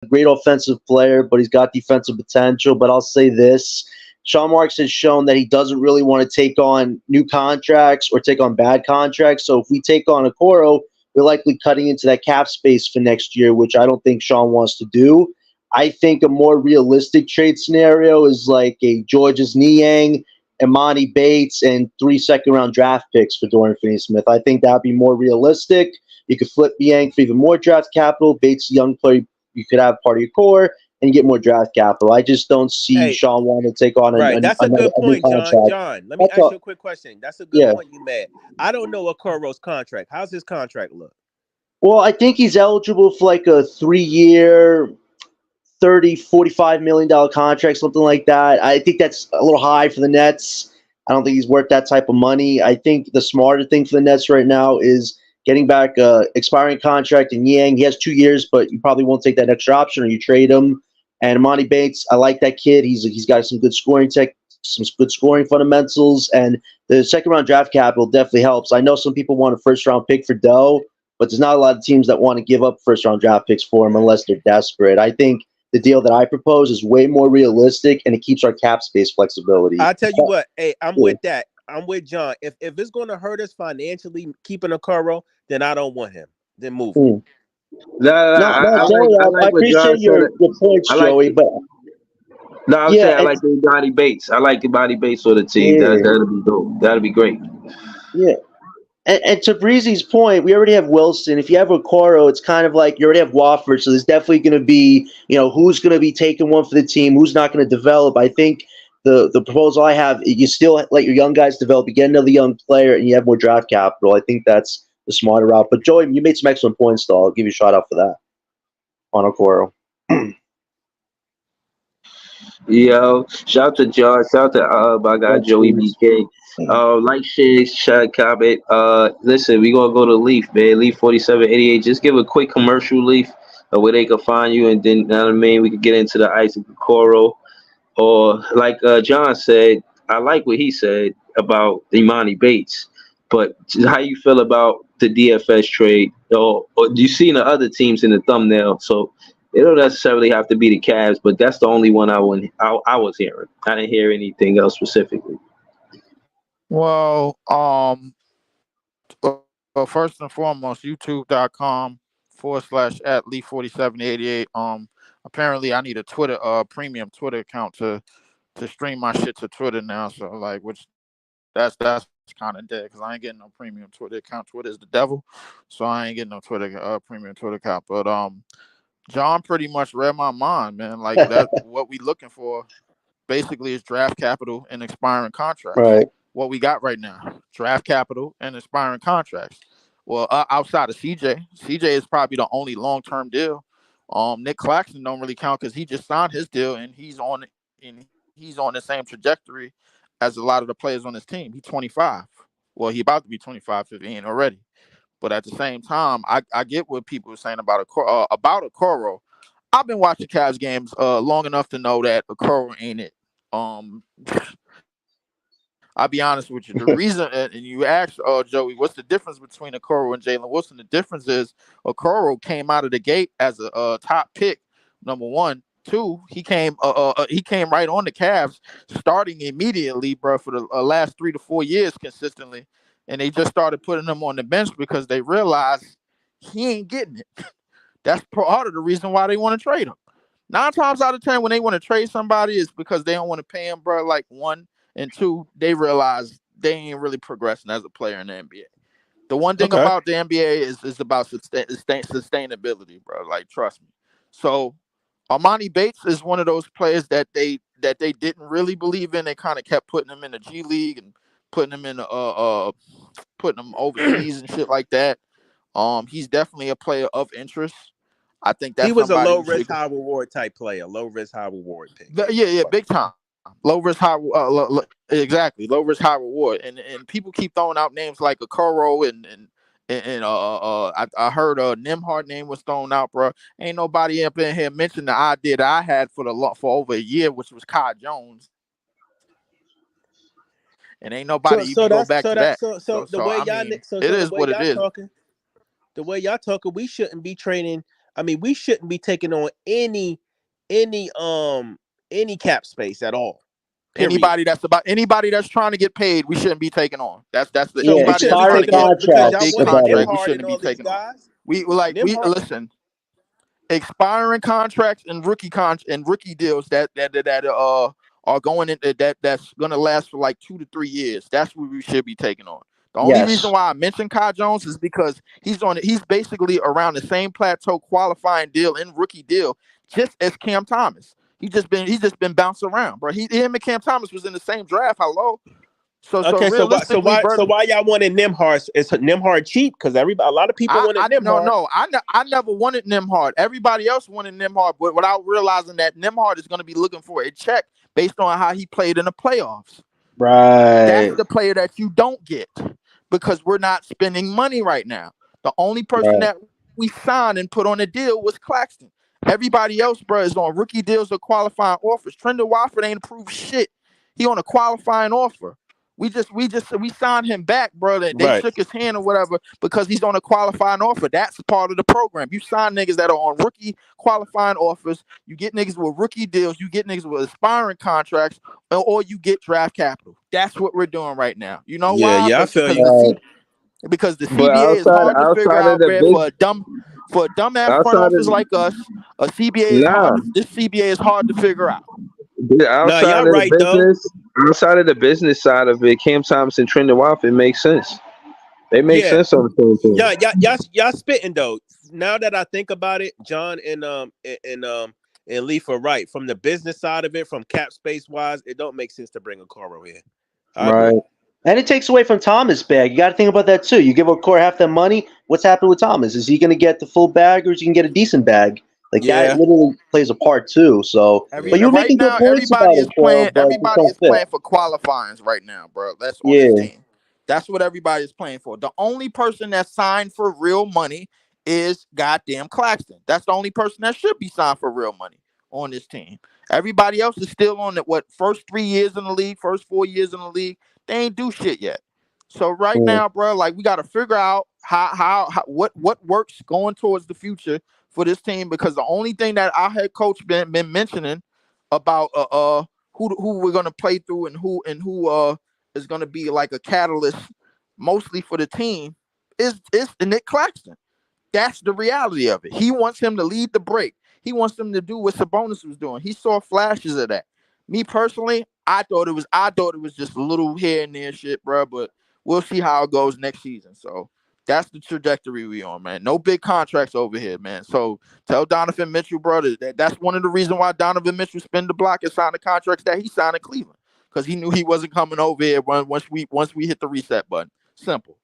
great offensive player, but he's got defensive potential. But I'll say this. Sean Marks has shown that he doesn't really want to take on new contracts or take on bad contracts. So if we take on Okoro, we're likely cutting into that cap space for next year, which I don't think Sean wants to do. I think a more realistic trade scenario is like a Georges Niang, Imani Bates, and 3 second-round draft picks for Dorian Finney-Smith. I think that would be more realistic. You could flip Niang for even more draft capital. Bates, a young player, you could have part of your core and get more draft capital. I just don't see Hey, Sean wanting to take on right. That's a good a new point, John. contract. John, let me That's ask you all. a quick question. That's a good Yeah. point you made. I don't know Okoro's contract. How's his contract look? Well, I think he's eligible for like a 3-year, 30, $45 million contract, something like that. I think that's a little high for the Nets. I don't think he's worth that type of money. I think the smarter thing for the Nets right now is getting back a expiring contract in Yang. He has 2 years, but you probably won't take that extra option or you trade him. And Imani Bates, I like that kid. He's got some good scoring some good scoring fundamentals, and the second round draft capital definitely helps. I know some people want a first round pick for Doe, but there's not a lot of teams that want to give up first round draft picks for him unless they're desperate. I think the deal that I propose is way more realistic, and it keeps our cap space flexibility. I tell you what, hey, I'm Yeah. with that. I'm with John. If it's going to hurt us financially keeping Okoro, then I don't want him. Then move him. Mm. No, no, no, No, no, Joey, I I like what John appreciate said. your points, I like. Joey, but No, I was yeah, saying I like the Donnie Bates. I like the Donnie Bates for the team. yeah, That'll be dope. That'll be great. yeah. And to Breezy's point, we already have Wilson. If you have Okoro, it's kind of like you already have Wofford. So there's definitely going to be, who's going to be taking one for the team, who's not going to develop. I think the proposal I have, you still let your young guys develop. You get another young player, and you have more draft capital. I think that's the smarter route. But Joey, you made some excellent points, though. I'll give you a shout out for that on Okoro. Yo, shout out to John. Shout out to my guy Oh, Joey jeez. BK. Like, share, comment. Listen, we gonna go to Leaf, man. Leaf 4788. Just give a quick commercial, Leaf, where they can find you, and then you know what I mean. We can get into the Isaac Okoro, or like John said. I like what he said about Imani Bates, but how you feel about the DFS trade, or you seen the other teams in the thumbnail? So it don't necessarily have to be the Cavs, but that's the only one I was hearing. I didn't hear anything else specifically. Well, first and foremost, youtube.com/at Lee4788. Apparently I need a Twitter premium Twitter account to stream my shit to Twitter now. So like, which that's kind of dead because I ain't getting no premium Twitter account. Twitter is the devil, so I ain't getting no Twitter premium Twitter account. But John pretty much read my mind, man. Like that, what we looking for basically is draft capital and expiring contracts. Right. What we got right now, draft capital and expiring contracts. Well, outside of CJ is probably the only long-term deal. Nick Claxton don't really count because he just signed his deal and he's on the same trajectory as a lot of the players on his team. He's 25. Well, he about to be 25 if he ain't already. But at the same time, I get what people are saying about Okoro. I've been watching Cavs games long enough to know that Okoro ain't it. I'll be honest with you. The reason, and you asked, Joey, what's the difference between Okoro and Jalen Wilson? The difference is Okoro came out of the gate as a top pick, number one. Two, he came right on the Cavs, starting immediately, bro, for the last 3 to 4 years consistently, and they just started putting him on the bench because they realized he ain't getting it. That's part of the reason why they want to trade him. 9 times out of 10, when they want to trade somebody, is because they don't want to pay him, bro. Like one and two, they realize they ain't really progressing as a player in the NBA. The one thing about the NBA is about sustainability, bro. Like, trust me. So Armani Bates is one of those players that they didn't really believe in. They kind of kept putting him in the G League and putting him in putting him overseas and shit like that. He's definitely a player of interest. I think that's He was a somebody low risk, high reward type player. Low risk, high reward pick. Yeah, big time. Low risk, high. Exactly, low risk, high reward. And people keep throwing out names like Okoro and I heard Nimhard name was thrown out, bro. Ain't nobody up in here mentioned the idea that I had for over a year, which was Kai Jones. And ain't nobody even go back to that. So the way I y'all mean, so it the is way what it y'all is. talking, we shouldn't be trading I mean, we shouldn't be taking on any cap space at all. Period. Anybody that's trying to get paid, we shouldn't be taking on. That's the So we anybody shouldn't that's be trying to taking get on because a y'all big wanted contract. We Nimhard shouldn't and be all these taking on. guys. We Nimhard. listen. Expiring contracts and rookie deals that are going in that's gonna last for like 2 to 3 years. That's what we should be taking on. The only reason why I mentioned Kai Jones is because he's basically around the same plateau qualifying deal and rookie deal, just as Cam Thomas. He's just been bounced around, bro. Him and Cam Thomas was in the same draft. Hello. So realistically, so why y'all wanted Nimhard? Is Nimhard cheap? Because a lot of people wanted Nimhard. I never wanted Nimhard. Everybody else wanted Nimhard, but without realizing that Nimhard is going to be looking for a check based on how he played in the playoffs. Right. That's the player that you don't get because we're not spending money right now. The only person that we signed and put on a deal was Claxton. Everybody else, bro, is on rookie deals or qualifying offers. Trendon Watford ain't approved shit. He on a qualifying offer. We signed him back, bro. They shook his hand or whatever because he's on a qualifying offer. That's part of the program. You sign niggas that are on rookie qualifying offers. You get niggas with rookie deals. You get niggas with aspiring contracts, or you get draft capital. That's what we're doing right now. You know why? Yeah, I feel you. Because the CBA is hard to figure out, man. For a dumbass front office like us, a CBA is hard. This CBA is hard to figure out. Outside of the business side of it, Cam Thomas and Trendon Watford makes sense. They make sense on the same thing. Y'all spitting though. Now that I think about it, John and Leaf are right. From the business side of it, from cap space wise, it don't make sense to bring Okoro in. Right. And it takes away from Thomas' bag. You got to think about that too. You give Okoro half that money. What's happening with Thomas? Is he going to get the full bag, or is he going to get a decent bag? Like that literally plays a part too. So, but you're making good points about it, everybody is playing for qualifyings right now, bro. That's on this team. That's what everybody is playing for. The only person that's signed for real money is goddamn Claxton. That's the only person that should be signed for real money on this team. Everybody else is still on the first 3 years in the league, first 4 years in the league. They ain't do shit yet. So right now, bro, like we got to figure out what works going towards the future for this team, because the only thing that our head coach been mentioning about who we're gonna play through and who is gonna be like a catalyst mostly for the team is Nick Claxton. That's the reality of it. He wants him to lead the break. He wants them to do what Sabonis was doing. He saw flashes of that. Me personally, I thought it was just a little here and there shit, bro. But we'll see how it goes next season. So that's the trajectory we on, man. No big contracts over here, man. So tell Donovan Mitchell, brother, that's one of the reasons why Donovan Mitchell spent the block and signed the contracts that he signed in Cleveland, because he knew he wasn't coming over here once we hit the reset button. Simple.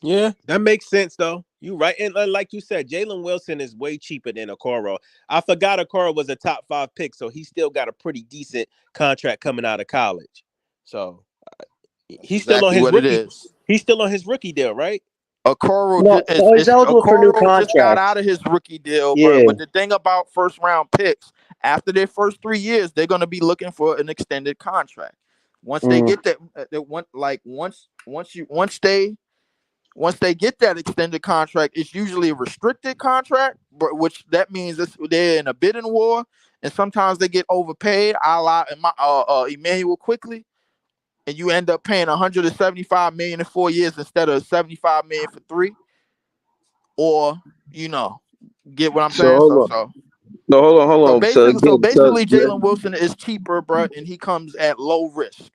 Yeah, that makes sense though. You right, and like you said, Jalen Wilson is way cheaper than Okoro. I forgot Okoro was a top 5 pick, so he still got a pretty decent contract coming out of college. So he's still on his rookie. He's still on his rookie deal, right? Okoro he's eligible for a new contract. Just got out of his rookie deal, but the thing about first round picks, after their first 3 years, they're gonna be looking for an extended contract. Once they get that, once they get that extended contract, it's usually a restricted contract, which that means they're in a bidding war, and sometimes they get overpaid, a la Emmanuel Quickly, and you end up paying $175 million in 4 years instead of $75 million for 3, or get what I'm saying? Hold on. So basically, Jalen Wilson is cheaper, bro, and he comes at low risk.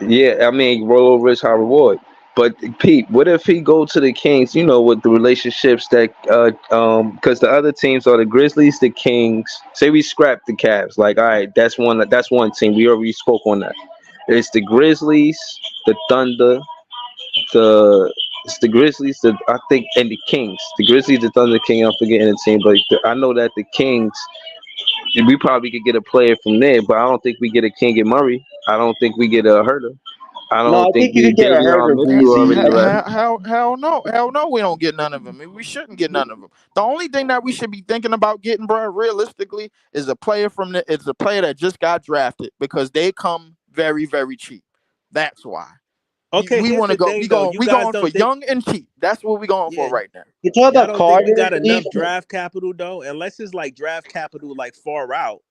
Yeah, I mean, low risk, high reward. But Pete, what if he go to the Kings? With the relationships that because the other teams are the Grizzlies, the Kings. Say we scrap the Cavs, like, all right, that's one team. We already spoke on that. It's the Grizzlies, the Thunder, it's the Grizzlies, I think, and the Kings. The Grizzlies, the Thunder, King. I'm forgetting the team, but I know that the Kings. We probably could get a player from there, but I don't think we get a King and Murray. I don't think we get a Herder. I think you could get a Herder. Hell no, we don't get none of them. We shouldn't get none of them. The only thing that we should be thinking about getting, bro, realistically, is a player it's a player that just got drafted, because they come very, very cheap. That's why. Okay, We here's want to the go. thing though. You We guys going for don't think, young and cheap. That's what we going for yeah, right now. You talk y'all about don't think we got Carter, enough Steve? draft capital though? Unless it's like draft capital like far out.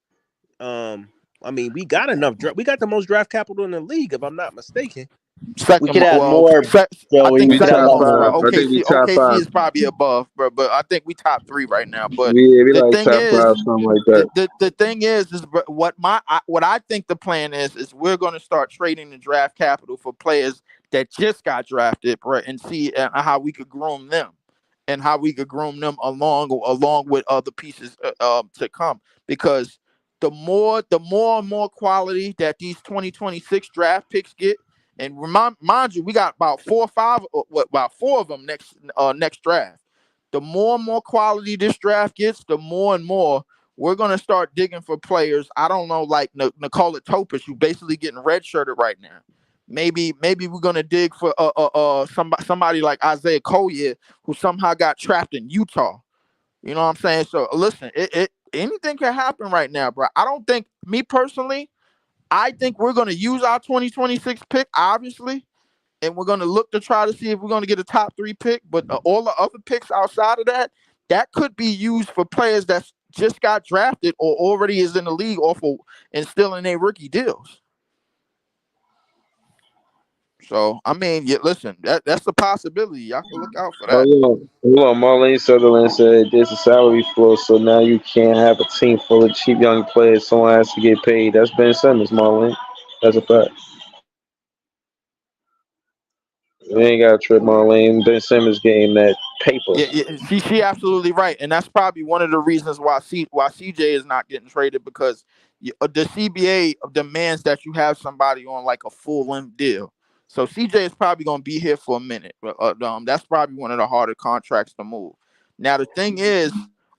I mean, we got enough. We got the most draft capital in the league, if I'm not mistaken. We Second, could have well, more, I Joey. think We We could have second top a lot most, five. right? more. I think we top OKC five. is probably above, but I think we top 3 right now. But We the like thing top is, five, something like that. the thing is what I think the plan is we're going to start trading the draft capital for players that just got drafted, bro, and see how we could groom them and how we could groom them along with other pieces to come, because the more quality that these 2026 draft picks get, and mind you, we got about 4 or 5, about 4 of them next draft. The more and more quality this draft gets, the more and more we're gonna start digging for players. I don't know, like Nikola Topic, who basically getting redshirted right now. Maybe we're gonna dig for somebody like Isaiah Collier, who somehow got trapped in Utah. You know what I'm saying? So listen, it anything can happen right now, bro. I don't think, me personally, I think we're gonna use our 2026 pick, obviously, and we're going to look to try to see if we're going to get a top 3 pick. But all the other picks outside of that, that could be used for players that just got drafted or already is in the league and still in their rookie deals. So I mean, listen, that's a possibility. Y'all can look out for that. Hold on. Marlene Sutherland said there's a salary floor, so now you can't have a team full of cheap young players. Someone has to get paid. That's Ben Simmons, Marlene. That's a fact. We ain't got to trip Marlene. Ben Simmons getting that paper. Yeah, she absolutely right, and that's probably one of the reasons why CJ is not getting traded, because the CBA demands that you have somebody on like a full length deal. So CJ is probably going to be here for a minute. That's probably one of the harder contracts to move. Now the thing is,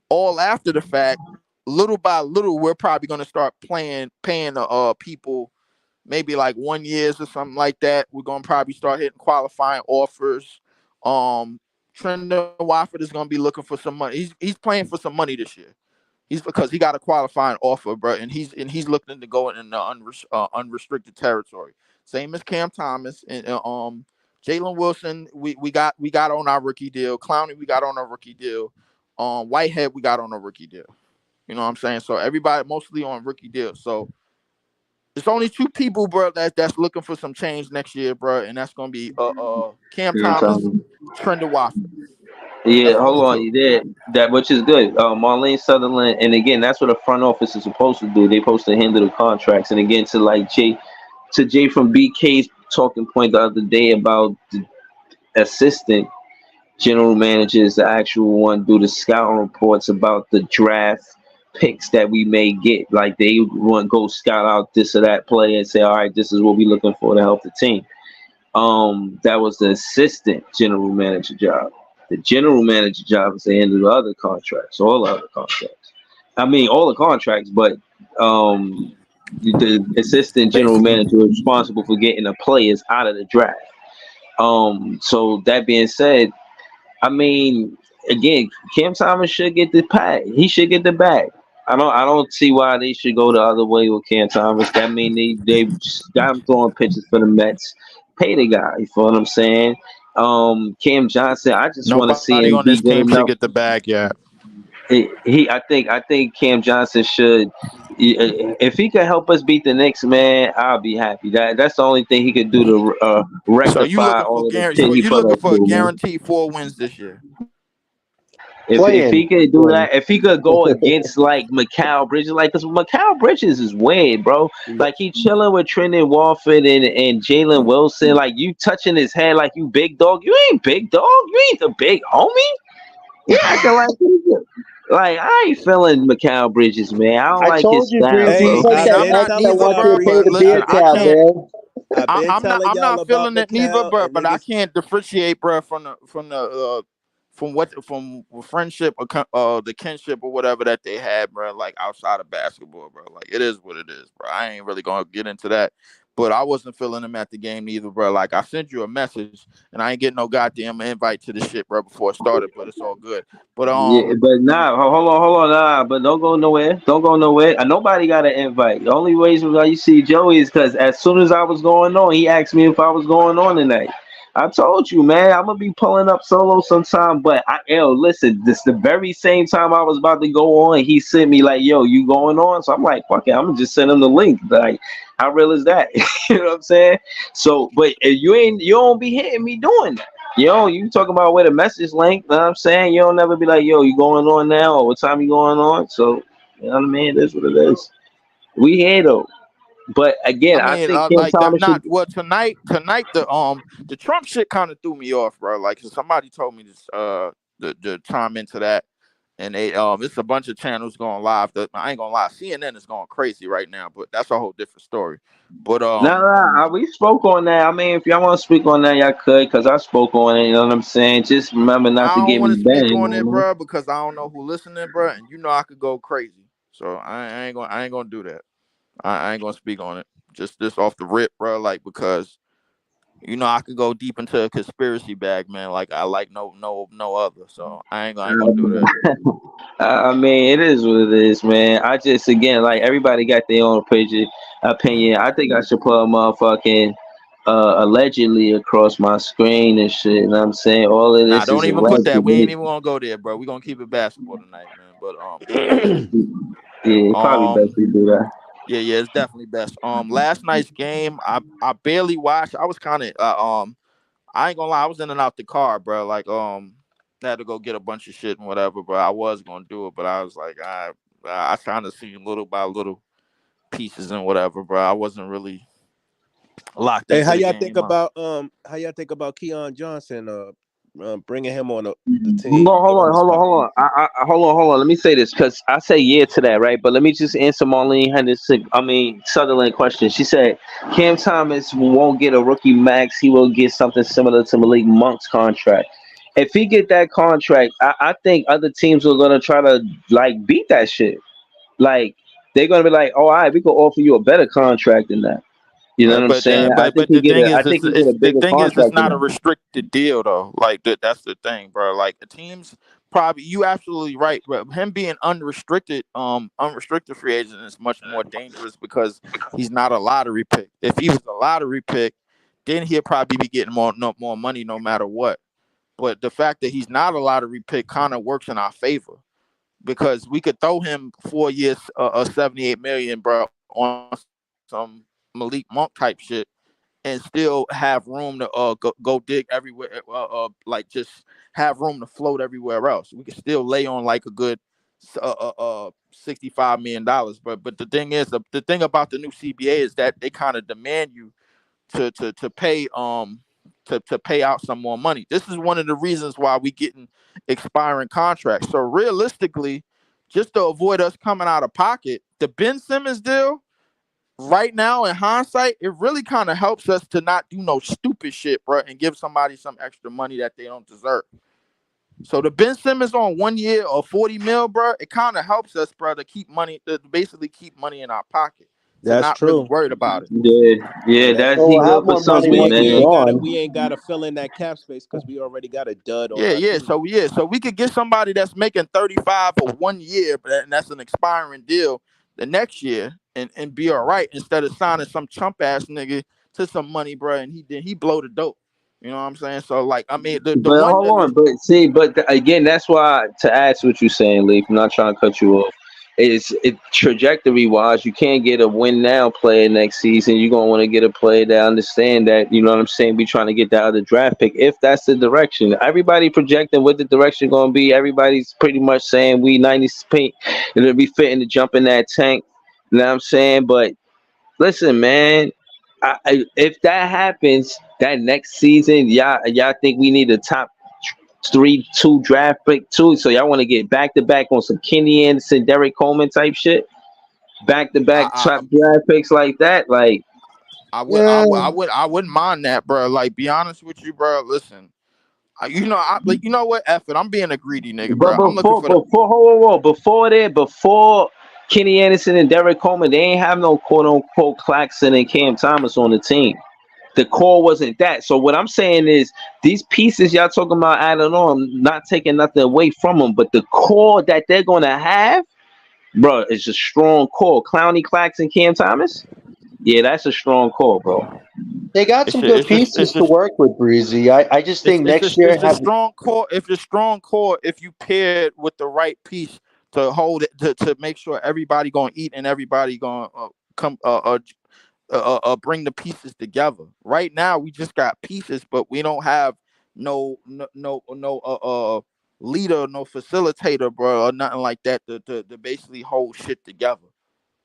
all after the fact, little by little, we're probably going to start paying people maybe like 1 year or something like that. We're gonna probably start hitting qualifying offers. Trendon Watford is gonna be looking for some money. He's playing for some money this year. He's because he got a qualifying offer, bro, and he's looking to go in the unrestricted territory. Same as Cam Thomas and Jalen Wilson. We got on our rookie deal. Clowney, we got on our rookie deal. Whitehead, we got on a rookie deal. You know what I'm saying? So everybody mostly on rookie deals. So there's only 2 people, bro, that's looking for some change next year, bro, and that's gonna be Cam Thomas, Trendon Watford. Yeah, That's the hold only on. 2. You did that, which is good. Marlene Sutherland, and again, that's what the front office is supposed to do. They supposed to handle the contracts. And again, to Jay from BK's talking point the other day about the assistant general manager is the actual one do the scouting reports about the draft picks that we may get. Like they want go scout out this or that player and say, all right, this is what we're looking for to help the team. That was the assistant general manager job. The general manager job is to handle the other contracts, all the other contracts. I mean, all the contracts, but the assistant general Basically, manager is responsible for getting the players out of the draft. So that being said, I mean, again, Cam Thomas should get the pack. He should get the bag. I don't see why they should go the other way with Cam Thomas. That mean they got him throwing pitches for the Mets. Pay the guy. You feel what I'm saying? Cam Johnson. I just want to see nobody him on be this good team should enough. get the bag yet. I think Cam Johnson should. If he could help us beat the Knicks, man, I'll be happy. That's the only thing he could do to So you rectify looking for all of the shit he you put looking us for a through, man. guaranteed 4 wins this year? If he Playing. could do that, if he could go against like Mikal Bridges, like because Mikal Bridges is weird, bro. Like he chilling with Trendon Watford and Jalen Wilson, like you touching his head like you big dog. You ain't big dog. You ain't the big homie. You acting like I ain't feeling Mikal Bridges, man. I don't I like his told you, style, Breezy. He's bro. Hey, like I've And that I'm been not Mets that telling neither, want y'all, you bro. to pay But the Breezy. beer listen, I've been tab, man. I'm telling not y'all about feeling it neither, Mikal, bro. and But I niggas. can't differentiate, bro, from friendship or the kinship or whatever that they had, bro. Like outside of basketball, bro. Like it is what it is, bro. I ain't really gonna get into that. but I wasn't feeling him at the game either, bro. Like I sent you a message, and I ain't getting no goddamn invite to the shit, bro, before it started. But it's all good. But Yeah, but nah, hold on, nah, but don't go nowhere. Don't go nowhere. Nobody got an invite. The only reason why you see Joey is because as soon as I was going on, he asked me if I was going on tonight. I told you, man, I'm gonna be pulling up solo sometime. But listen, this the very same time I was about to go on, he sent me like, "Yo, you going on?" So I'm like, "Fuck it, I'm gonna just send him the link." Like, how real is that? You know what I'm saying? So, but if you don't be hitting me doing that. Yo, you talk about where the message link, you know what I'm saying? You don't never be like, yo, you going on now or what time you going on? So, you know what I mean? It is what it is. We here though. But again, I I mean, think Cam like that. Thomas should Not well tonight the Trump shit kind of threw me off, bro. Like somebody told me this the time into that, and they it's a bunch of channels going live. That I ain't gonna lie, CNN is going crazy right now, but that's a whole different story. But we spoke on that. I mean, if y'all want to speak on that, y'all could, because I spoke on it, you know what I'm saying? Just remember not I to don't get me want to speak banned, on it, you know? bro, because I don't know who listening, bro, and you know I could go crazy. So I ain't gonna do that. I ain't gonna speak on it. Just off the rip, bro. Like because you know I could go deep into a conspiracy bag, man. Like I like no other. So I ain't gonna do that. I mean, it is what it is, man. I just, again, like everybody got their own opinion. I think I should put a motherfucking allegedly across my screen and shit. You know what I'm saying? All of Nah, this don't is even put that. We allegedly. ain't even gonna go there, bro. We gonna keep it basketball tonight, man. But Yeah, probably best um, we do that. yeah, it's definitely best. Last night's game, I barely watched. I was kind of I ain't gonna lie, I was in and out the car, bro. Like had to go get a bunch of shit and whatever, but I was gonna do it, but I was like, I kind of seen little by little pieces and whatever, bro. I wasn't really locked Hey, into the game. how y'all think about Keon Johnson bringing him on the team, Hold giving on, him a hold on, spot? hold on. Hold on. Let me say this because I say yeah to that, right? But let me just answer Marlene Henderson. I mean Sutherland question. She said Cam Thomas won't get a rookie max. He will get something similar to Malik Monk's contract. If he get that contract, I think other teams are gonna try to like beat that shit. Like they're gonna be like, oh, all right, we can offer you a better contract than that. You know what Right, I'm but saying? then, I think but he the get thing a, I is, think he get a the bigger thing is, it's contract than not a that. restricted deal though. Like that's the thing, bro. Like the teams probably you absolutely right, but him being unrestricted free agent is much more dangerous because he's not a lottery pick. If he was a lottery pick, then he'll probably be getting more money no matter what. But the fact that he's not a lottery pick kind of works in our favor because we could throw him 4 years, 78 million, bro, on some Malik Monk type shit and still have room to go dig everywhere, like just have room to float everywhere else. We can still lay on like a good $65 million. But the thing is, the thing about the new CBA is that they kind of demand you to pay to pay out some more money. This is one of the reasons why we getting expiring contracts. So realistically, just to avoid us coming out of pocket, the Ben Simmons deal right now in hindsight, it really kind of helps us to not do no stupid shit, bro, and give somebody some extra money that they don't deserve. So the Ben Simmons on 1 year or 40 mil, bro, it kind of helps us, bro, to keep money, to basically keep money in our pocket, to That's not really true. worried about it. Yeah, That's that's true. he So we'll good have for more Because money something, we once we he's man. ain't gotta gone. we ain't gotta fill in that cap space because we already got a dud on Yeah, our yeah. team. So we could get somebody that's making 35 for 1 year, and that's an expiring deal the next year, and be all right instead of signing some chump ass nigga to some money, bro, and he blow the dope. You know what I'm saying? So like, I mean, the But one hold on, but see, again, that's why to ask what you're saying, Leaf. I'm not trying to cut you off. Is it trajectory wise? You can't get a win now player next season. You're gonna want to get a player that understand that. You know what I'm saying? Be trying to get that other draft pick if that's the direction. Everybody projecting what the direction gonna be. Everybody's pretty much saying we 90 paint. It'll be fitting to jump in that tank. You know what I'm saying? But listen, man. If that happens, that next season, y'all think we need a top 3-2 draft pick too? So y'all want to get back to back on some Kenny Anderson, Derek Coleman type shit, back to back I top draft picks like that? Like, Yeah, I wouldn't mind that, bro. Like, be honest with you, bro. Listen, like you know what? F it. I'm being a greedy nigga, but bro. I'm looking for the before hold on, before Kenny Anderson and Derek Coleman, they ain't have no quote unquote Claxton and Cam Thomas on the team. The core wasn't that. So what I'm saying is these pieces y'all talking about adding on, not taking nothing away from them, but the core that they're gonna have, bro, is a strong core. Clowney, Claxton, Cam Thomas, yeah, that's a strong core, bro. They got some good pieces to work with, Breezy. I just think next year it's a strong core. If it's strong core, if you pair it with the right piece to hold it to make sure everybody gonna eat and everybody gonna bring the pieces together. Right now, we just got pieces, but we don't have no leader, no facilitator, bro, or nothing like that to basically hold shit together.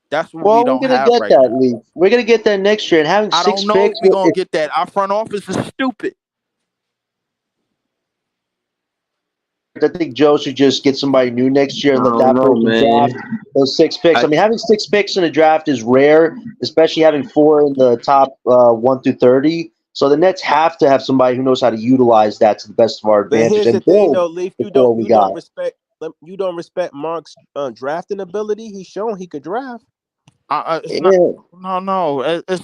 That's what we don't have right now. Leaf. We're gonna get that next year, and having I six don't know picks. if we're gonna get that. Our front office is stupid. I think Joe should just get somebody new next year and let that know, person man. draft those 6 picks. I mean, having 6 picks in a draft is rare, especially having 4 in the top 1 through 30. So the Nets have to have somebody who knows how to utilize that to the best of our But advantage. here's the And thing, though, Leaf. You don't respect Mark's drafting ability. He's shown he could draft. It's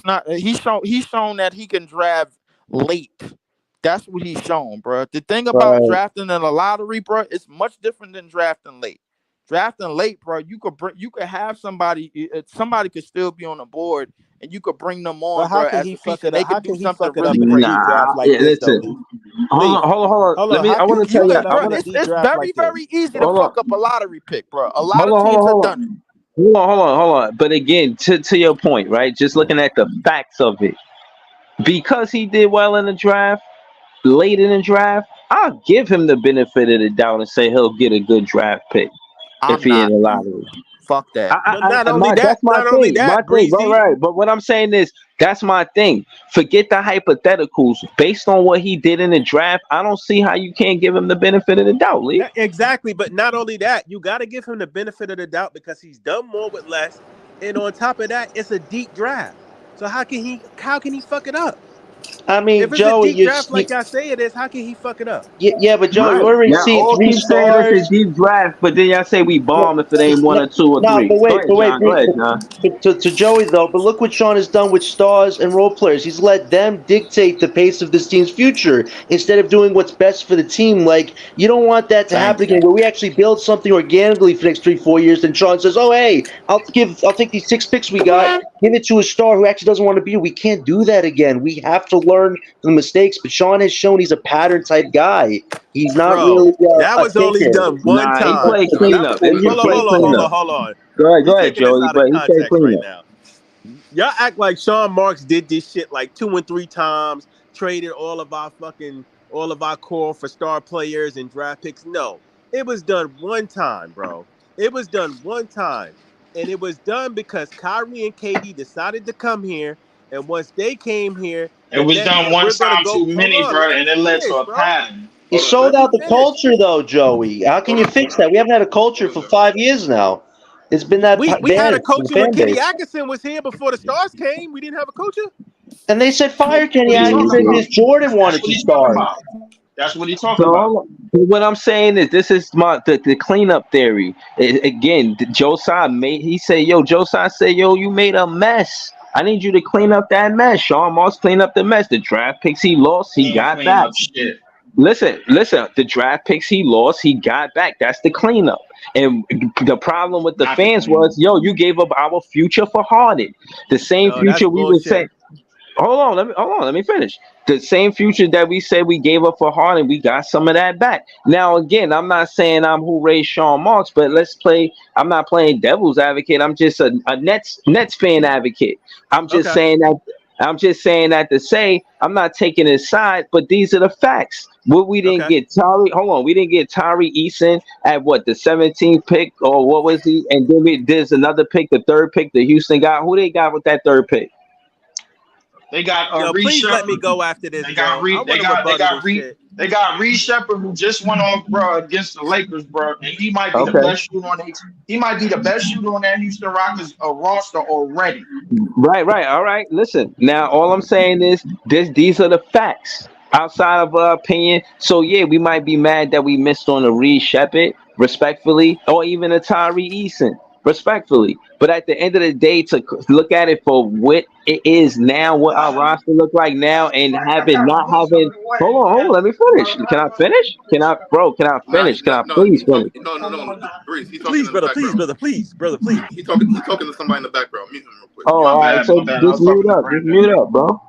not. He's shown that he can draft late. That's what he's shown, bro. The thing about drafting in a lottery, bro, it's much different than drafting late. Drafting late, bro, you could have somebody. Somebody could still be on the board, and you could bring them on, bro, as a piece, and they could do something really crazy. Listen. Hold on. I want to tell you. It's very, very easy to fuck up a lottery pick, bro. A lot of teams have done it. Hold on. But again, to your point, right? Just looking at the facts of it, because he did well in the draft, late in the draft, I'll give him the benefit of the doubt and say he'll get a good draft pick if he in the lottery. Fuck that. That's my thing. Right. But what I'm saying is, that's my thing. Forget the hypotheticals. Based on what he did in the draft, I don't see how you can't give him the benefit of the doubt, Lee. Exactly. But not only that, you got to give him the benefit of the doubt because he's done more with less. And on top of that, it's a deep draft. So how can he fuck it up? I mean, if it's Joey, a deep draft like I say it is, how can he fuck it up? Yeah, but Joey, we're already seeing 3 stars. It's a deep draft, but then y'all say we bomb if it ain't 1 or 2 or 3. But wait, go ahead, John. To Joey though, but look what Sean has done with stars and role players. He's let them dictate the pace of this team's future instead of doing what's best for the team. Like, you don't want that to happen again, where we actually build something organically for the next 3-4 years. Then Sean says, "Oh, hey, I'll take these 6 picks we got, give it to a star who actually doesn't want to be here." We can't do that again. We have to learn from the mistakes. But Sean has shown he's a pattern type guy. He's not really. That was only done one time. He played cleanup. Hold on. Go ahead, Joey. But he played cleanup. Now. Y'all act like Sean Marks did this shit like 2 and 3 times, traded all of our core for star players and draft picks. No, it was done one time, bro. It was done one time, and it was done because Kyrie and KD decided to come here, and once they came here, it was done one time too many, bro, and it led to a pattern. He sold out the culture, though, Joey. How can you fix that? We haven't had a culture for 5 years now. It's been that. We had a culture when Kenny Atkinson was here before the stars came. We didn't have a culture. And they said fire Kenny Atkinson because Jordan wanted to start. That's what he's talking about. What I'm saying is, this is the cleanup theory. Again, Josiah said, yo, you made a mess. I need you to clean up that mess. Sean Moss cleaned up the mess. The draft picks he lost, he got back. Listen, the draft picks he lost, he got back. That's the cleanup. And the problem with the fans was, you gave up our future for Harden. The same future we would say. Hold on, let me finish. The same future that we said we gave up for Harden, we got some of that back. Now, again, I'm not saying I'm who raised Sean Marks, but I'm not playing devil's advocate. I'm just a Nets fan advocate. I'm just saying that to say I'm not taking his side, but these are the facts. What we didn't get we didn't get Tyree Eason at the 17th pick, or what was he? And then there's another pick, the 3rd pick, the Houston got. Who they got with that 3rd pick? They got please let me go after this. They got Reed Shepherd, who just went off, bro, against the Lakers, bro, and he might be the best shooter on that Houston Rockets roster already. Right. All right. Listen, now all I'm saying is these are the facts outside of our opinion. So yeah, we might be mad that we missed on a Reed Shepherd, respectfully, or even a Tyree Eason. respectfully. But at the end of the day, to look at it for what it is now, what our roster look like now, and having not having. Hold on, let me finish. Can I finish? Can I, bro? Can I Nah, finish? Can I no, please he's finish? talking. No, Breeze. He's talking Please, in the brother. Please, background. brother. Please, brother. Please. He's talking. He's talking to somebody in the background. Mute him real quick. Oh, My all right. bad, So my bad. I just was talking mute to up. Just Brandon. mute up, bro.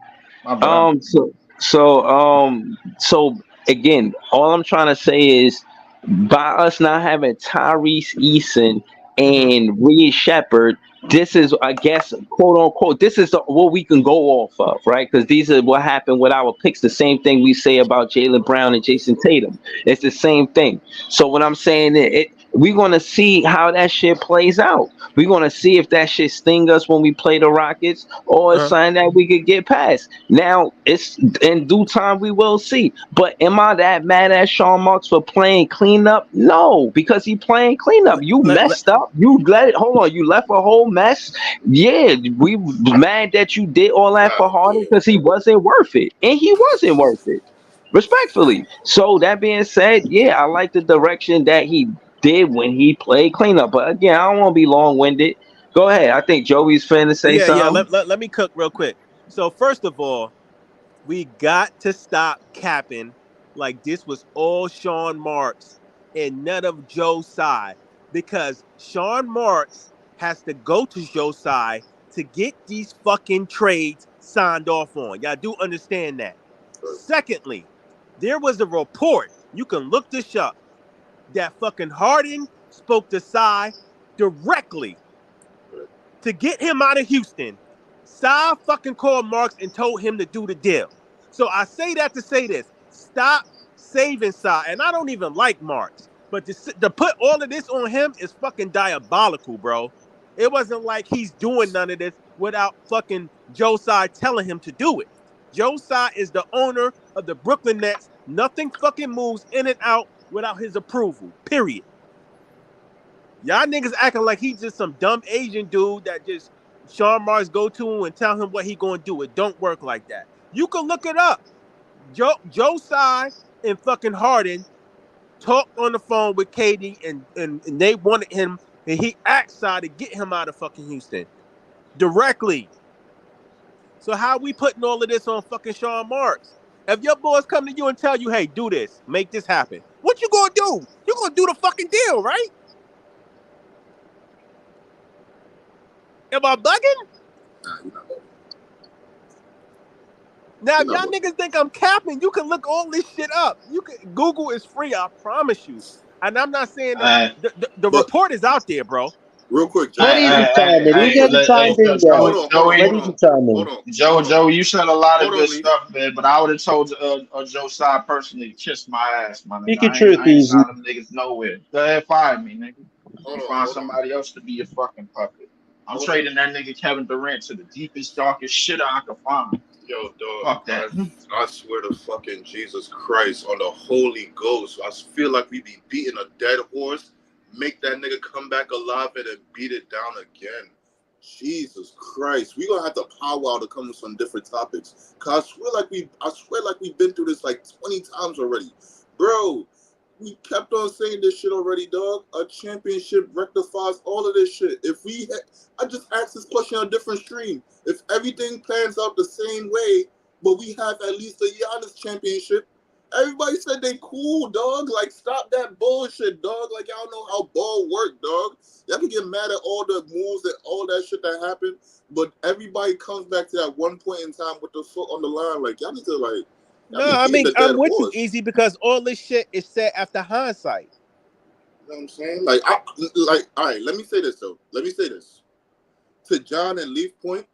My bad. So so again, all I'm trying to say is by us not having Tyrese Eason Mhm. and Reed Shepard, this is, I guess, quote unquote, this is what we can go off of, right? Because these are what happened with our picks. The same thing we say about Jaylen Brown and Jason Tatum. It's the same thing. So what I'm saying is, we're gonna see how that shit plays out. We're gonna see if that shit sting us when we play the Rockets, or it's Uh-huh. something that we could get past. Now, it's in due time we will see. But am I that mad at Sean Marks for playing cleanup? No, because he playing cleanup. You Let, messed up. You let it. Hold on. You left a whole mess. Yeah, we mad that you did all that for God Harden damn. because he wasn't worth it, and he wasn't worth it. Respectfully. So that being said, yeah, I like the direction that he did when he played cleanup. But again, I don't want to be long winded. Go ahead. I think Joey's finna say yeah. something. Let me cook real quick. So first of all, we got to stop capping like this was all Sean Marks and none of Joe Tsai, because Sean Marks has to go to Joe Tsai to get these fucking trades signed off on. Y'all do understand that. Secondly, there was a report, you can look this up, that fucking Harden spoke to Tsai directly to get him out of Houston. Tsai fucking called Marks and told him to do the deal. So I say that to say this: stop saving Tsai. And I don't even like Marks, but to put all of this on him is fucking diabolical, bro. It wasn't like he's doing none of this without fucking Joe Tsai telling him to do it. Joe Tsai is the owner of the Brooklyn Nets. Nothing fucking moves in and out without his approval. Period. Y'all niggas acting like he's just some dumb Asian dude that just Sean Mars go to and tell him what he gonna do. It don't work like that. You can look it up. Joe Tsai and fucking Harden talked on the phone with Katie, and they wanted him, and he asked Tsai to get him out of fucking Houston directly. So how we putting all of this on fucking Sean Marks? If your boys come to you and tell you, hey, do this, make this happen, what you gonna do? You gonna do the fucking deal, right? Am I bugging? Nah, you're not. Now, You're if y'all not. niggas think I'm capping, you can look all this shit up. You can Google is free, I promise you. And I'm not saying that Hey, the But report is out there, bro. real quick, Let Joe. hey, Ethan hey, chime hey, in. He hey, hasn't chimed in yet. Hold Joey, on, hold on, Let hold Joey, Ethan on, chime in. hold on, hold on, Joe, you said a lot of hold good on, Lee. stuff, man. But I would have told Joe Side personally, kiss my ass, my nigga. Speak your truth, I ain't Easy. signing them niggas nowhere. Go ahead, fire me, nigga. Hold You on, find hold on, somebody else to be your fucking puppet. I'm hold on. trading that nigga Kevin Durant to the deepest, darkest shit I could find. Yo, dog, Fuck that. I swear to fucking Jesus Christ on the Holy Ghost, I feel like we be beating a dead horse, make that nigga come back alive and then beat it down again. Jesus Christ, we gonna have to powwow to come with some different topics. Cause I swear like we've been through this like 20 times already, bro. We kept on saying this shit already, dog. A championship rectifies all of this shit. I just asked this question on a different stream. If everything plans out the same way, but we have at least a Giannis championship, everybody said they cool, dog. Like, stop that bullshit, dog. Like, y'all know how ball work, dog. Y'all can get mad at all the moves and all that shit that happened, but everybody comes back to that one point in time with the foot on the line. Like, y'all need to, like, y'all No, be I beating mean the dead I'm with you, horse. Easy, because all this shit is said after hindsight. You know what I'm saying? All right, let me say this, though. Let me say this. To John and Leaf Point,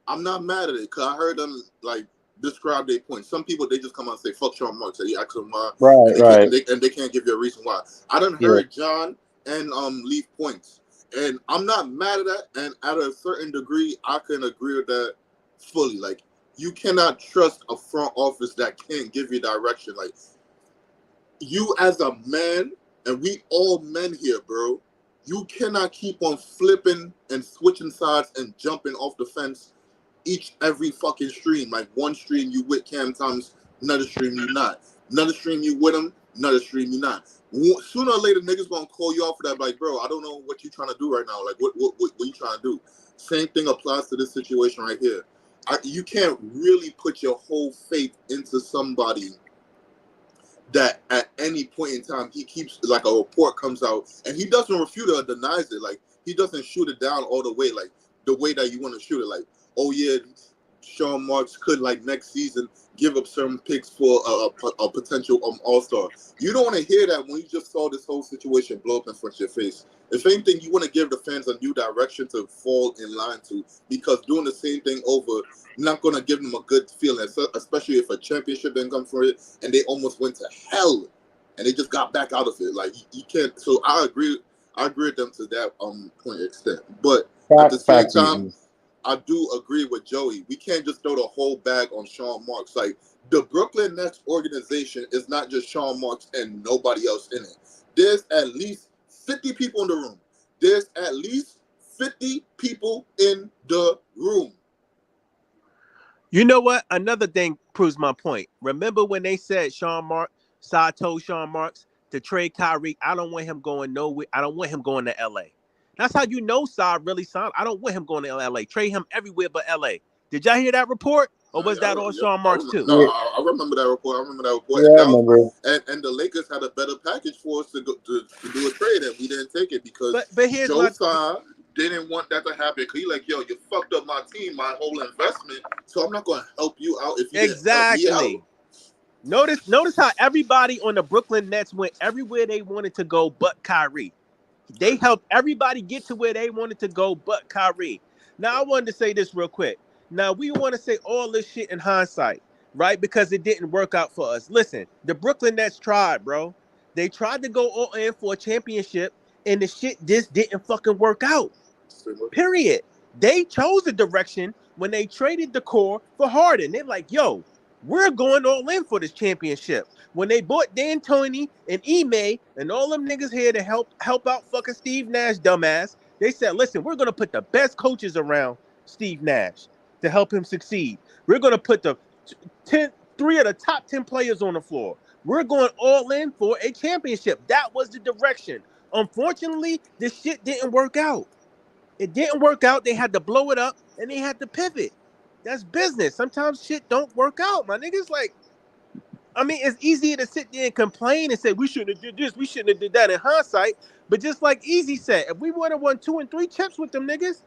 I'm not mad at it, because I heard them, like, describe their point. Some people, they just come out and say, fuck Sean Marks. You ask them why, Right, and they right. can't, and they can't give you a reason why. I done Yeah. heard John and Leaf points, and I'm not mad at that, and at a certain degree, I can agree with that fully. Like, you cannot trust a front office that can't give you direction. Like, you as a man, and we all men here, bro, you cannot keep on flipping and switching sides and jumping off the fence every fucking stream. Like, one stream you with Cam Thomas, another stream you not. Another stream you with him, another stream you not. Sooner or later, niggas gonna call you out for that. Like, bro, I don't know what you trying to do right now. Like, what you trying to do? Same thing applies to this situation right here. You can't really put your whole faith into somebody that at any point in time he keeps, like, a report comes out and he doesn't refute it or denies it. Like, he doesn't shoot it down all the way, like the way that you want to shoot it. Like, oh yeah, Sean Marks could, like, next season give up certain picks for a potential all-star. You don't want to hear that when you just saw this whole situation blow up in front of your face. If anything, you want to give the fans a new direction to fall in line to, because doing the same thing over, not going to give them a good feeling, especially if a championship didn't come for it and they almost went to hell and they just got back out of it. Like, you can't. So I agree with them to that point extent. But at the same time, I do agree with Joey. We can't just throw the whole bag on Sean Marks. Like, the Brooklyn Nets organization is not just Sean Marks and nobody else in it. There's at least 50 people in the room. There's at least 50 people in the room. You know what? Another thing proves my point. Remember when they said Sai told Sean Marks to trade Kyrie? I don't want him going nowhere. I don't want him going to LA. That's how you know Sai really signed. I don't want him going to LA. Trade him everywhere but LA. Did y'all hear that report? Or was that on Sean Marks too? No, I remember that report. Yeah, I remember. And the Lakers had a better package for us to do a trade, and we didn't take it because but here's Joe Tsai didn't want that to happen. Because he like, yo, you fucked up my team, my whole investment, so I'm not going to help you out if you didn't help me out. Notice how everybody on the Brooklyn Nets went everywhere they wanted to go but Kyrie. They helped everybody get to where they wanted to go but Kyrie. Now, I wanted to say this real quick. Now, we want to say all this shit in hindsight, right? Because it didn't work out for us. Listen, the Brooklyn Nets tried, bro. They tried to go all in for a championship, and the shit just didn't fucking work out. Period. They chose a direction when they traded the core for Harden. They're like, yo, we're going all in for this championship. When they bought D'Antoni and Ime and all them niggas here to help out fucking Steve Nash, dumbass, they said, listen, we're going to put the best coaches around Steve Nash to help him succeed. We're going to put the 3 of the top 10 players on the floor. We're going all in for a championship. That was the direction. Unfortunately, this shit didn't work out. It didn't work out. They had to blow it up, and they had to pivot. That's business. Sometimes shit don't work out, my niggas. Like, I mean, it's easier to sit there and complain and say, we shouldn't have did this, we shouldn't have did that in hindsight. But just like Easy said, if we would have won 2 and 3 chips with them niggas,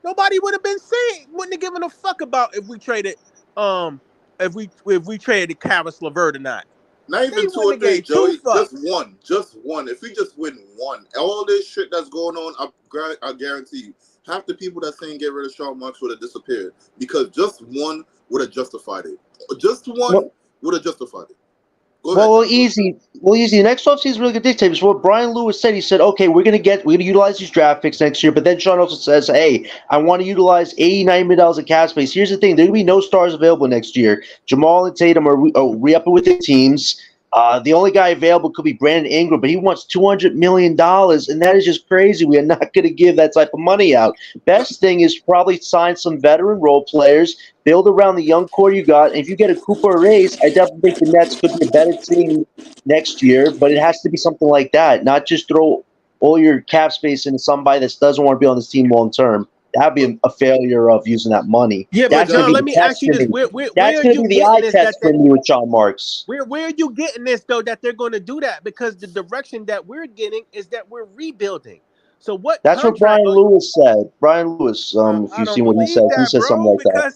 nobody would have been saying, wouldn't have given a fuck about if we traded Karis LeVert or not. Not even 2 or 3, Joey. Just one. If we just win one, all this shit that's going on, I guarantee you, half the people that saying get rid of Sean Marks would have disappeared because just one would have justified it. Just one would have justified it. Well, easy. Next offseason is really good dictate. So what Brian Lewis said, he said, okay, we're gonna utilize these draft picks next year. But then Sean also says, hey, I want to utilize $80-90 million of cap space. Here's the thing: there will be no stars available next year. Jamal and Tatum are re-upping with their teams. The only guy available could be Brandon Ingram, but he wants $200 million, and that is just crazy. We are not going to give that type of money out. Best thing is probably sign some veteran role players, build around the young core you got. And if you get a Cooper or Race, I definitely think the Nets could be a better team next year, but it has to be something like that, not just throw all your cap space into somebody that doesn't want to be on this team long term. That'd be a failure of using that money. Yeah, but John, let me ask you this: Where that's going to be the eye test for me with Sean Marks. Where are you getting this though? That they're going to do that because the direction that we're getting is that we're rebuilding. So what? That's what Brian Lewis said. Brian Lewis, if you've seen what he said, he said something like that.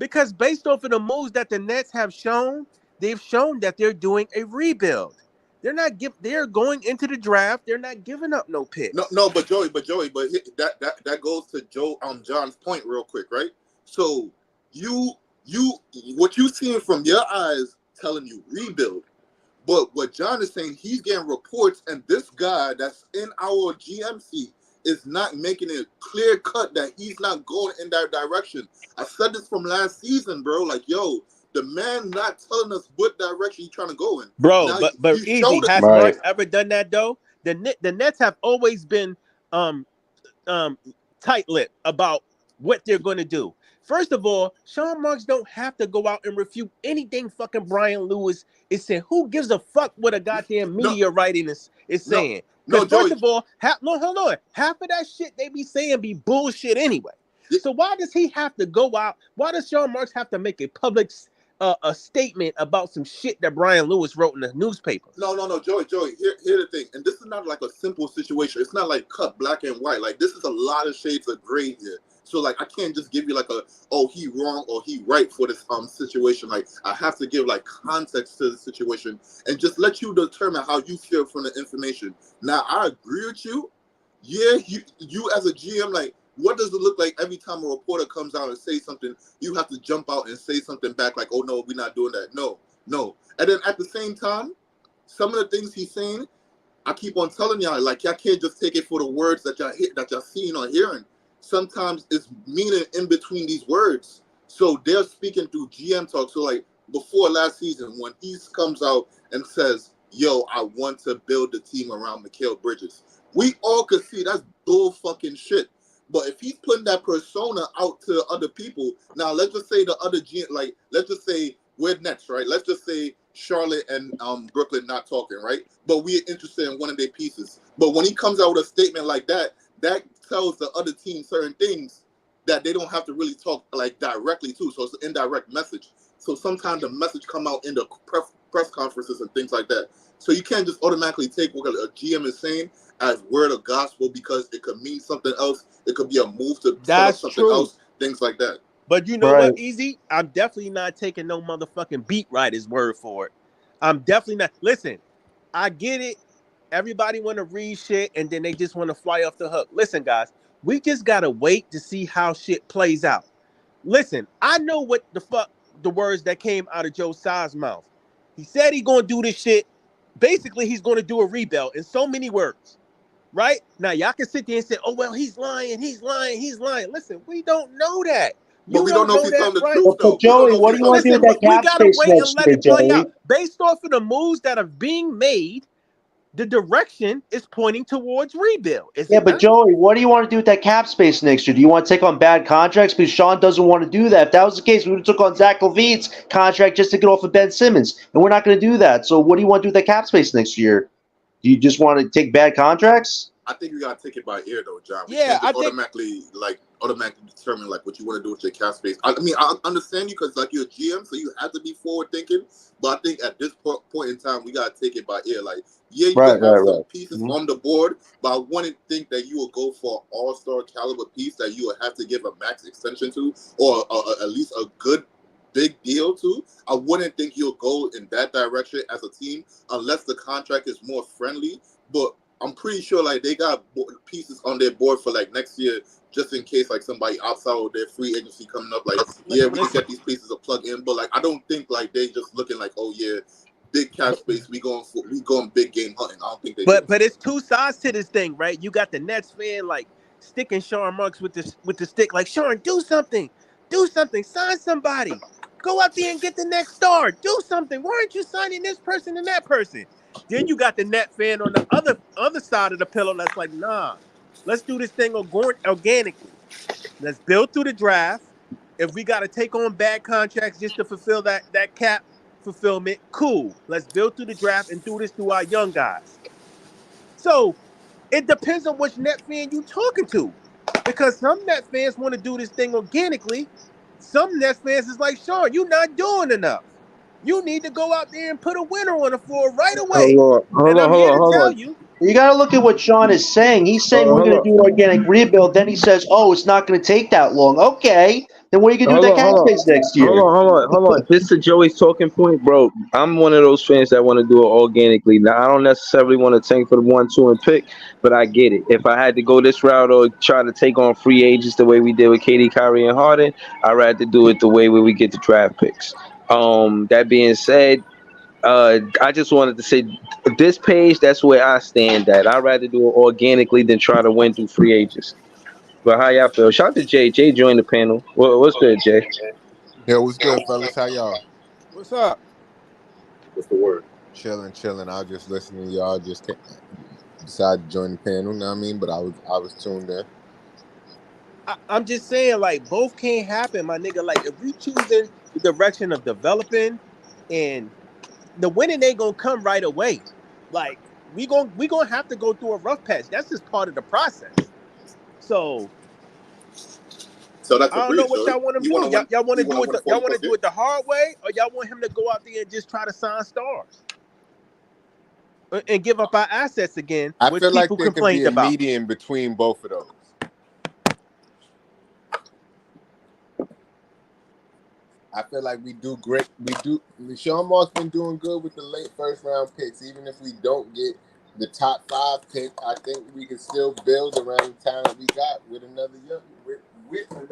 Because based off of the moves that the Nets have shown, they've shown that they're doing a rebuild. They're going into the draft. They're not giving up no picks. No, but Joey, that goes to John's point real quick, right? So what you seeing from your eyes telling you rebuild, but what John is saying, he's getting reports, and this guy that's in our GMC is not making it clear cut that he's not going in that direction. I said this from last season, bro. Like, yo, the man not telling us what direction he's trying to go in. Bro, now, but Easy, has Marks ever done that though? The Nets have always been tight-lipped about what they're going to do. First of all, Sean Marks don't have to go out and refute anything fucking Brian Lewis is saying. Who gives a fuck what a goddamn media writing is saying? Because first of all, hold on. Half of that shit they be saying be bullshit anyway. So why does he have to go out? Why does Sean Marks have to make a public a statement about some shit that Brian Lewis wrote in the newspaper? No, Joey. Here's the thing, and this is not like a simple situation. It's not like cut black and white. Like this is a lot of shades of gray here. So like I can't just give you like he wrong or he right for this situation. Like I have to give like context to the situation and just let you determine how you feel from the information. Now I agree with you. Yeah, you as a GM, like what does it look like every time a reporter comes out and say something, you have to jump out and say something back like, oh no, we're not doing that. No. And then at the same time, some of the things he's saying, I keep on telling y'all, like y'all can't just take it for the words that y'all seeing or hearing. Sometimes it's meaning in between these words. So they're speaking through GM talk. So like before last season, when he comes out and says, yo, I want to build the team around Mikal Bridges, we all could see that's bull fucking shit. But if he's putting that persona out to other people, now let's just say the other GM, like let's just say we're next, right? Let's just say Charlotte and Brooklyn not talking, right? But we're interested in one of their pieces. But when he comes out with a statement like that, that tells the other team certain things that they don't have to really talk like directly to. So it's an indirect message. So sometimes the message come out in the press conferences and things like that. So you can't just automatically take what a GM is saying as word of gospel because it could mean something else. It could be a move to set up something else, things like that. But you know what, Easy? I'm definitely not taking no motherfucking beat writer's word for it. I'm definitely not. Listen, I get it. Everybody want to read shit and then they just want to fly off the hook. Listen, guys, we just got to wait to see how shit plays out. Listen, I know what the fuck the words that came out of Joe Tsai's mouth. He said he going to do this shit. Basically, he's going to do a rebuild in so many words. Right? Now, y'all can sit there and say, oh, well, he's lying. Listen, we don't know that. But we don't know if he's telling the truth, though. Joey, what do you want to do with that cap space next year, Joey? Based off of the moves that are being made, the direction is pointing towards rebuild. But Joey, what do you want to do with that cap space next year? Do you want to take on bad contracts? Because Sean doesn't want to do that. If that was the case, we would have took on Zach LaVine's contract just to get off of Ben Simmons. And we're not going to do that. So what do you want to do with that cap space next year? Do you just want to take bad contracts? I think you gotta take it by ear though, John. We can't just automatically determine like what you want to do with your cap space. I mean, I understand you because like you're a GM, so you have to be forward thinking. But I think at this point in time, we gotta take it by ear. Like, yeah, you can have some pieces on the board, but I wouldn't think that you will go for an all-star caliber piece that you would have to give a max extension to, or at least a good big deal to. I wouldn't think you'll go in that direction as a team unless the contract is more friendly. But I'm pretty sure like they got pieces on their board for like next year, just in case like somebody opts out of their free agency coming up. Like, yeah, we can get these pieces to plug in, but like I don't think like they just looking like, oh yeah, big cap space, we going big game hunting. I don't think they. But it's two sides to this thing, right? You got the Nets fan like sticking Sean Marks with the stick, like Sean, do something, sign somebody, go out there and get the next star, do something. Why aren't you signing this person and that person? Then you got the net fan on the other side of the pillow that's like, nah, let's do this thing organically. Let's build through the draft. If we got to take on bad contracts just to fulfill that cap fulfillment, cool. Let's build through the draft and do this through our young guys. So it depends on which net fan you talking to. Because some net fans want to do this thing organically. Some net fans is like, Sean, you're not doing enough. You need to go out there and put a winner on the floor right away. Hold on. You got to look at what Sean is saying. He's saying we're going to do an organic rebuild. Then he says, oh, it's not going to take that long. Okay. Then what are you going to do with that cap space next year? Hold on. This is Joey's talking point, bro. I'm one of those fans that want to do it organically. Now, I don't necessarily want to tank for the 1, 2, and pick, but I get it. If I had to go this route or try to take on free agents the way we did with KD, Kyrie, and Harden, I'd rather do it the way where we get the draft picks. That being said, I just wanted to say this page, that's where I stand at. I'd rather do it organically than try to win through free agents. But how y'all feel? Shout out to Jay. Jay joined the panel. What's good, Jay? Yeah, what's good, fellas? How y'all? What's up? What's the word? Chilling. I was just listening to y'all. Decided to join the panel, know what I mean? But I was tuned in. I'm just saying, like, both can't happen, my nigga. Like, if we choosing the direction of developing, and the winning ain't gonna come right away. Like, we gonna have to go through a rough patch. That's just part of the process. So So that's I don't know agreed, what Joey. y'all want to You do. want to win? Y'all want to You do want it. to win Y'all want to 40 do it the hard way, or y'all want him to go out there and just try to sign stars and give up our assets again, I which feel like people there can be complained a about. median between both of those. I feel like we do great. Sean Moss been doing good with the late first round picks. Even if we don't get the top 5 pick, I think we can still build around the talent we got with another young.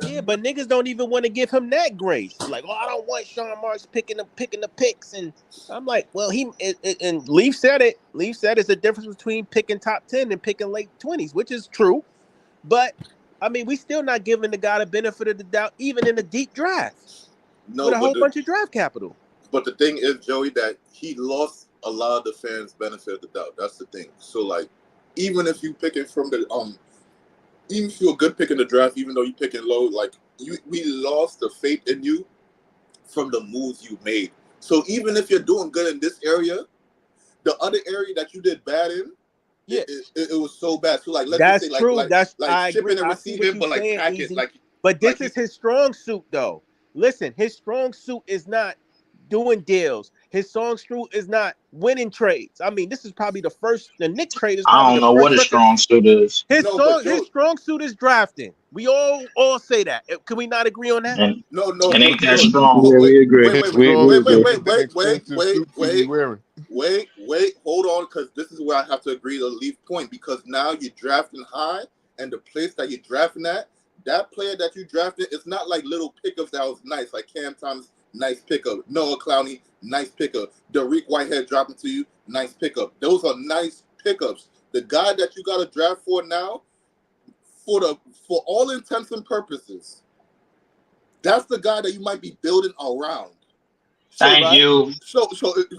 Yeah, but niggas don't even want to give him that grace. Like, oh, I don't want Sean Marks picking the picks, and I'm like, well, and Leaf said it. Leaf said it's a difference between picking top 10 and picking late 20s, which is true. But I mean, we still not giving the guy the benefit of the doubt, even in a deep draft with No, a whole bunch of draft capital. but the thing is, Joey, that he lost a lot of the fans' benefit of the doubt. That's the thing. So like, even if you pick it from the even if you're a good pick in the draft, even though you pick it low, like we lost the faith in you from the moves you made. So even if you're doing good in this area, the other area that you did bad in, Yeah, it was so bad. So like, let's just that's say like true. I agree. shipping and I see what receiving, you're but like saying, packet, Easy. But this like is his strong suit, though. Listen, his strong suit is not doing deals. His strong suit is not winning trades. I mean, this is probably the Nick trade is I probably don't the know what first a record. strong suit is. no, but His Joe, strong suit is drafting. We all say that. Can we not agree on that? And no, it but ain't that Joe, strong. Yeah, we agree. wait, His wait, wait, strong We wait, wait, agree. suit wait, is the wait, wait, expensive wait, suits he be wearing. wait, hold on, because this is where I have to agree to leave point, because now you're drafting high, and the place that you're drafting at, that player that you drafted, it's not like little pickups that was nice, like Cam Thomas, nice pickup, Noah Clowney, nice pickup, Derek Whitehead dropping to you, nice pickup. Those are nice pickups. The guy that you got to draft for now, for all intents and purposes, that's the guy that you might be building around. So, Thank Right. you. so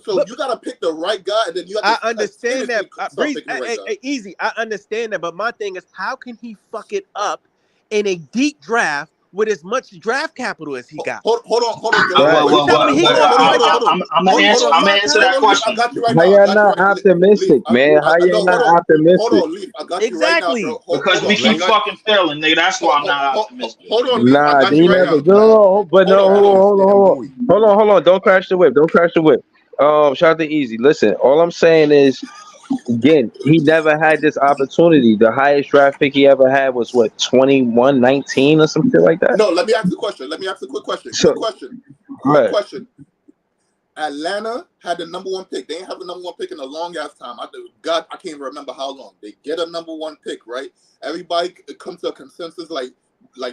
But you gotta pick the right guy, and then you have I to understand that. start Breeze, picking the right guy. Easy. I understand that. But my thing is, how can he fuck it up in a deep draft with as much draft capital as he got? Hold on, Joey. Right. Well, You well, telling me well, he Hold gonna on, well, hold strike on, out? hold on. I'm gonna He answer. gonna I'm gonna strike answer out? that Hold on, Leaf. I question. got you right How now. I y'all got you not right. optimistic, Leaf. man? How y'all No, hold not on. optimistic? Leaf. I got you right now, Exactly. bro. Because we keep fucking failing, nigga. That's why I'm not optimistic. Hold on, Leaf. I Nah, got then you you right never now. go. But Hold no, on, hold on. hold on. Don't crash the whip. Don't crash the whip. Shout out to Easy. Listen, all I'm saying is, again, he never had this opportunity. The highest draft pick he ever had was what, 21-19 or some shit like that. No, let me ask a question. Let me ask a quick question. So, Quick right. question. Atlanta had the number 1 pick. They ain't have the number 1 pick in a long ass time. I can't even remember how long. They get a number 1 pick, right? Everybody comes to a consensus like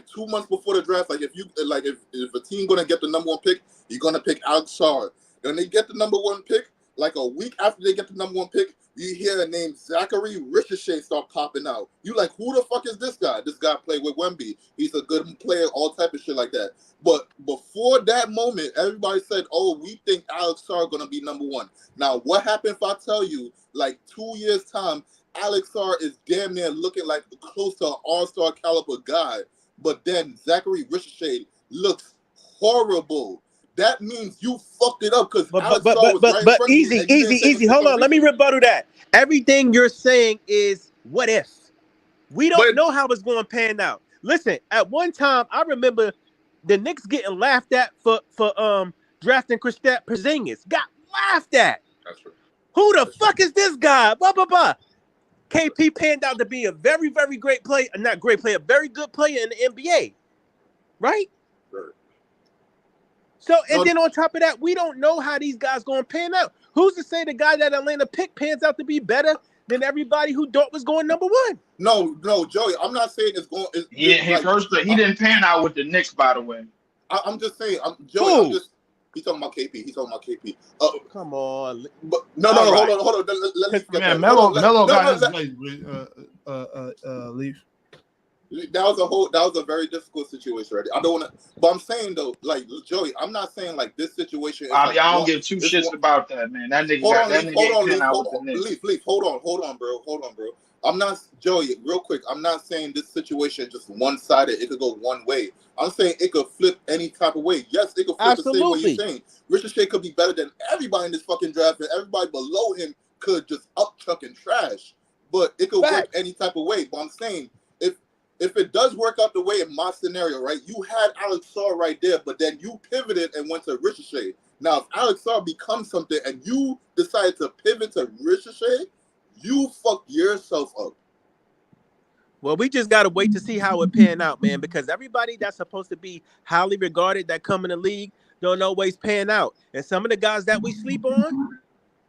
2 months before the draft. Like if a team gonna get the number 1 pick, you're gonna pick Alex Sarr. Then they get the number 1 pick. Like a week after they get the number 1 pick, you hear a name Zachary Ricochet start popping out. You like, who the fuck is this guy? This guy played with Wemby. He's a good player, all type of shit like that. But before that moment, everybody said, oh, we think Alex Sarr going to be number 1. Now, what happened if I tell you, like 2 years' time, Alex Sarr is damn near looking like close to an all-star caliber guy, but then Zachary Ricochet looks horrible. That means you fucked it up because Alex Sarr was right in front of you and you didn't take him for Hold some on. Let me reason. rebuttal that. Everything you're saying is what if. We don't But know how it's going to pan out. Listen, at one time, I remember the Knicks getting laughed at for drafting Kristaps Porzingis. Got laughed at. that's right. Who the fuck is this guy? Blah blah blah. KP panned out to be a very, very great player, not great player, very good player in the NBA, right? Right. So, and No, then on top of that, we don't know how these guys going to pan out. Who's to say the guy that Atlanta picked pans out to be better than everybody who thought was going number 1? No, Joey. I'm not saying it's going. He didn't pan out with the Knicks, by the way. I'm just saying. Joey. Who? He's talking about KP. He's talking about KP. Come on. But no. All right. Hold on. Let me get Man, that. Hold Melo on, got his place with Leaf. That was a very difficult situation, right? I don't want to, but I'm saying though, like Joey, I'm not saying like this situation. Is I don't give two shits about that, man. That nigga Hold on, ain't pan out with the Knicks. Leaf. Hold on, bro. I'm not, Joey, real quick, I'm not saying this situation is just one-sided. It could go one way. I'm saying it could flip any type of way. Yes, it could flip the same way you're saying. Ricochet could be better than everybody in this fucking draft, and everybody below him could just upchuck and trash. But it could work any type of way. But I'm saying, if it does work out the way in my scenario, right, you had Alex Saw right there, but then you pivoted and went to Ricochet. Now, if Alex Saw becomes something and you decide to pivot to Ricochet, you fucked yourself up. Well, we just got to wait to see how it pan out, man, because everybody that's supposed to be highly regarded that come in the league don't always pan out. And some of the guys that we sleep on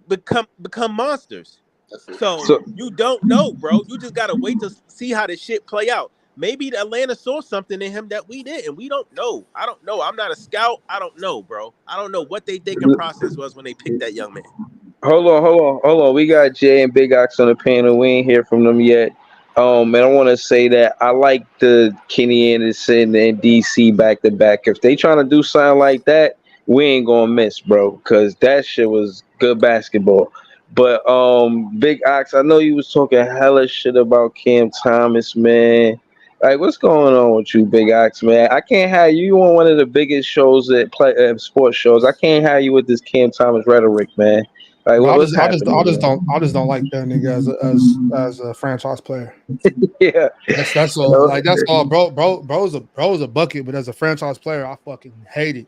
become monsters. So you don't know, bro. You just got to wait to see how this shit play out. Maybe Atlanta saw something in him that we didn't. We don't know. I don't know. I'm not a scout. I don't know, bro. I don't know what they thinking process was when they picked that young man. Hold on. We got Jay and Big Ox on the panel. We ain't hear from them yet. And I want to say that I like the Kenny Anderson and DC back to back. If they trying to do something like that, we ain't gonna miss, bro, because that shit was good basketball. But Big Ox, I know you was talking hella shit about Cam Thomas, man. Like, what's going on with you, Big Ox, man? I can't have you on one of the biggest shows that play sports shows. I can't have you with this Cam Thomas rhetoric, man. Like, I what's just happening? don't like that nigga as a franchise player. Yeah, that's all. Like, that's all, bro. Bro's a bucket, but as a franchise player, I fucking hate it.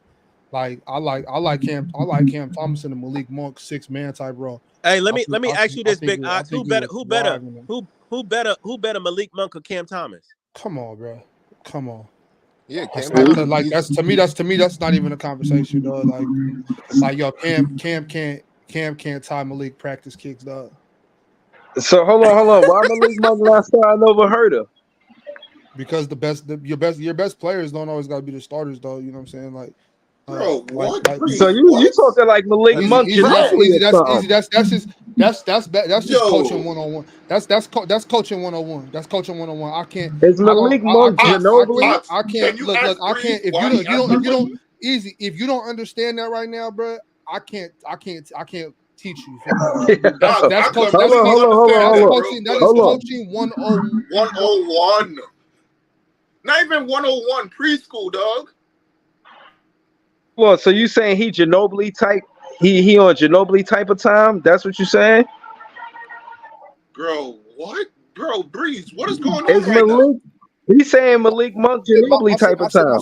Like, I like Cam Thomas and the Malik Monk 6-man type role. Hey, let me ask you this, Big Ox. Who better Malik Monk or Cam Thomas? Come on, bro. Come on. Yeah, that's to me. That's not even a conversation, dog. Like yo, Cam can't tie Malik practice kicks, dog. So hold on. Why Malik Monk last time I never heard of? Because your best players don't always gotta be the starters, though. You know what I'm saying? Like, bro, what? So you talking like Malik Monk? That's easy. That's just coaching 101. That's coaching 101. That's coaching 101. I can't. Is Malik Monk Ginobili? I can't. Look. I can't. If you don't understand that right now, bro, I can't teach you. That's coaching 101. 101. Not even 101 preschool, dog. Well, so you saying he Ginobili type? He on Ginobili type of time? That's what you saying? Bro, what? Bro, Breeze, what is going on right now? He's saying Malik Monk Ginobili type of time.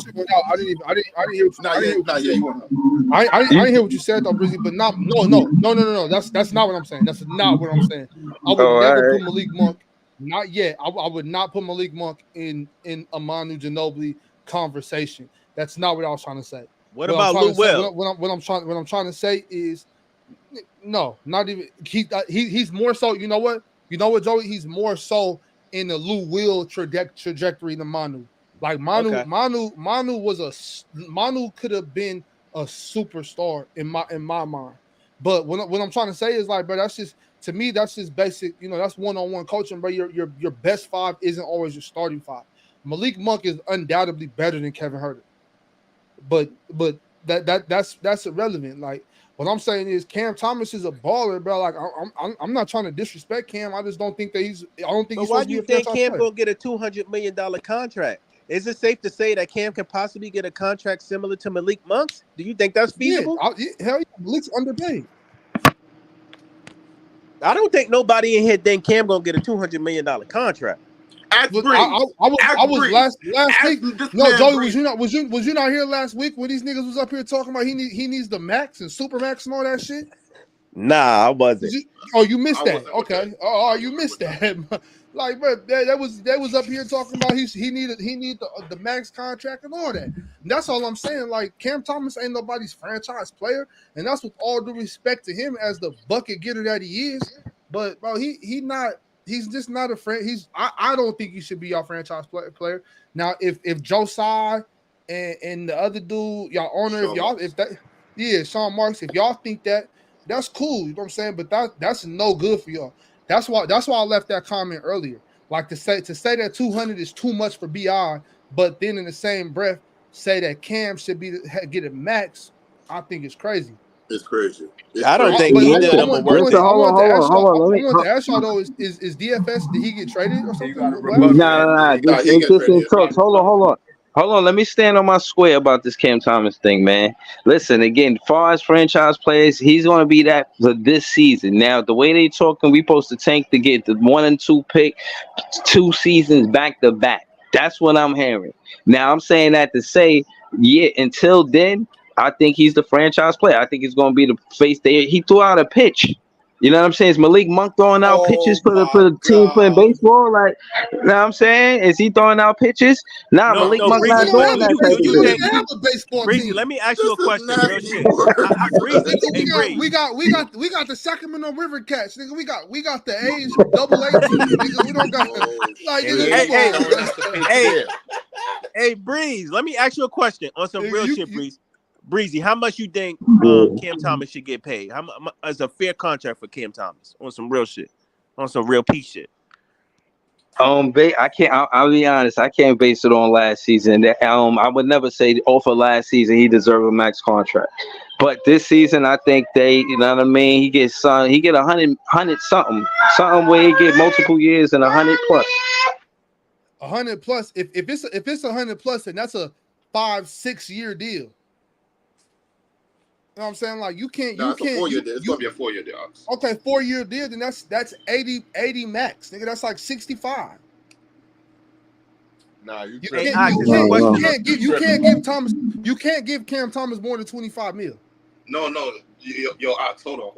I didn't hear. I didn't hear what you said though, Breezy. But no. That's not what I'm saying. That's not what I'm saying. I would never put Malik Monk. Not yet. I would not put Malik Monk in a Manu Ginobili conversation. That's not what I was trying to say. What about Lou Will? What I'm trying to say is, no, not even. He's more so. You know what, Joey? He's more so in the Lou Will trajectory than Manu. Like Manu could have been a superstar in my mind. But what I'm trying to say is, like, bro, that's just, to me, that's just basic. That's one-on-one coaching, bro. Your best five isn't always your starting five. Malik Monk is undoubtedly better than Kevin Huerter. But that's irrelevant. Like, what I'm saying is Cam Thomas is a baller, bro. Like, I'm not trying to disrespect Cam. I just don't think that he's. I don't think. But why do you think Cam gonna get a $200 million contract? Is it safe to say that Cam can possibly get a contract similar to Malik Monk's? Do you think that's feasible? Hell yeah, Malik's underpaid. I don't think nobody in here think Cam gonna get a $200 million contract. I was last week. No, Joey, was you not here last week when these niggas was up here talking about he needs the max and super max and all that shit? Nah, I wasn't. You missed that. Okay. Oh, you missed that. Like, bro, that was up here talking about he needed the max contract and all that. And that's all I'm saying. Like, Cam Thomas ain't nobody's franchise player, and that's with all due respect to him as the bucket getter that he is. But bro, he's just not a friend. I don't think he should be your franchise player. Now, if Josiah and the other dude, y'all owner, Sean Marks, if y'all think that, that's cool. You know what I'm saying? But that's no good for y'all. That's why I left that comment earlier. Like, to say that 200 is too much for BI, but then in the same breath say that Cam should get a max, I think it's crazy. It's crazy. It's I don't crazy. think But either of them are worth Listen, it. hold on. I Let me. wanted to ask y'all though, is DFS, did he get traded or something? You got to What happened? rebuttal that. Nah. Nah, he ain't This getting in traded. talks. Hold on. Let me stand on my square about this Cam Thomas thing, man. Listen, again, far as franchise players, he's going to be that for this season. Now, the way they talking, we supposed to tank to get the 1 and 2 pick 2 seasons back to back. That's what I'm hearing. Now, I'm saying that to say, yeah, until then, I think he's the franchise player. I think he's going to be the face there. He threw out a pitch. You know what I'm saying? Is Malik Monk throwing out pitches Oh for my the team playing God. baseball? Like, you know what I'm saying? Is he throwing out pitches? Nah, No, Malik no, Monk We not Breezy. don't But doing have do a that you type do of you baseball. We thing. think don't have a baseball Breezy? team. Let me ask you a This is question, real nasty shit. work. Breezy, hey We Breeze. got the Sacramento River Cats, nigga. We got the A's AA team, nigga. We don't got Oh like And nigga. he Hey, ain't Come even hey, on, throwing man. out the pitch hey, there. hey, Breeze. Let me ask you a question on some Nigga, real shit, you Breeze. Breezy, how much you think Yeah. Cam Thomas should get paid? How much is a fair contract for Cam Thomas on some real shit, on some real piece shit? I can't. I'll be honest. I can't base it on last season. I would never say off of last season he deserved a max contract. But this season, I think you know what I mean. He gets He get 100 something where he get multiple years and 100 plus. 100 plus. If it's 100 plus, then that's a 5-6 year deal. You know what I'm saying? Like you can't Nah, it's a 4-year deal. It's gonna be a 4-year deal. okay, 4-year deal, then that's 80 max. Nigga, that's like 65. Nah, you You Hey, tripping. can't Ox, you it's a can't question. you can't give Cam Thomas more than 25 mil. No, yo, Ox, hold on.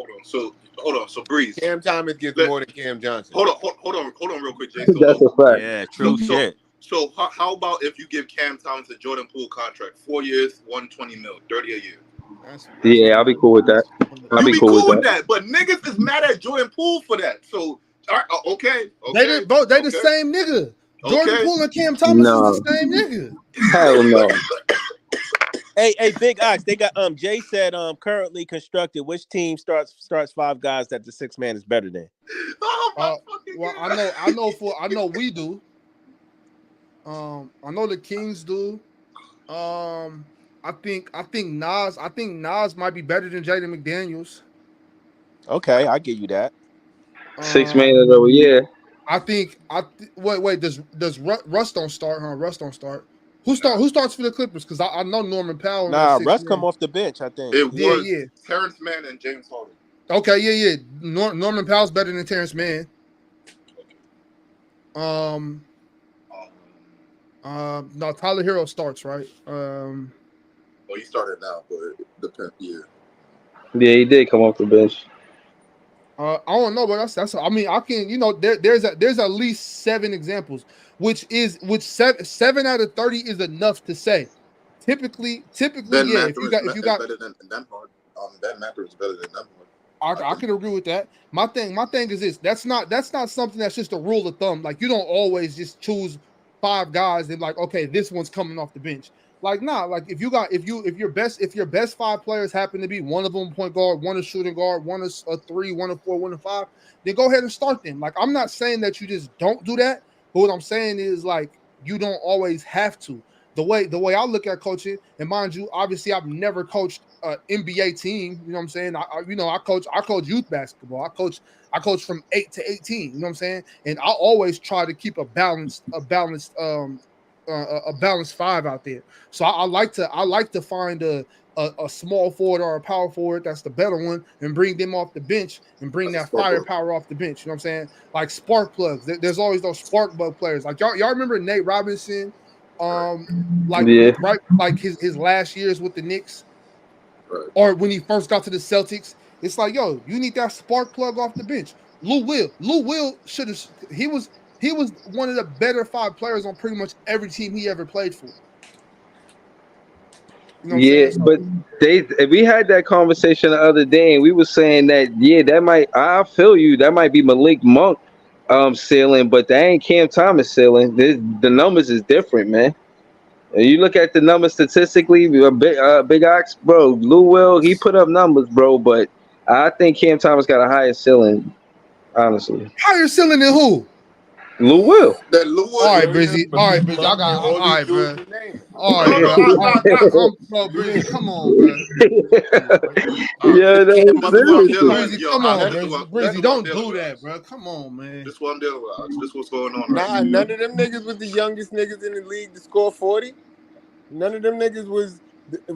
So Breeze, Cam Thomas gets let, more than Cam Johnson. hold on, real quick, Jay. So That's look, a fact. Yeah, true shit. so how about if you give Cam Thomas a Jordan Poole contract, 4 years, 120 mil, 30 a year? That's Yeah, I'll be cool with that. I'll You be be cool cool with with that. that, but niggas is mad at Jordan Poole for that. So, all right, okay, They didn't vote. They the same nigga. Jordan okay. Poole and Cam Thomas is the same nigga. Hell no. Hey, Big Ox, they got Jay said currently constructed. Which team starts 5 guys that the 6 man is better than? Oh my fucking Well, God. I know we do. I know the Kings do. I think Nas might be better than Jaden McDaniels. Okay, I give you that. 6 man Um, over yeah. Wait. Does Russ don't start? Huh? Russ don't start. Who starts for the Clippers? Because I know Norman Powell in that Nah, 6 Russ come man. off the bench, I think. It was Yeah. Terrence Mann and James Harden. Okay, yeah. Norman Powell's better than Terrence Mann. No, Tyler Hero starts, right? Well, he started now, but it depends. Yeah. Yeah, he did come off the bench. I don't know, but that's. I mean, I can. There's at least 7 examples, which 7 out of 30 is enough to say. Typically, Ben yeah. Mather If you is got, better than them hard. Ben Mather is better than them hard. I can agree with that. My thing is this. That's not something that's just a rule of thumb. Like you don't always just choose 5 guys and like, okay, this one's coming off the bench. Like, nah, like if your best 5 players happen to be one of them point guard, one a shooting guard, one is a 3, one a 4, one a 5, then go ahead and start them. Like, I'm not saying that you just don't do that, but what I'm saying is like you don't always have to. The way I look at coaching, and mind you, obviously I've never coached an NBA team. You know what I'm saying? I coach youth basketball. I coach from 8 to 18. You know what I'm saying? And I always try to keep a balanced 5 out there. So I like to find a small forward or a power forward that's the better one and bring them off the bench and bring that firepower off the bench. You know what I'm saying? Like spark plugs. There's always those spark plug players. Like y'all remember Nate Robinson? Yeah. Right, like his last years with the Knicks, Right. or when he first got to the Celtics. It's like, yo, you need that spark plug off the bench. Lou Will should have. He was one of the better 5 players on pretty much every team he ever played for. You know what I'm Yeah, saying? but we had that conversation the other day, and we were saying that that might. I feel you. That might be Malik Monk ceiling, but that ain't Cam Thomas ceiling. The numbers is different, man. And you look at the numbers statistically, Big Ox, bro. Lou Will, he put up numbers, bro, but I think Cam Thomas got a higher ceiling, honestly. Higher ceiling than who? Lou Will. That Lou All right, Williams. Brizzy. All right, Brizzy. I got. All right, bro. All right, bro. Bro, Brizzy, come on, bro. Yeah, This is what I'm dealing Brizzy, with. Yo, come on, this is Brizzy. what Brizzy, I'm don't dealing do with. that, bro. Come on, man. This is what I'm dealing with. Alex. This is what's going on. Nah, none of them niggas was the youngest niggas in the league to score 40. None of them niggas was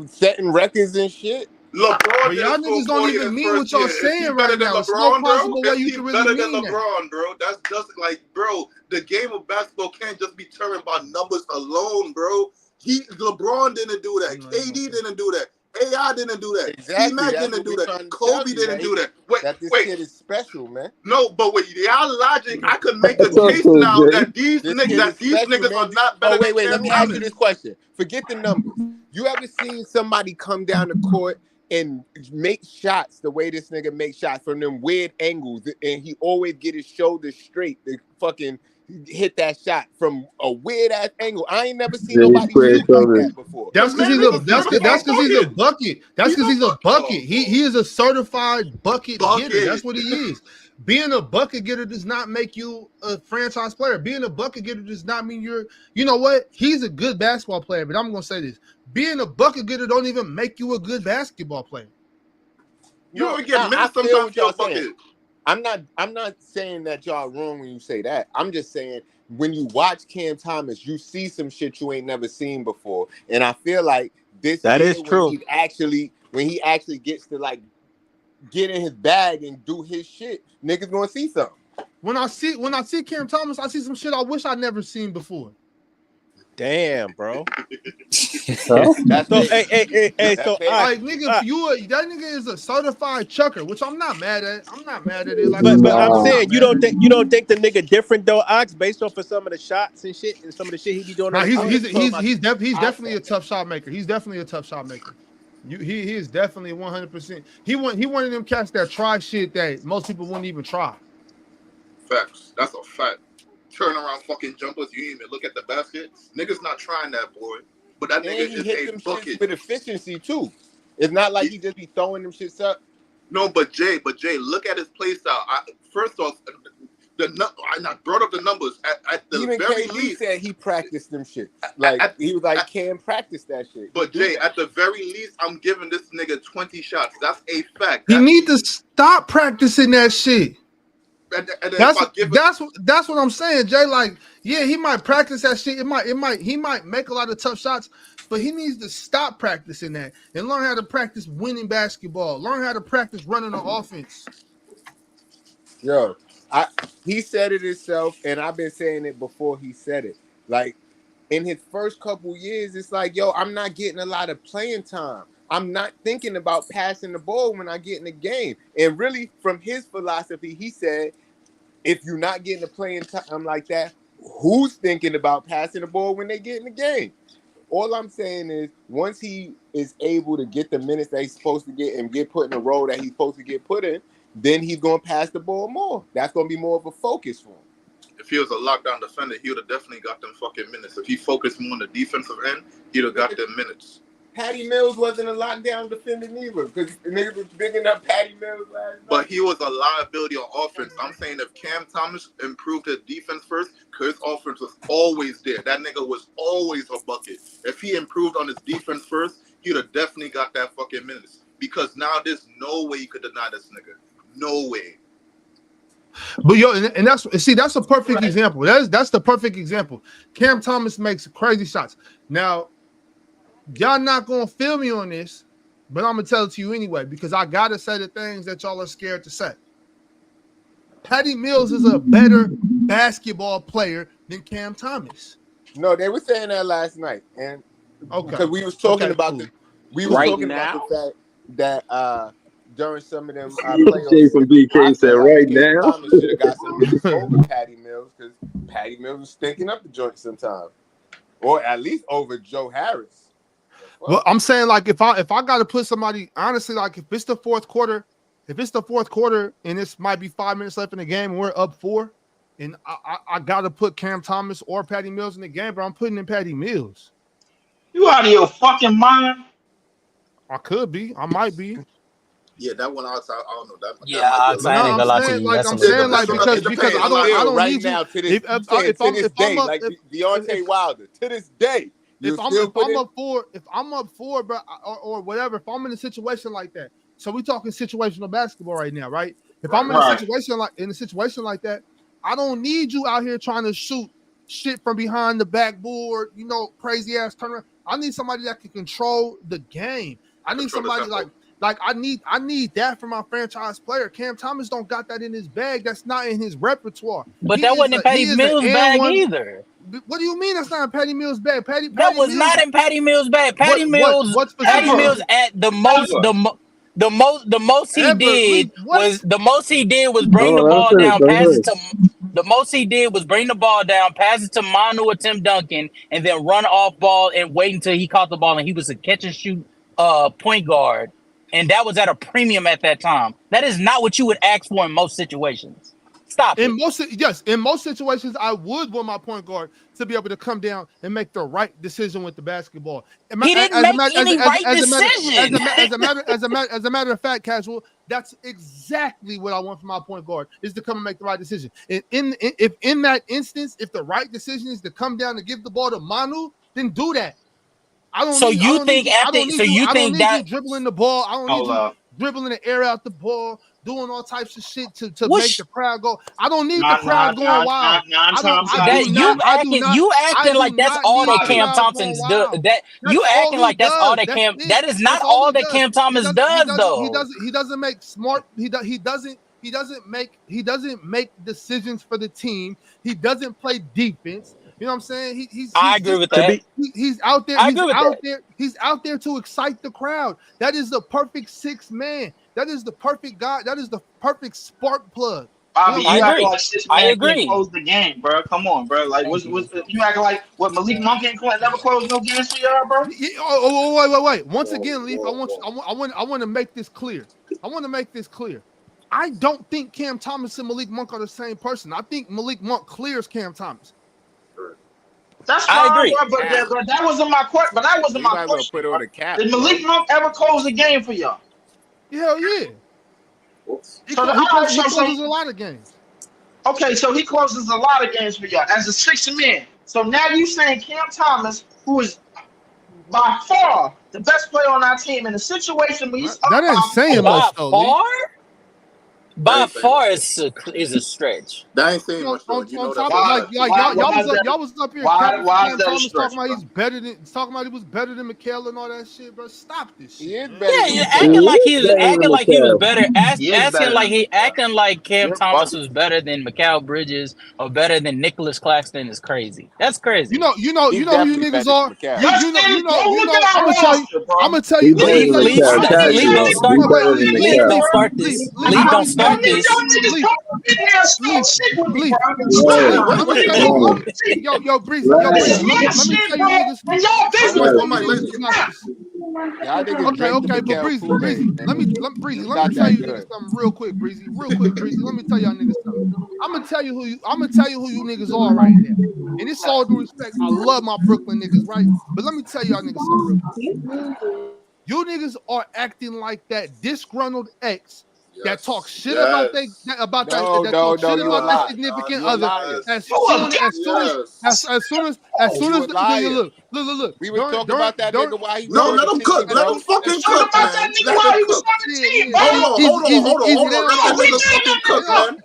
setting records and shit. LeBron But didn't y'all score niggas don't 40 in even his mean what first y'all year. Is he saying better right than now. It's no LeBron, bro? possible way Is you he can really better than mean that. LeBron, bro? That's just like, bro, the game of basketball can't just be determined by numbers alone, bro. LeBron didn't do that. KD didn't do that. AI didn't do that. Exactly. T-Mac That's didn't what do we that. trying to Kobe tell you, didn't do that. that this Wait. kid is special, man. No, but with y'all logic, I could make a That's all case cool, now Jay. that these This niggas kid is special, are man. not better than Wait. Cam Let me ask you Thomas. this question. Forget the numbers. You ever seen somebody come down the court and make shots the way this nigga makes shots from them weird angles, and he always get his shoulders straight to fucking hit that shot from a weird ass angle? I ain't never seen nobody shoot like that before. That's because he's a that's because he's a bucket. That's because he's a bucket. He is a certified bucket getter. That's what he is. Being a bucket getter does not make you a franchise player. Being a bucket getter does not mean you're. You know what? He's a good basketball player, but I'm gonna say this: being a bucket getter don't even make you a good basketball player. You only get minutes sometimes for your bucket. I'm not saying that y'all wrong when you say that. I'm just saying when you watch Cam Thomas, you see some shit you ain't never seen before. And I feel like this That year is true. when he actually gets to like get in his bag and do his shit, niggas gonna see something. When I see Cam Thomas, I see some shit I wish I'd never seen before. Damn, bro. That's So, big. hey, so Like nigga, that nigga is a certified chucker, which I'm not mad at. I'm not mad at it. Like, but I'm saying you don't think the nigga different though, Ox, based off of some of the shots and shit and some of the shit he be doing. Nah, On he's definitely a tough shot maker. He's definitely a tough shot maker. He is definitely 100%. He one of them cats that try shit that most people wouldn't even try. Facts. That's a fact. Turn around fucking jumpers. You didn't even look at the basket. Niggas not trying that, boy. But that nigga is a bucket with efficiency too. It's not like he just be throwing them shits up. No, but Jay, look at his play style. First off, I brought up the numbers at the even very KD least. said he practiced them shit. Like he was like, Cam practiced that shit. But Jay, at the very least, I'm giving this nigga 20 shots. That's a fact. He need to stop practicing that shit. That's what I'm saying, Jay. Like, yeah, he might practice that shit. He might make a lot of tough shots, but he needs to stop practicing that and learn how to practice winning basketball. Learn how to practice running the offense. Yo, he said it himself, and I've been saying it before he said it. Like in his first couple years, it's like, yo, I'm not getting a lot of playing time. I'm not thinking about passing the ball when I get in the game. And really, from his philosophy, he said, if you're not getting the playing time like that, who's thinking about passing the ball when they get in the game? All I'm saying is, once he is able to get the minutes that he's supposed to get and get put in the role that he's supposed to get put in, then he's going to pass the ball more. That's going to be more of a focus for him. If he was a lockdown defender, he would have definitely got them fucking minutes. If he focused more on the defensive end, he'd have got them minutes. Patty Mills wasn't a lockdown defender neither, because the niggas was bigging up Patty Mills last night. But he was a liability on offense. I'm saying if Cam Thomas improved his defense first, because his offense was always there. That nigga was always a bucket. If he improved on his defense first, he'd have definitely got that fucking minutes. Because now there's no way you could deny this nigga. No way. But yo, and that's a perfect example. That's the perfect example. Cam Thomas makes crazy shots. Now, y'all not gonna feel me on this, but I'm gonna tell it to you anyway because I gotta say the things that y'all are scared to say. Patty Mills is a better basketball player than Cam Thomas. No, they were saying that last night, and okay, because we was talking about cool. about the fact that during some of them playoffs, from BK said right now, Thomas should have got some minutes over Patty Mills because Patty Mills was stinking up the joint sometimes, or at least over Joe Harris. Well, I'm saying like if I got to put somebody honestly, like if it's the fourth quarter and this might be 5 minutes left in the game and we're up 4, and I got to put Cam Thomas or Patty Mills in the game, but I'm putting in Patty Mills. You out of your fucking mind? I could be. I might be. Yeah, that one outside. I don't know. That Yeah, might be a I ain't little. gonna lie to saying, you. like That's a I'm little saying, like different. because I Still, don't right need you. now to this day, like Deontay Wilder, to this day, you still put in. If I'm up for, bro, or whatever, if I'm in a situation like that, so we talking situational basketball right now, right? If I'm in a situation like that, I don't need you out here trying to shoot shit from behind the backboard, crazy ass turnaround. I need somebody that can control the game. I need somebody like I need that for my franchise player. Cam Thomas don't got that in his bag. That's not in his repertoire. But that wasn't in Patty Mills' bag either. What do you mean that's not in Patty Mills' bag? Patty That was Mills, not in Patty Mills' bag. Patty Mills at the most he did was bring the ball down, pass it to. The most he did was bring the ball down, pass it to Manu or Tim Duncan, and then run off ball and wait until he caught the ball, and he was a catch and shoot point guard. And that was at a premium at that time. That is not what you would ask for in most situations. Stop in most situations, I would want my point guard to be able to come down and make the right decision with the basketball. He didn't make any right decision. As a matter of fact, Casual, that's exactly what I want from my point guard, is to come and make the right decision. And if in that instance, if the right decision is to come down and give the ball to Manu, then do that. I don't need you dribbling the ball. I don't need you dribbling the air out the ball, doing all types of shit to make the crowd go. I don't need the crowd going wild. You acting like that's all that Cam Thompson does. You acting like that's all that Cam. That is not all that Cam Thomas does, though. He doesn't make smart. He doesn't make decisions for the team. He doesn't play defense. You know what I'm saying? I agree with that. He's out there. He's out there to excite the crowd. That is the perfect sixth man. That is the perfect guy. That is the perfect spark plug. Bobby, you acting like six man agree. Close the game, bro. Come on, bro. Like, you acting like what Malik Monk ain't never closed no games for y'all, bro? Wait. Once again, Leaf, I want to make this clear. I don't think Cam Thomas and Malik Monk are the same person. I think Malik Monk clears Cam Thomas. That's fine, I agree. But that wasn't my question. But that wasn't my question. Put on a cap. Did Malik Monk ever close a game for y'all? Hell yeah. He closes a lot of games. Okay, so he closes a lot of games for y'all as a sixth man. So now you saying Cam Thomas, who is by far the best player on our team in a situation where he's that ain't saying much though. By far is a stretch. That ain't saying much though. Y'all was up here. Why is that a Thomas stretch, talking about he was better than Mikal and all that shit, bro. Stop this shit. He is better. Yeah, acting like he was better. Acting like Cam Thomas was better than Mikal Bridges or better than Nicholas Claxton is crazy. That's crazy. You know who you niggas are. I'm gonna tell you. Leave don't start this. Leave don't start this. Yo, Breezy. Let me tell you niggas. Okay, but Breezy. Let me tell you niggas something real quick, Breezy. Let me tell y'all niggas something. I'm gonna tell you who you niggas are right now. And it's all due respect. I love my Brooklyn niggas, right? But let me tell y'all niggas something real quick. You niggas are acting like that disgruntled ex that talks shit about that significant other. As soon as look. We were talking about that nigga while he was let him cook. Let him fucking cook, man. Hold on. Let that nigga fucking cook, man.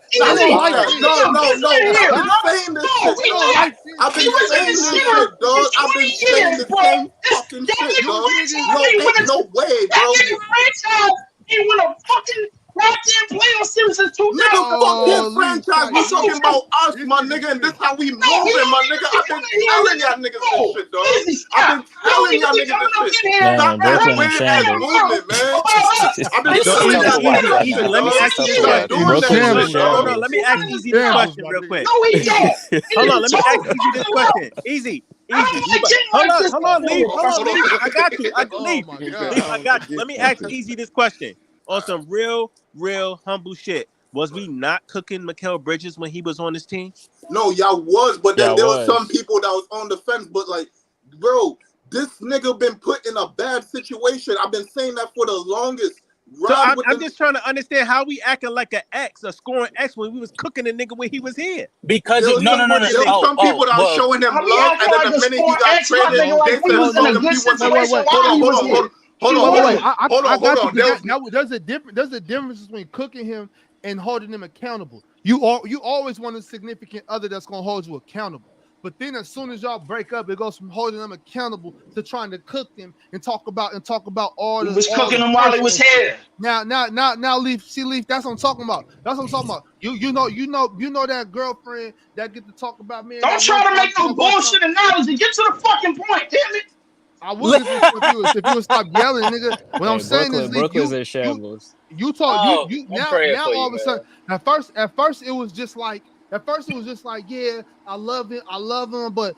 I've been saying this shit, dog. I've been saying the same fucking shit, dog. No way, bro. He won a fucking goddamn playoff series since 2000. Nigga, fuck his franchise. We talking about us, my nigga, and this how we moving, my nigga. I've been telling y'all niggas this shit, dog. I've been telling y'all niggas this shit. Stop that weird ass movement, man. I've been telling y'all Easy. Let me ask you this question. Hold on. Let me ask Easy this question real quick. Hold on. Let me ask Easy this question. Easy. Hold on, Leave. I got you. I got you. Let me ask Easy this question. On some real humble shit. Was we not cooking Mikal Bridges when he was on this team? No, y'all was, but then there was some people that was on the fence. But like, bro, this nigga been put in a bad situation. I've been saying that for the longest. So Ride with I'm the. just trying to understand how we acting like an X, a scoring X when we was cooking the nigga when he was here. Because There was no. some, there was some people that are Well, showing him How we love, acting and then like the a minute he score got X, my traded, nigga, they like we said, was in a "Look, good he wasn't." situation wait. while he was Hold here. on, hold He on, Wait, hold wait. wasn't. I got you. on. There was There's a difference between cooking him and holding him accountable. You always want a significant other that's gonna hold you accountable. But then as soon as y'all break up, it goes from holding them accountable to trying to cook them and talk about all We the was cooking him while he was personal shit. here. Now, Leaf. That's what I'm talking about. That's what I'm talking about. You know that girlfriend that get to talk about, man. Don't That one try to time, make no bullshit analogy. Get to the fucking point, damn it. I would get to the point if you would stop yelling, nigga. What I'm Hey, saying is, Leaf, Brooklyn's in shambles. you talk oh, you I'm praying now for all you, of a sudden man. at first it was just like yeah, I love him, but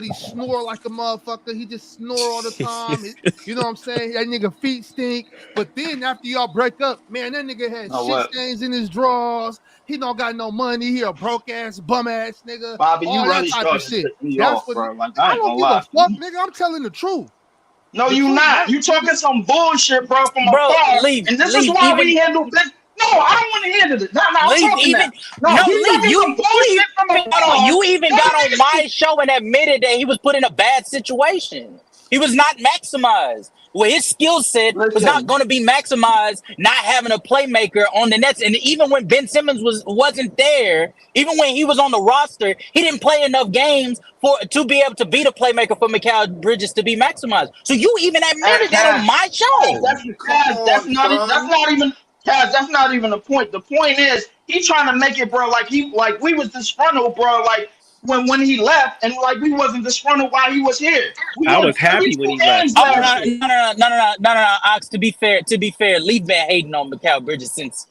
he snore like a motherfucker. He just snore all the time. You know what I'm saying? That nigga feet stink. But then after y'all break up, man, that nigga had Know shit what, stains in his drawers. He don't got no money. He a broke ass bum ass nigga. Bobby? You All that really type of starting to shit. piss me That's off, what bro. Like I I ain't don't gonna give a lie. fuck, nigga. I'm telling the truth. No, The you truth not. hurts, You talking nigga. some bullshit, bro, from Bro, afar. leave, And this is why even we handle business. No, I don't want to handle it. No, I'm leave, talking now. even No, no, he leave. talking some bullshit from afar. You even That got on nigga my show and admitted that he was put in a bad situation. He was not maximized. Well, his skill set was not listen. going to be maximized, not having a playmaker on the Nets. And even when Ben Simmons wasn't there, even when he was on the roster, he didn't play enough games to be able to be the playmaker for Mikal Bridges to be maximized. So you even admitted that on Cass, my show. come That's on, not son. even Cass, that's not even the point. The point is he trying to make it, bro, like we was disgruntled, bro, like when he left, and like we wasn't disgruntled while he was here. We I won was happy 32 when he left. games Oh Yeah. last no, year. Ox. To be fair, Lee's been hating on Mikal Bridges since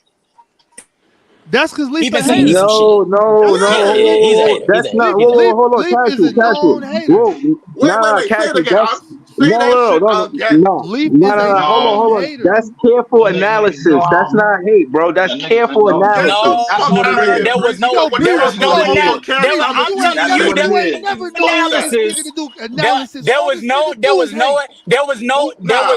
That's because he Leaf been a saying he's hater. some No, shit. no, That's no. what Yeah, that Whoa, yeah, is. whoa, he's a whoa. hater. He's a That's hater. not. Leaf, Whoa, Leaf, whoa, hold on, Leaf is casual, his casual. own hater. Whoa, nah, Wait. Say it casual. again. That's Say that shit no, again. no, Leaf no, is no, a no. Hold on, No, own hold on. hater. That's careful no, analysis. That's not hate, bro. That's careful no, Get analysis. the that's fuck what it out of here, is. There was Breezy. no, Yo, But when there they Breezy, was was you no talking ain't about never, anal. Cam There was, Thomas, I'm you you ain't telling said you, never, it. there you was ain't no never known this nigga to analysis. do There, analysis. there All was this nigga do is hate. there Nah.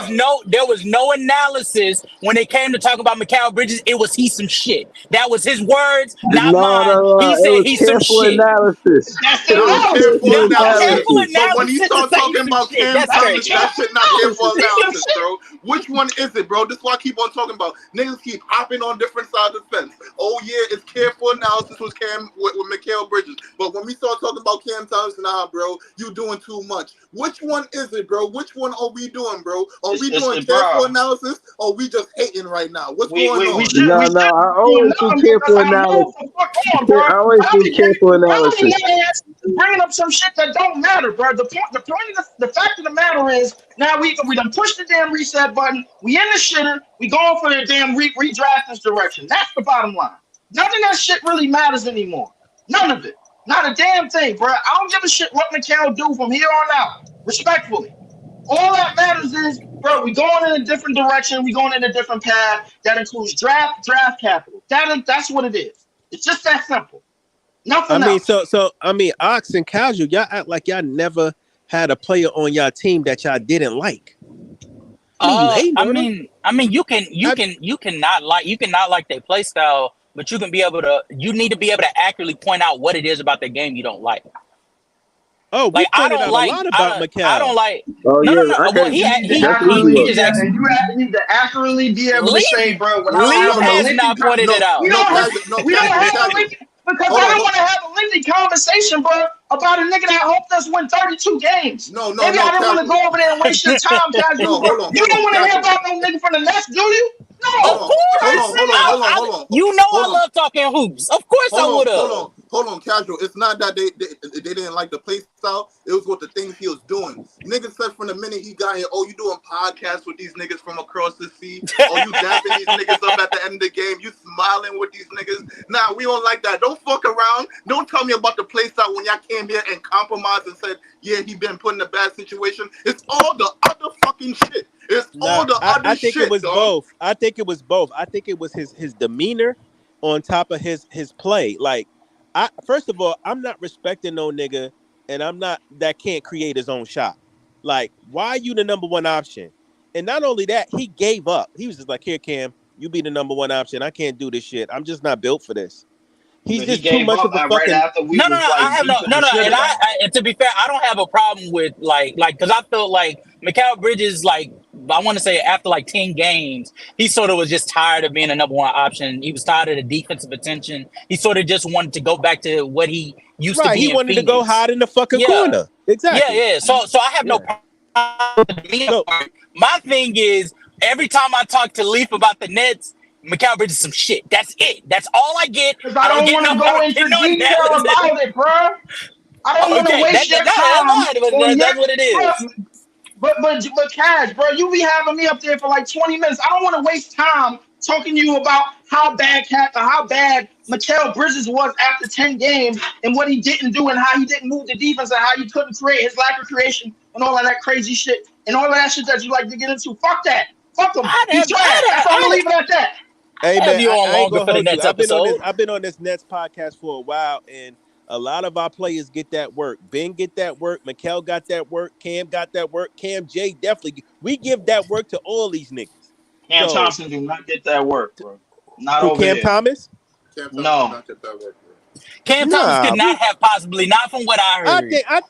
was no analysis when it came to talking about Mikal Bridges. It was he's some shit. That was his words, not No, no, mine. no. He It said was he's some careful shit. analysis. That's It the was analysis. No, careful That's the careful analysis. analysis. But when he analysis to started say talking he's some about shit. Cam That's That's Thomas, crazy. that careful shit not careful analysis. He's some analysis, shit. bro. Which one is it, bro? This is what I keep on talking about. Niggas keep hopping on different sides of the fence. Oh yeah, it's careful analysis with Cam with Mikal Bridges. But when we start talking about Cam Thomas, nah, bro, you doing too much. Which one is it, bro? Which one are we doing, bro? Are we doing careful Bro. analysis or we just hating right now? What's going We on? should No, we no. should I be doing always do nothing because careful I analysis. move the fuck on, bro. I always do careful Bobby analysis. ass bringing up some shit that don't matter, bro. The point of the fact of the matter is now we done pushed the damn reset button. We in the shitter. We going for the damn redraft this direction. That's the bottom line. None of that shit really matters anymore. None of it. Not a damn thing, bro. I don't give a shit what McHale do from here on out. Respectfully. All that matters is, bro, we going in a different direction. We going in a different path. That includes draft capital. That's what it is. It's just that simple. I Nothing mean, else. Ox and Casual, y'all act like y'all never had a player on y'all team that y'all didn't like. I mean, you hating on him. You can not like their play style, but you need to be able to accurately point out what it is about their game you don't like. Oh, we Like pointed out a lot about I don't Mikal. like. Oh No. yeah, I Well, can. That's easy he work. just asked. And you need to accurately be able to say, bro, when I don't Leaf have a has lengthy not pointed it out. we No, don't have casual, no, we don't casual, have a casual. lengthy because Hold I on, don't want to have a lengthy conversation, bro, about a nigga that helped us win 32 games. no, Maybe I didn't want to casual. go over there and waste your time, casual. No, hold on, You don't want to hear casual. about no nigga from the Nets, do you? Hold Of No. on, What are you course, saying? you know I hold on. love talking hoops. Of course I would have. Hold on, casual. It's not that they didn't like the play style. It was what the things he was doing. Niggas said from the minute he got here, oh, you doing podcasts with these niggas from across the sea. Oh, you dapping these niggas up at the end of the game. You smiling with these niggas. Nah, we don't like that. Don't fuck around. Don't tell me about the play style when y'all came here and compromised and said, yeah, he been put in a bad situation. It's all the other fucking shit. It's all the other I think shit, it was dog. both. I think it was both. I think it was his demeanor on top of his play. Like, first of all, I'm not respecting no nigga, and I'm not that can't create his own shot. Like, why are you the number one option? And not only that, he gave up. He was just like, here, Cam, you be the number one option. I can't do this shit. I'm just not built for this. He's just too much of a fucking. right after we was I have deep in the shitter. and to be fair, I don't have a problem with like because I felt like Mikal Bridges, like I want to say after like 10 games, he sort of was just tired of being a number one option. He was tired of the defensive attention. He sort of just wanted to go back to what he used to be. He wanted to go hide in the fucking corner. Exactly. Yeah. So I have no problem. My thing is every time I talk to Leaf about the Nets, Mikal Bridges some shit. That's it. That's all I get. Because I don't want to go into detail about it, bro. I don't want to waste your time. That's what it is. But Cash, bro, you be having me up there for like 20 minutes. I don't want to waste time talking to you about how bad Mikal Bridges was after 10 games and what he didn't do and how he didn't move the defense and how he couldn't create his lack of creation and all of that crazy shit and all of that shit that you like to get into. Fuck that. Fuck him. He's trash. That's all I'm leaving it at that. Hey man, I've been on this Nets podcast for a while, and a lot of our players get that work. Ben get that work. Mikal got that work. Cam got that work. Cam J definitely. We give that work to all these niggas. Cam Thompson do not get that work, bro. Not over Cam here. Thomas? Cam Thomas no. Not get that work, bro. Cam Thomas could not have possibly, not from what I heard. I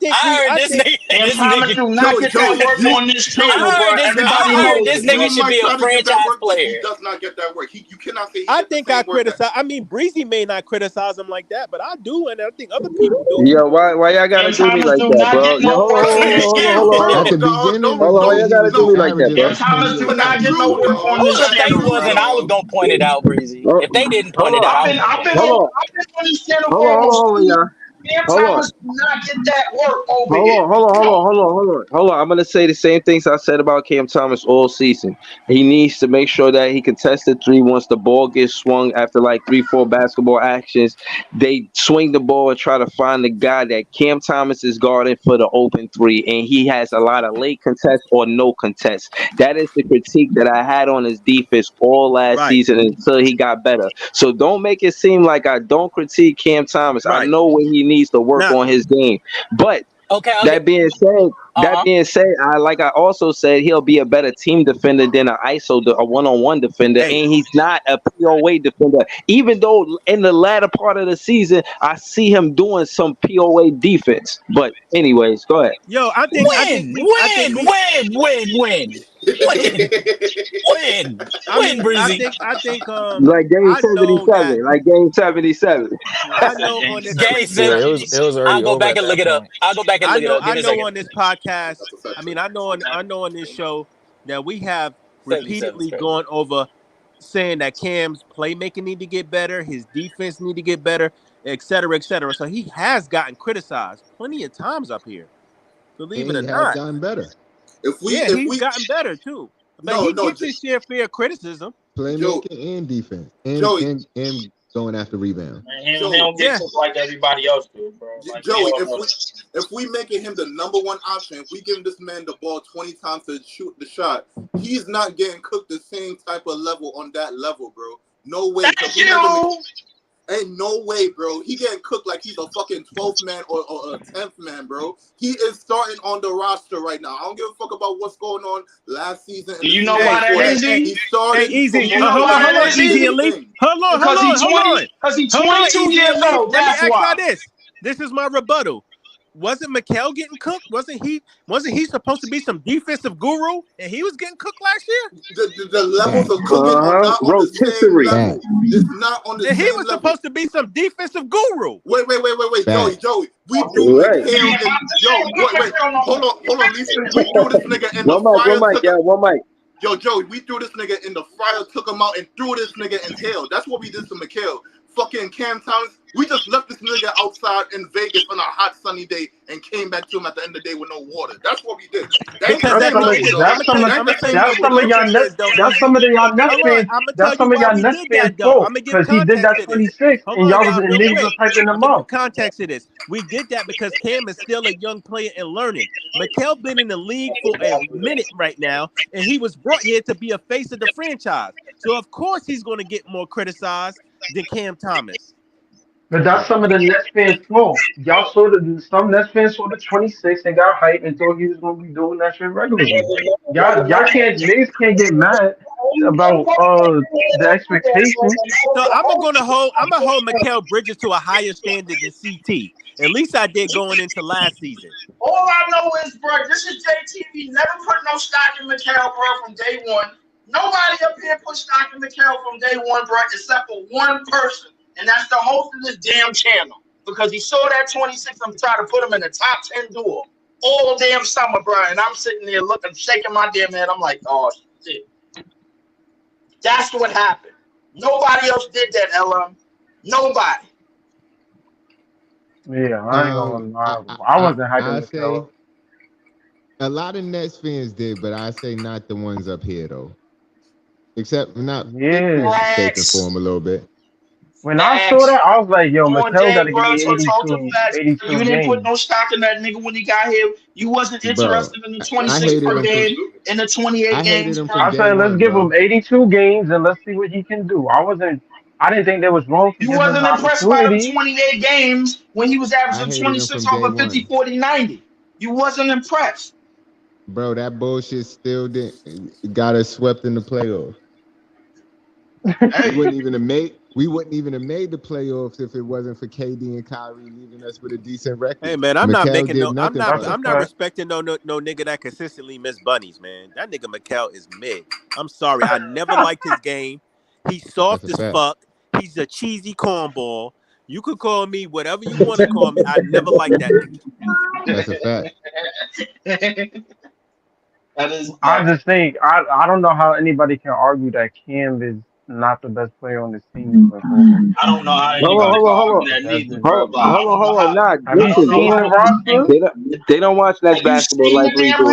heard this nigga. Cam Thomas do not get that work on this table, bro. I heard this nigga should be a franchise player. He does not get that work. You cannot say. I think I criticize. I mean, Breezy may not criticize him like that, but I do, and I think other people do. Yo, why y'all gotta do me like that, bro? Yo, hold on. At the beginning, why y'all gotta do me like that, bro? Cam Thomas do not get no work on Who this if they channel, wasn't, I was gonna point it out, Breezy. If they didn't point it out, I've been on this channel for almost Cam Thomas do not get that work over here. Hold on. I'm gonna say the same things I said about Cam Thomas all season. He needs to make sure that he can test the three once the ball gets swung after like 3-4 basketball actions. They swing the ball and try to find the guy that Cam Thomas is guarding for the open three, and he has a lot of late contests or no contests. That is the critique that I had on his defense all last season until he got better. So don't make it seem like I don't critique Cam Thomas. I know when he needs to work on his game, but that being said, I also said he'll be a better team defender than an ISO, a one-on-one defender, and he's not a POA defender. Even though in the latter part of the season, I see him doing some POA defense. But anyways, go ahead. Yo, I think win, Breezy. I think like game 77, like game 77. I know on this game 7. It was already I'll go back and look it up. I know on this podcast. I mean, I know on this show that we have repeatedly gone over saying that Cam's playmaking need to get better, his defense need to get better, et cetera, et cetera. So he has gotten criticized plenty of times up here. Believe it or not, gotten better. He's gotten better too. But he gets his share fair criticism. Playmaking and defense, and going after rebound. He don't get like everybody else do, bro. Like, Joey, if we making him the number one option, if we give this man the ball 20 times to shoot the shot, he's not getting cooked the same type of level on that level, bro. No way. Ain't no way, bro. He getting cooked like he's a fucking 12th man or a 10th man, bro. He is starting on the roster right now. I don't give a fuck about what's going on last season. Do you know why that is? He started. Easy. Hold on, easy, Elite. Hold on. Because he's 22 years old. That's why. This is my rebuttal. Wasn't Mikal getting cooked? Wasn't he supposed to be some defensive guru? And he was getting cooked last year? The levels of cooking are not on the same level. It's not on the same level. He was supposed to be some defensive guru. Wait. Joey. We threw Mikal hold on, Lisa. We threw this nigga in the fire. One mic. Yo, Joey, we threw this nigga in the fire, took him out, and threw this nigga in hell. That's what we did to Mikal. Fucking Cam Thomas, we just left this nigga outside in Vegas on a hot sunny day and came back to him at the end of the day with no water. That's what we did. That's some of y'all Nets fans fault because he did that 26 and y'all was niggas typing them up. Context to this, we did that because Cam is still a young player and learning. Mikal been in the league for a minute right now, and he was brought here to be a face of the franchise. So of course he's going to get more criticized than Cam Thomas. But that's some of the Nets fans' fault. Y'all saw some Nets fans saw the 26 and got hyped and thought he was gonna be doing that shit regularly. Y'all can't niggas can't get mad about the expectation. So I'm gonna hold Mikal Bridges to a higher standard than CT. At least I did going into last season. All I know is, bro, this is JTV. Never put no stock in Mikal, bro, from day one. Nobody up here put stock in Mikal from day one, bro, except for one person, and that's the host of this damn channel. Because he saw that 26 and tried to put him in the top 10 duel all damn summer, bro. And I'm sitting there looking, shaking my damn head. I'm like, oh, shit. That's what happened. Nobody else did that, LM. Nobody. Yeah, I ain't gonna lie. I wasn't hyping Mikal. A lot of Nets fans did, but I say not the ones up here though. Except not mistaken for him a little bit. When I saw that, I was like, yo, Come on, Mikal Jay, got to give bro, me so talk to facts. 82 You didn't put games. no stock in that nigga when he got here. You wasn't interested in the 26 per game and the 28 games. I said, let's give him 82 games and let's see what he can do. I didn't think there was wrong for You giving him wasn't the impressed by them opportunity. 28 games when he was averaging 26 off of 50, 40, 90. You wasn't impressed. Bro, that bullshit still got us swept in the playoffs. Hey. We wouldn't even have made the playoffs if it wasn't for KD and Kyrie leaving us with a decent record. Hey man, I'm not respecting no nigga that consistently miss bunnies, man. That nigga Mikal is mid. I'm sorry, I never liked his game. He's soft as fuck. He's a cheesy cornball. You could call me whatever you want to call me. I never liked that nigga. That's a fact. I just think I don't know how anybody can argue that Cam is not the best player on this team. I don't know how anybody can argue that neither, bro. Hold on. Nah, have you seen the roster? They don't watch Nets basketball like we do.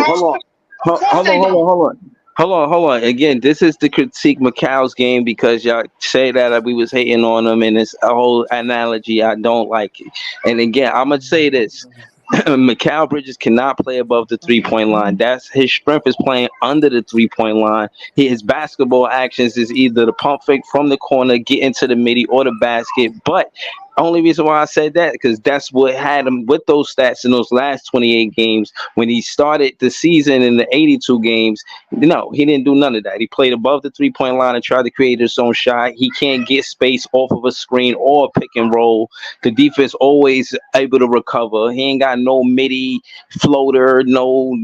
Hold on. Again, this is the critique Mikal's game because y'all say that we was hating on him, and it's a whole analogy. I don't like it. And again, I'm gonna say this. Mikal Bridges cannot play above the 3-point line. That's his strength is playing under the 3-point line. His basketball actions is either the pump fake from the corner, get into the midi, or the basket. But only reason why I said that because that's what had him with those stats in those last 28 games. When he started the season in the 82 games, no, he didn't do none of that. He played above the 3-point line and tried to create his own shot. He can't get space off of a screen or a pick and roll. The defense always able to recover. He ain't got no midi floater, no.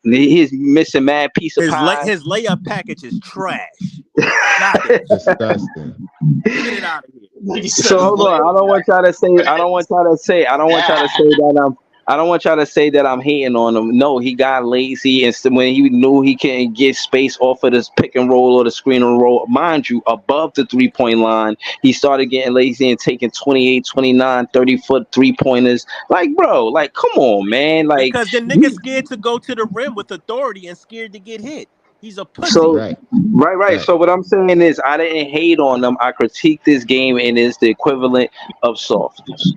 He's missing mad piece of pie. His layup package is trash. Disgusting. Get it out of here. So hold on. I don't want y'all to say that I'm hating on him. No, he got lazy, and when he knew he couldn't get space off of this pick and roll or the screen and roll, mind you, above the 3-point line, he started getting lazy and taking 28, 29, 30-foot 3-pointers. Like, bro, like, come on, man. Like, because the nigga's scared to go to the rim with authority and scared to get hit. He's a pussy. So, right. So what I'm saying is I didn't hate on them. I critiqued this game, and it's the equivalent of softness.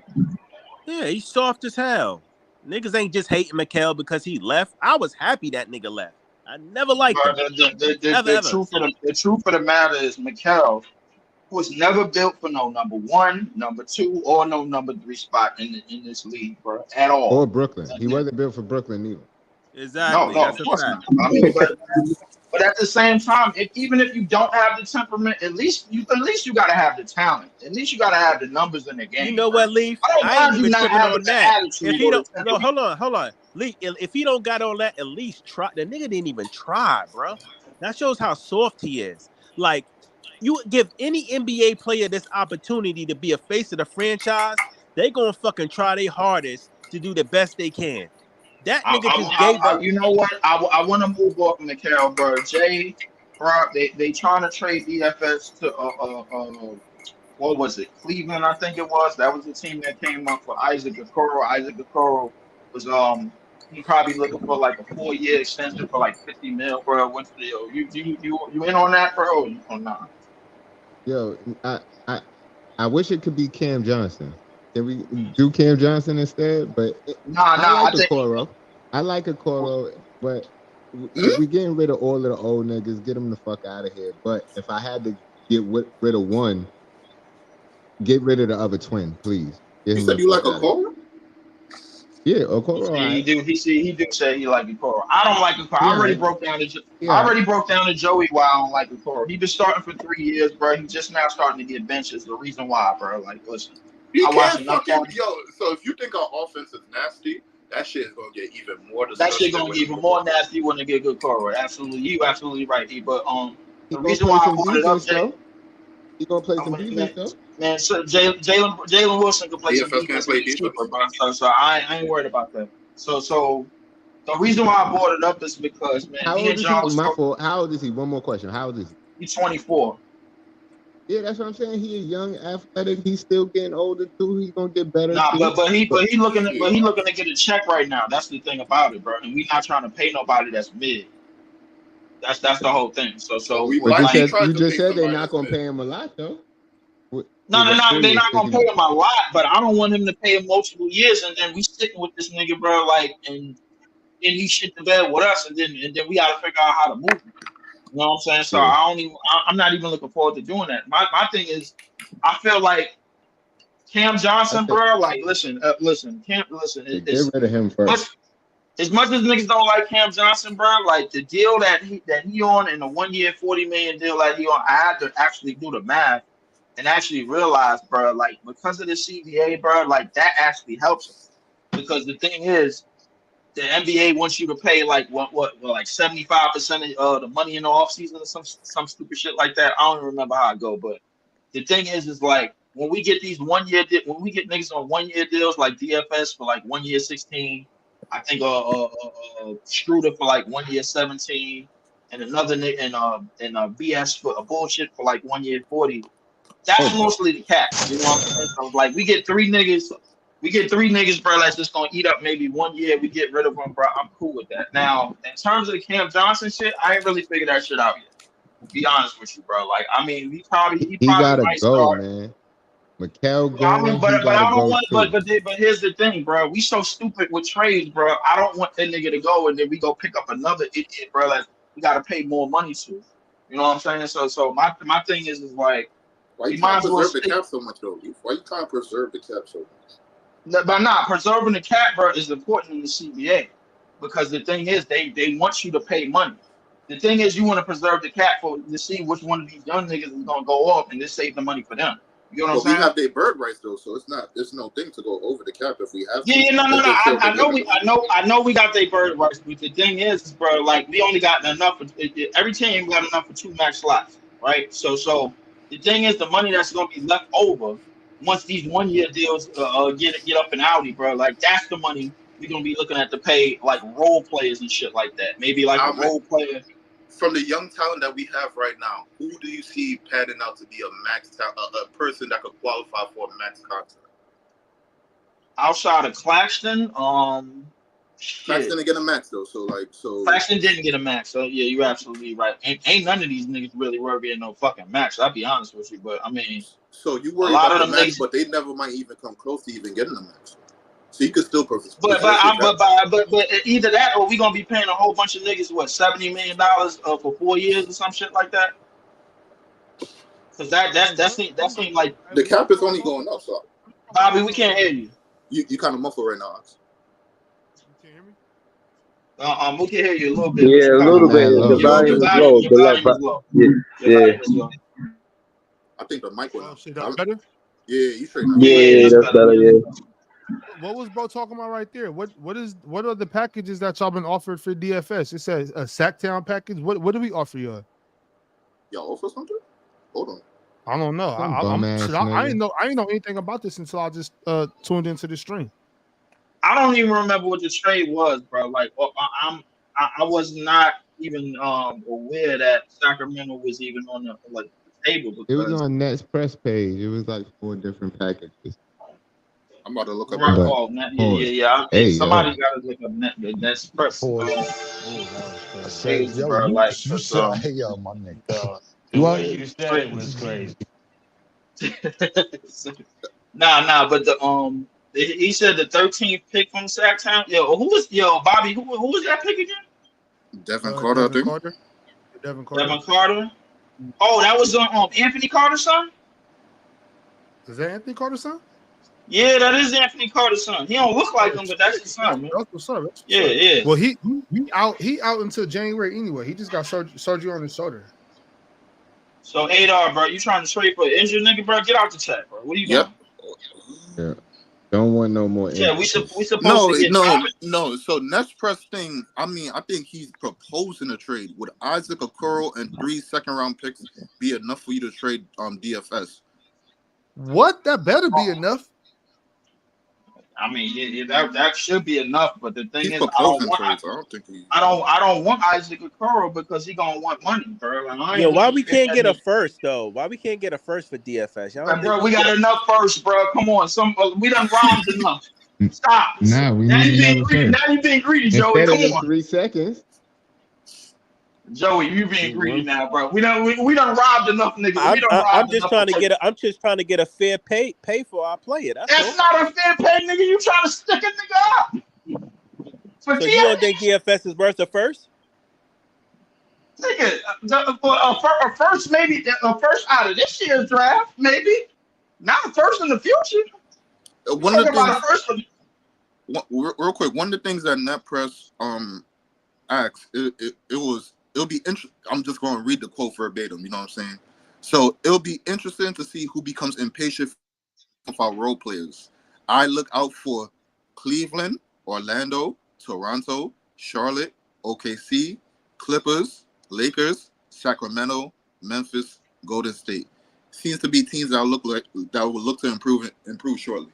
Yeah, he's soft as hell. Niggas ain't just hating Mikal because he left. I was happy that nigga left. I never liked him. The truth of the matter is Mikal was never built for no number 1, number 2, or no number 3 spot in this league, bro, at all. Or Brooklyn. He wasn't built for Brooklyn either. Exactly. No, of course not. I mean, but at the same time, even if you don't have the temperament, at least you got to have the talent. At least you got to have the numbers in the game. You know what, Leaf? I ain't even tripping on that. If he don't, no, hold on, Leaf. If he don't got all that, at least try. The nigga didn't even try, bro. That shows how soft he is. Like, you give any NBA player this opportunity to be a face of the franchise, they gonna fucking try their hardest to do the best they can. That nigga just gave up. You know what? I want to move off Mikal, bro. Jay, bro, they trying to trade DFS to what was it? Cleveland, I think it was. That was the team that came up for Isaac Okoro. Isaac Okoro was he probably looking for like a 4-year extension for like $50 million, bro. What's the deal? You in on that, bro? Or not? Yo, I wish it could be Cam Johnson. Can we do Cam Johnson instead? But I like Okoro, but if we getting rid of all of the old niggas, get them the fuck out of here. But if I had to get rid of one, get rid of the other twin, please. You said you like Okoro? Yeah, Okoro. He do say he like Okoro. I don't like Okoro. Yeah, I already broke down to Joey why I don't like Okoro. He been starting for 3 years, bro. He just now starting to get benches. The reason why, bro. Like, listen, He I watched can't enough fucking games. So if you think our offense is nasty, that shit is gonna get even more That shit disgusting. gonna get even more nasty when they get good Okoro. Absolutely, you absolutely right. But he the gonna reason play why I some brought it up, defense Jay, though. He gonna play some defense though. Man, so Jalen Wilson can play some DFS can't defense play and he's defense. cheaper, bro. So I ain't worried about that. So the reason why I brought it up is because, man, How me old and is John he? was My talking. fault. How old is he? One more question. How old is he? He's 24. Yeah, that's what I'm saying. He a young, athletic. He's still getting older too. He's gonna get better. Nah, too. but he looking to get a check right now. That's the thing about it, bro. And we not trying to pay nobody that's mid. That's the whole thing. So we But might be you trying to just pay said they're somebody not that's gonna mid. pay him a lot though. No, they're not gonna pay $50 him a lot, but I don't want him to pay him multiple years and then we sitting with this nigga, bro, like and he shit the bed with us and then we gotta figure out how to move him. You know what I'm saying? So I'm not even looking forward to doing that. My thing is I feel like Cam Johnson, bro, like listen, Cam, get rid of him first. As much as niggas don't like Cam Johnson, bro, like the deal that he on in the 1 year $40 million deal that he on, I had to actually do the math and actually realize, bro, like because of the CBA, bro, like that actually helps him. Because the thing is, the NBA wants you to pay like what like 75% of the money in the offseason or some stupid shit like that. I don't even remember how it go, but the thing is like when we get these 1 year when we get niggas on 1 year deals like DFS for like 1 year 16, I think Schroeder for like 1 year 17, and another nigga and BS for a bullshit for like 1 year 40. That's mostly the cap. You know what I'm saying? So like we get three niggas, bro, that's just gonna eat up maybe 1 year. We get rid of them, bro. I'm cool with that. Now, in terms of the Cam Johnson shit, I ain't really figured that shit out yet. To be honest with you, bro. Like, I mean, he probably gotta might go, start. man. Mikel Yeah, I going, mean, but he I gotta don't go want. too. But here's the thing, bro. We so stupid with trades, bro. I don't want that nigga to go and then we go pick up another idiot, bro. That we gotta pay more money to. You know what I'm saying? So my thing is like, why you might trying to as well preserve the cap so much, though? Why you trying to preserve the cap so much? But not preserving the cap, bro, is important in the CBA because the thing is they want you to pay money. The thing is you want to preserve the cap to see which one of these young niggas is gonna go off and just save the money for them. You know what I'm saying? We have their bird rights though, so it's no thing to go over the cap if we have to. Yeah, no. I know we got their bird rights, but the thing is, bro, like we only got enough. Every team got enough for 2 max slots, right? So the thing is, the money that's gonna be left over once these 1 year deals get up and outy, bro. Like that's the money we're gonna be looking at to pay like role players and shit like that. Maybe like a role player. From the young talent that we have right now, who do you see padding out to be a max a person that could qualify for a max contract? Outside of Claxton, Claxton didn't get a max though, so Claxton didn't get a max. So yeah, you're absolutely right. Ain't none of these niggas really worthy of no fucking max. I'll be honest with you, but I mean, so you worry about the max, but they never might even come close to even getting a max. So you could still But either that or we gonna be paying a whole bunch of niggas what $70 million for 4 years or some shit like that. Cause that seemed like the cap is only going up. So Bobby, we can't hear you. You kind of muffled right now. You can't hear me? We can hear you a little bit. Yeah, a little bit. The volume is low. Your volume is low. Yeah. I think the mic went up. That's better? Yeah, you straight now. Yeah, that's better. Yeah. What was bro talking about right there? What are the packages that y'all been offered for DFS? It says a Sacktown package. What do we offer y'all? Y'all offer something? Hold on. I don't know. I ain't know anything about this until I just tuned into the stream. I don't even remember what the trade was, bro. Like I was not even aware that Sacramento was even on the table. It was on Net's press page. It was like 4 different packages. I'm about to look up. Yeah. Hey, somebody's got to look up Net's press. Crazy, bro. You said, hey, yo, my nigga. The way you said it was crazy. Nah, but he said the 13th pick from Sacktown. Bobby, who was that pick again? Devin Carter, I think. Devin Carter. Oh, that was Anthony Carter's son? Is that Anthony Carter's son? Yeah, that is Anthony Carter's son. He don't look like him, but that's his son, man. That's what's up. Yeah. Well, he out until January anyway. He just got surgery on his shoulder. So Adar, bro, you trying to trade for an injured nigga, bro? Get out the chat, bro. What are you doing? Yeah. Don't want no more. Yeah, we supposed to get no. So next press thing. I mean, I think he's proposing a trade. Would Isaac Okoro and 3 second-round picks be enough for you to trade DFS? What? That better be enough. I mean, that should be enough. But the thing is, I don't want Isaac Okoro because he gonna want money, bro. Like, why we can't get a first though? Why we can't get a first for DFS? Bro, we got enough first, bro. Come on, we done robbed enough. Stop. Nah, we now need you being greedy. Now you being greedy, Joey. Come on. 3 seconds. Joey, you being greedy now, bro. We done robbed enough niggas. I'm just trying to get a fair pay for our player. That's not a fair pay, nigga. You trying to stick a nigga up. So you don't think DFS is worth a first? Nigga, a first maybe a first out of this year's draft, maybe. Not a first in the future. One of the things, real quick, one of the things that NetPress asked, it'll be interesting. I'm just going to read the quote verbatim. You know what I'm saying? So it'll be interesting to see who becomes impatient with our role players. I look out for Cleveland, Orlando, Toronto, Charlotte, OKC, Clippers, Lakers, Sacramento, Memphis, Golden State. Seems to be teams that will look to improve shortly.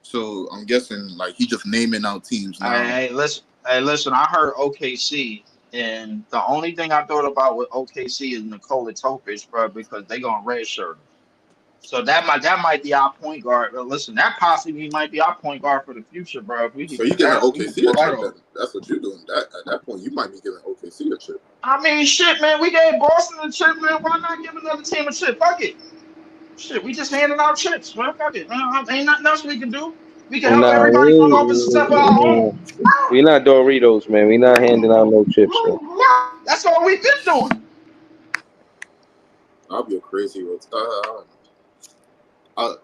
So I'm guessing like he just naming out teams now. Hey, listen. I heard OKC, and the only thing I thought about with OKC is Nikola Topic, bro, because they gonna redshirt. So that might be our point guard. But listen, that possibly might be our point guard for the future, bro. So you giving OKC a chip? Then. That's what you're doing. At that point, you might be giving OKC a chip. I mean, shit, man. We gave Boston a chip, man. Why not give another team a chip? Fuck it. Shit, we just handing out chips, man. Fuck it, man. Ain't nothing else we can do. We can help everybody come up with stuff of our own. We're not Doritos, man. We're not handing out no chips, man. That's all we've been doing. I'll be a crazy with I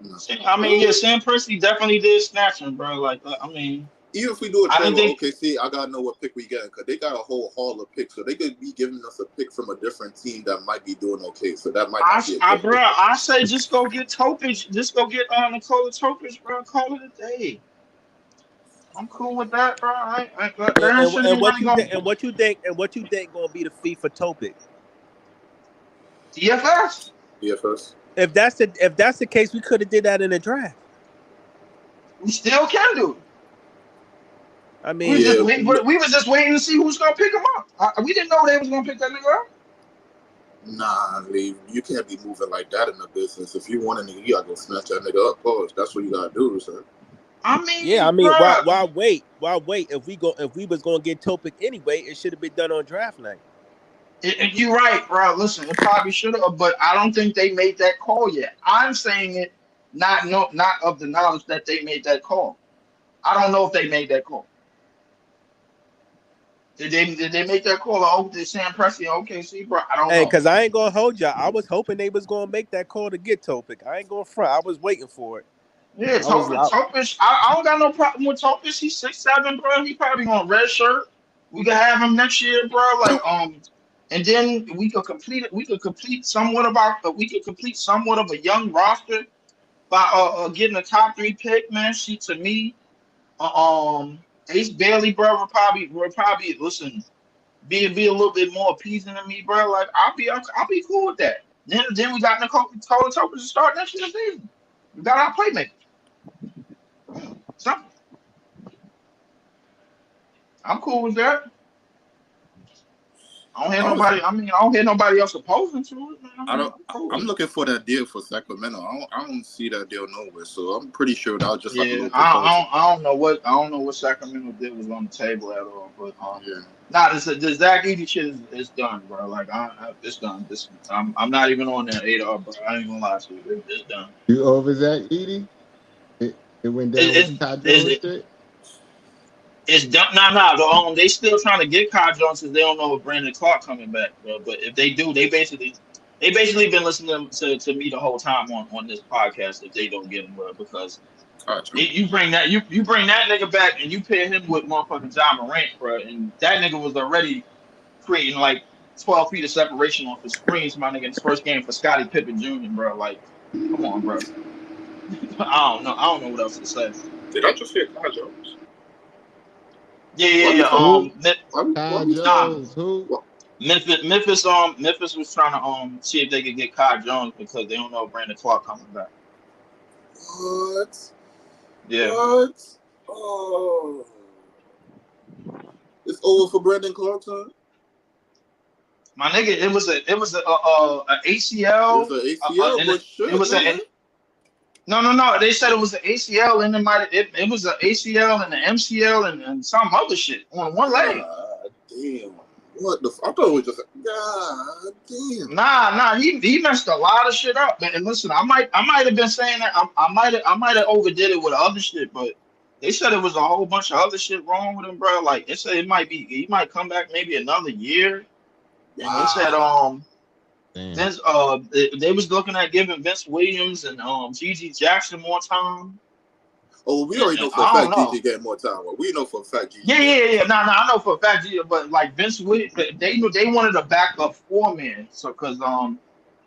mean, yeah, Sam Presti definitely did snatching, bro. Like, I mean, even if we do a trade with OKC, I gotta know what pick we get because they got a whole haul of picks, so they could be giving us a pick from a different team that might be doing okay. So that might. I say just go get Topic. Just go get Nikola Topic, bro. Call it a day. I'm cool with that, bro. And what you think gonna be the fee for Topic? DFS. If that's the case, we could have did that in the draft. We still can do it. I mean, we was just waiting to see who's gonna pick him up. We didn't know they was gonna pick that nigga up. Nah, Lee, you can't be moving like that in the business. If you want a nigga, you gotta go snatch that nigga up. Pause. That's what you gotta do, sir. I mean, why wait? If we was gonna get Topic anyway, it should have been done on draft night. You're right, bro. Listen, it probably should have, but I don't think they made that call yet. I'm saying it not of the knowledge that they made that call. I don't know if they made that call. Did they make that call? Oh, did Sam Presti OKC, bro? I don't know. Because I ain't gonna hold y'all. I was hoping they was gonna make that call to get Topic. I ain't gonna front. I was waiting for it. Yeah, Topic. I don't got no problem with Topic. He's 6'7", bro. He probably gonna redshirt. We could have him next year, bro. Like and then we could complete it. We could complete somewhat of a young roster by getting a top 3 pick, man. See, to me, Ace Bailey, bro, will probably listen, be a little bit more appeasing to me, bro. Like I'll be cool with that. Then we got Nikola Topic to start next year's season. We got our playmakers. Something. I'm cool with that. I don't hear nobody else opposing to it, man. I'm looking for that deal for Sacramento. I don't see that deal nowhere, so I'm pretty sure that was just like a little I don't know what Sacramento did was on the table at all, but the Zach Edey shit is done, bro. Like it's done. I'm not even on that 8R, but I ain't gonna lie to you, it's done. You over Zach Edey? It went down with Ty Jones. It's done. No. They still trying to get Kai Jones because they don't know if Brandon Clark coming back, bro. But if they do, they basically They basically been listening to me the whole time on this podcast if they don't get him, bro, because you bring that you bring that nigga back and you pair him with motherfucking John Morant, bro, and that nigga was already creating like 12 feet of separation off his screens, my nigga, in his first game for Scottie Pippen Jr., bro. Like, come on, bro. I don't know what else to say. Did I just hear Kai Jones? Yeah. Kai Jones, who? Memphis was trying to see if they could get Kai Jones because they don't know if Brandon Clark coming back. What? Yeah. What? Oh. It's over for Brandon Clark, son? My nigga, it was a ACL. It was a no. They said it was an ACL and it was an ACL and an MCL and some other shit on one leg. God damn. What the? I thought it was just. God damn. Nah. He messed a lot of shit up. And listen, I might have been saying that. I might have overdid it with other shit, but they said it was a whole bunch of other shit wrong with him, bro. Like they said, he might come back maybe another year. And they said Vince, they was looking at giving Vince Williams and Gigi Jackson more time. Oh, we already know for a fact Gigi getting more time. Well, we know for a fact Gigi. Yeah. No, I know for a fact Gigi, but like Vince Williams, they wanted a backup 4-man. So because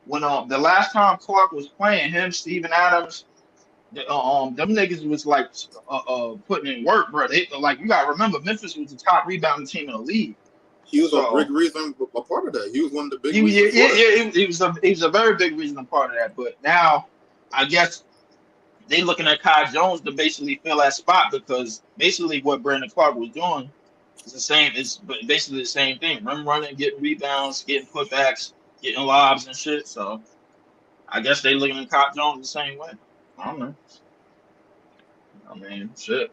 when the last time Clark was playing, him, Steven Adams, them niggas was like putting in work, bro. They like you gotta remember Memphis was the top rebounding team in the league. He was a big reason, a part of that. He was one of the big reasons. He was a very big reason, a part of that. But now, I guess they looking at Kai Jones to basically fill that spot because basically what Brandon Clark was doing is the same. It's basically the same thing: running, getting rebounds, getting putbacks, getting lobs and shit. So, I guess they looking at Kai Jones the same way. I don't know. I mean, shit.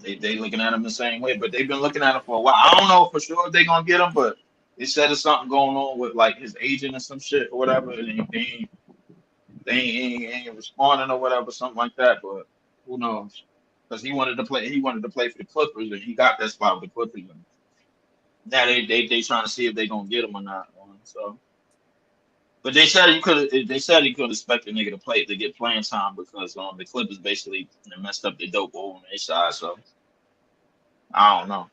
They looking at him the same way, but they've been looking at him for a while. I don't know for sure if they're gonna get him, but they said there's something going on with like his agent or some shit or whatever, and they ain't responding or whatever, something like that. But who knows? Because he wanted to play for the Clippers, and he got that spot with the Clippers. And now they trying to see if they gonna get him or not. So, but they said he could expect the nigga to get playing time because the Clippers basically messed up the dope over on their side. So I don't know.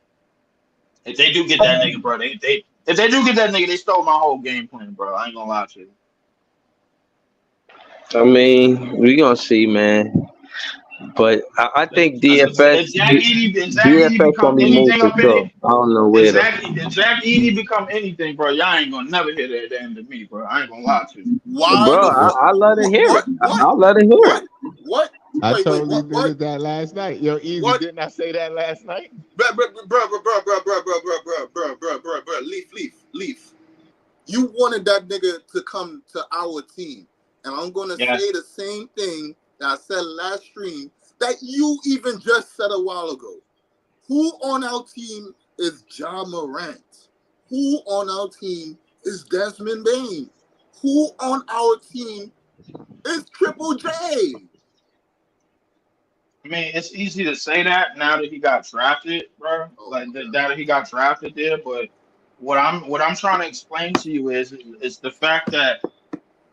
If they do get that nigga, bro, if they do get that nigga, they stole my whole game plan, bro. I ain't gonna lie to you. I mean, we gonna see, man. But I think DFS. If Zach Edey become anything up in it, I don't know where. If Zach Edey become anything, bro, y'all ain't gonna never hear that at the end of me, bro. I ain't gonna lie to you. Why, bro? I let it hear it. I'll let it hear it. What? I totally did that last night. Yo, Easy, didn't I say that last night? Bro, Leaf. You wanted that nigga to come to our team. And I'm going to say the same thing that I said last stream that you even just said a while ago. Who on our team is John Morant? Who on our team is Desmond Bain? Who on our team is Triple J? I mean, it's easy to say that now that he got drafted, bro. Now that he got drafted there, but what I'm trying to explain to you is the fact that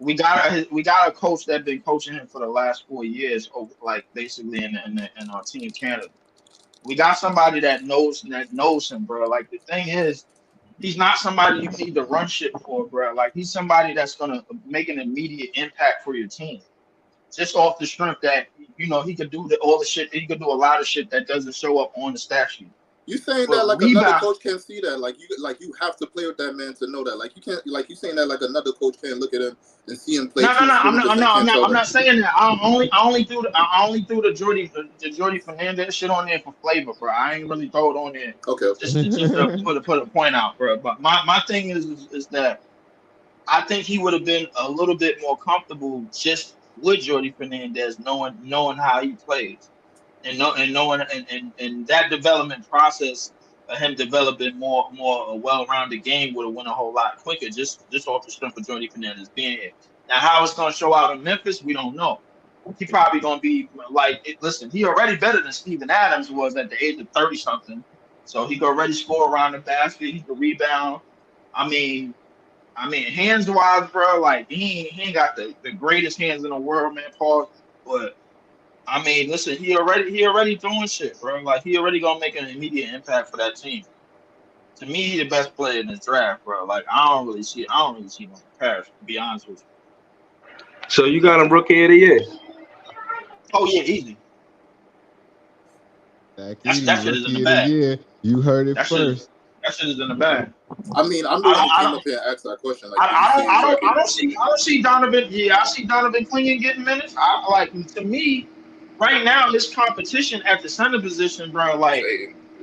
we got a coach that's been coaching him for the last 4 years, like basically in our team Canada. We got somebody that knows him, bro. Like the thing is, he's not somebody you need to run shit for, bro. Like he's somebody that's gonna make an immediate impact for your team. Just off the strength that he could do all the shit. He could do a lot of shit that doesn't show up on the stat sheet. You saying that like another coach can't see that? Like you have to play with that man to know that. Like you can't. Like you saying that like another coach can't look at him and see him play. I'm not saying that. I only threw the Jordy Fernandez shit on there for flavor, bro. I ain't really throw it on there. Okay. Just to put a point out, bro. But my thing is that I think he would have been a little bit more comfortable just with Jordy Fernandez, knowing how he plays. And that development process of him developing more a well-rounded game would have went a whole lot quicker just off the strength of Jordy Fernandez being here. Now, how it's going to show out in Memphis, we don't know. He probably going to be listen, he already better than Steven Adams was at the age of 30-something. So he could already score around the basket. He could rebound. I mean, I mean, hands wise, bro, like he ain't got the greatest hands in the world, man, Paul. But I mean, listen, he already doing shit, bro. Like he already gonna make an immediate impact for that team. To me, he the best player in this draft, bro. Like I don't really see no comparison, to be honest with you. So you got him rookie of the year. Oh yeah, easy. That shit is in the rookie of the bag. year. You heard it That first. shit is in the bag. I mean, I'm the one who came up here and asked that question. Like, I don't see Donovan. Yeah, I see Donovan Clingan getting minutes. I like to me right now. This competition at the center position, bro. Like,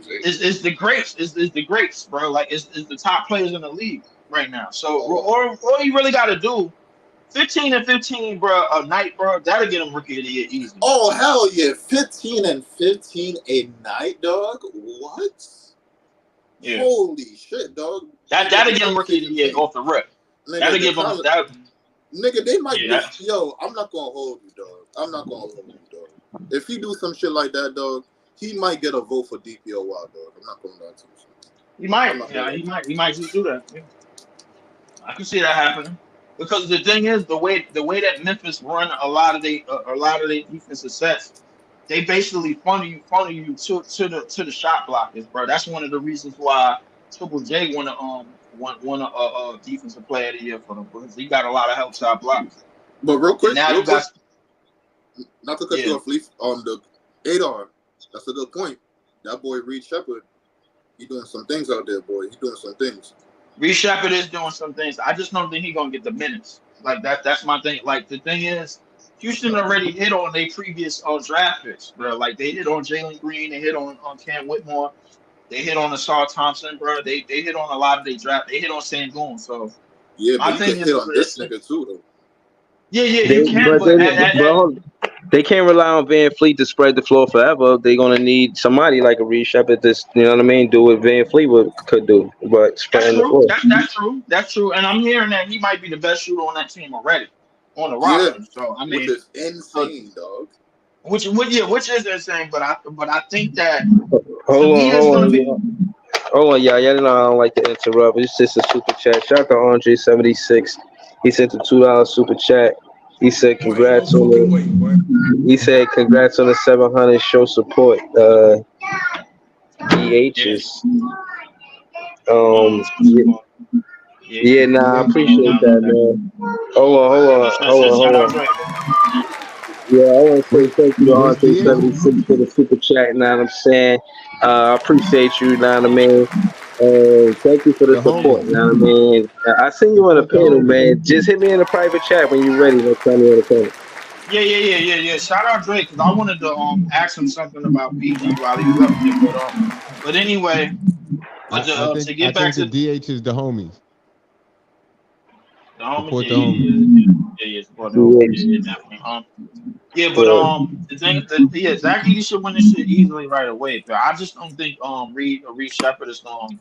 is the greats. Is the greats, bro. Like, is the top players in the league right now. So, all you really got to do. 15 and 15, bro, a night, bro. That'll get him rookie of the year easy. Oh hell yeah, 15 and 15 a night, dog. What? Yeah. Holy shit, dog. That'll get him rookie of the year off the rip. That'll give him that. Nigga, they might be. Yo, I'm not gonna hold you, dog. I'm not gonna hold you, dog. If he do some shit like that, dog, he might get a vote for DPOY, dog. I'm not gonna lie to you. He might. Yeah, he might just do that. Yeah. I can see that happening. Because the thing is, the way that Memphis run a lot of their defensive sets, they basically funnel you to the shot blockers, bro. That's one of the reasons why Triple J won a defensive player of the year for them, because he got a lot of help shot blocks. But real quick, not to cut you off, Leaf, on the Adar, that's a good point. That boy Reed Shepard, he doing some things out there, boy. He doing some things. Reed Shepard is doing some things. I just don't think he's gonna get the minutes. Like that's my thing. Like the thing is, Houston already hit on their previous draft picks, bro. Like they hit on Jalen Green, they hit on Cam Whitmore, they hit on Asar Thompson, bro. They hit on a lot of their draft. They hit on Sangoon. So yeah, but you can hit on this nigga too, though. Yeah, you can. They can't rely on Van Fleet to spread the floor forever. They're gonna need somebody like a Reed Shepard to, you know what I mean, do what Van Fleet could do, but spreading the floor. That's true. And I'm hearing that he might be the best shooter on that team already, on the roster. Yeah. So I mean, which is insane, dog. Which is insane. But I think that hold on, y'all. Y'all know I don't like to interrupt. It's just a super chat. Shout out to Andre76. He sent a $2 super chat. He said congrats on the 700 show support. DHs. I appreciate that, man. Hold on. Yeah, I want to say thank you to Andre76 for the super chat. You know what I'm saying? I appreciate you, you know what I mean? Thank you for the support. You know what I mean? I seen you on the panel, man. Just hit me in a private chat when you're ready. Next time you're on the panel. Yeah. Shout out Drake, because I wanted to ask him something about PG while he was up here. But anyway, to get back to the DH is the homies. The homies, support the homies, definitely. The thing, Zach Edey should win this shit easily right away, but I just don't think Reed Shepard is gonna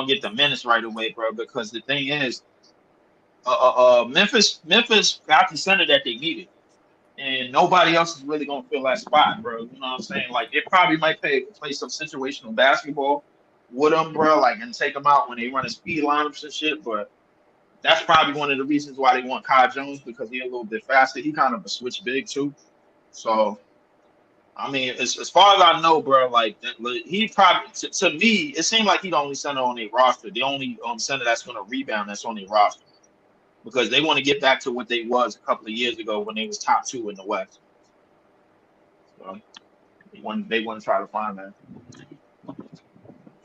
get the minutes right away, bro. Because the thing is, Memphis got the center that they needed, and nobody else is really gonna fill that spot, bro. You know what I'm saying? Like they probably might play some situational basketball with them, bro, like and take them out when they run a speed lineups and shit, but. That's probably one of the reasons why they want Kai Jones, because he's a little bit faster. He kind of a switch big too. So, I mean, as far as I know, bro, like he probably to me, it seemed like he's the only center on their roster. The only center that's going to rebound that's on their roster, because they want to get back to what they was a couple of years ago when they was top 2 in the West. So, they want to try to find that.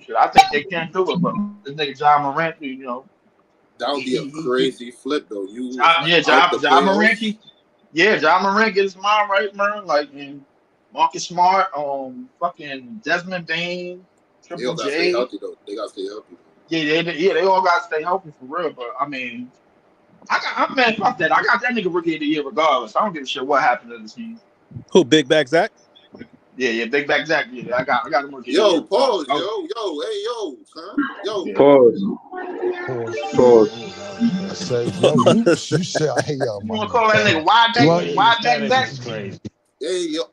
Shit, I think they can do it, but this nigga John Morant, you know. That would be a crazy flip, though. John Morant. John Morant gets his mind right, man. Like, Marcus Smart, fucking Desmond Bain, Triple J. Stay healthy, though. They gotta stay healthy. They all gotta stay healthy for real. But I mean, man, fuck that. I got that nigga rookie of the year regardless. I don't give a shit what happened to the team. Who, Big Back Zach? Yeah, Big Back Zach. Yeah, I got him rookie. Yo, pause. Yo, son. Yo. Pause. I say, you say, hey, yo, you wanna call that nigga wide back Zach? Hey, yo,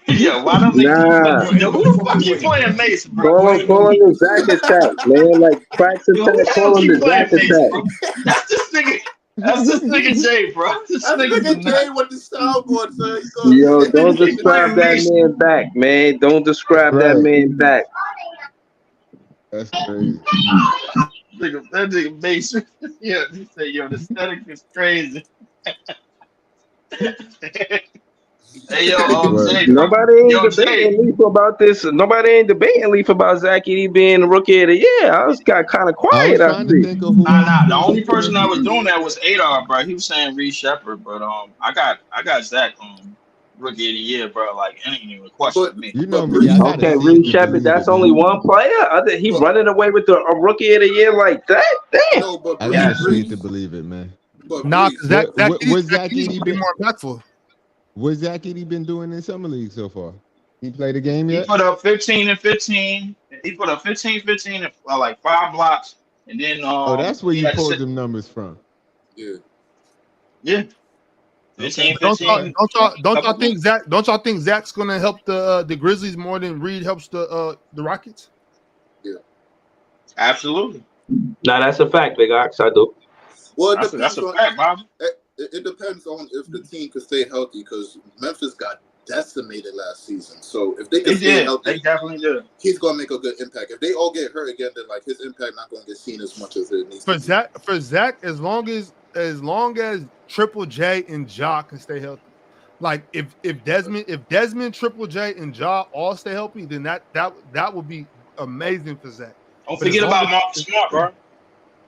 Yo, why them niggas be Nah, putting? Yo, who the fuck you playing Mason, bro? call him the Zach attack, man. Like cracks Yo, who attack, the hell call him keep the playing Zach Mason, attack. bro? That's this nigga. That's this nigga Jay, bro. This That nigga's nigga nuts. Jay with the soundboard, son. You gonna Yo, This don't nigga keep describe playing that Mason. man back, man. Don't describe that Right. man back. That's crazy. That nigga Mason. Yeah, he say, yo, the aesthetic is crazy. Hey, yo, Right. Jay, bro. Nobody ain't Yo, Jay. debating Leaf about this. Nobody ain't debating Leaf about Zach Edey being the rookie of the year. I was got kind of I quiet was after trying to this. think of who Nah. The was only looking person at that was who. doing that was Adar, bro. He was saying Reed Shepard, but I got Zach rookie of the year, bro. Like it ain't even a question But to me. You know but me, Reed I gotta Okay, see it Reed to Shepard, believe that's it, only man. one player. He but running away with a rookie of the year like that? Damn. no, but I Yeah, gotta see it Breeze, to believe it, man. Nah, Breeze. Zach What Zach Zach Edey's Edey gonna be been? more impactful. What Zach Edey been doing in summer league so far? He played a game he yet? put up 15 and 15. He put up 15 and like 5 blocks, and then Oh, that's where he you had to pulled sit. them numbers from. Yeah. Yeah, Okay. 15, But don't 15, y'all couple think blocks. Zach's gonna help the Grizzlies more than Reed helps the Rockets? Yeah. Absolutely, Nah, that's a fact, Big Ox. I do. Well, it that's depends a on fact, Bob. it depends on if the team can stay healthy because Memphis got decimated last season. So if they can They stay did. They healthy, definitely did. he's gonna make a good impact. If they all get hurt again, then like his impact not gonna get seen as much as it needs to For be. Zach, as long as Triple J and Ja can stay healthy. Like if Desmond, Triple J, and Ja all stay healthy, then that would be amazing for Zach. Don't But as forget long about as Marcus Smart, bro.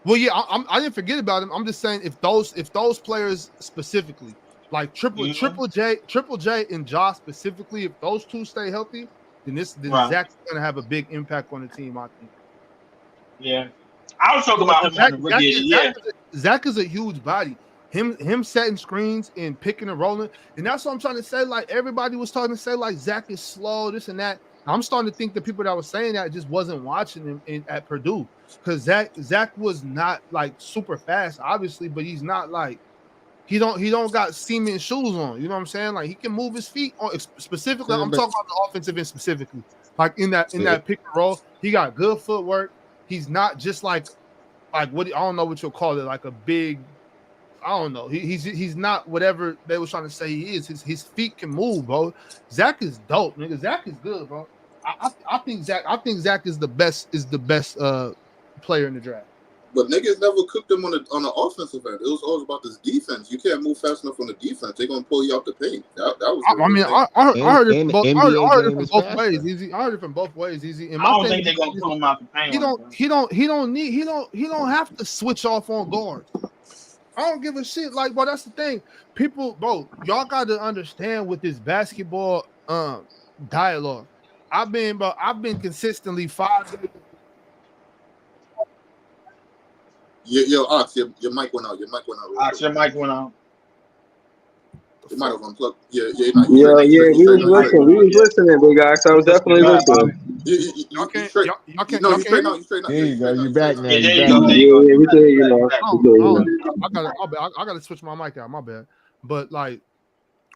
well, yeah, I didn't forget about him. I'm just saying if those players specifically, like Mhm. Triple J and Ja specifically, if those two stay healthy, then Right. Zach's gonna have a big impact on the team, I think. Yeah. I was talking Well, about him on the rookie of the year. Zach is a huge body. Him setting screens and picking and rolling, and that's what I'm trying to say. Like everybody was talking to say, like Zach is slow, this and that. I'm starting to think the people that were saying that just wasn't watching him at Purdue because Zach was not like super fast, obviously, but he's not like he don't got cement shoes on. You know what I'm saying? Like he can move his feet on specifically. Yeah, I'm but talking about the offensive end specifically. Like in that yeah, pick and roll, he got good footwork. He's not just like what I don't know what you'll call it, like a big. I don't know. He's not whatever they was trying to say he is. His feet can move, bro. Zach is dope, nigga. Zach is good, bro. I think Zach is the best player in the draft. But niggas never cooked them on the offensive end. It was always about this defense. You can't move fast enough on the defense. They're gonna pull you out the paint. That was the I real mean, thing. I heard it from and both. I NBA heard it game from is both faster. ways, easy. I heard it from both ways, easy. And I my don't thing think they're gonna is, pull him out the paint. he don't have to switch off on guards. I don't give a shit. Like, bro, that's the thing. People, bro, y'all got to understand with this basketball dialogue. I've been consistently 5 days. Yo, Ox, your mic went out. Your mic went out. Ox, your mic went out. You might have unplugged. Yeah, you Yeah, we was Your mic listening. went We out. was listening, Big Ox. I was definitely Go ahead, Bobby. listening. You straight. Y'all can't No, hear you straight me? now. You straight now. There you go. You back now. Yeah, You there you back go. now. There you go. Yeah, we can hear you Back, now. back. We can hear you now. I gotta switch my mic out. My bad. But like,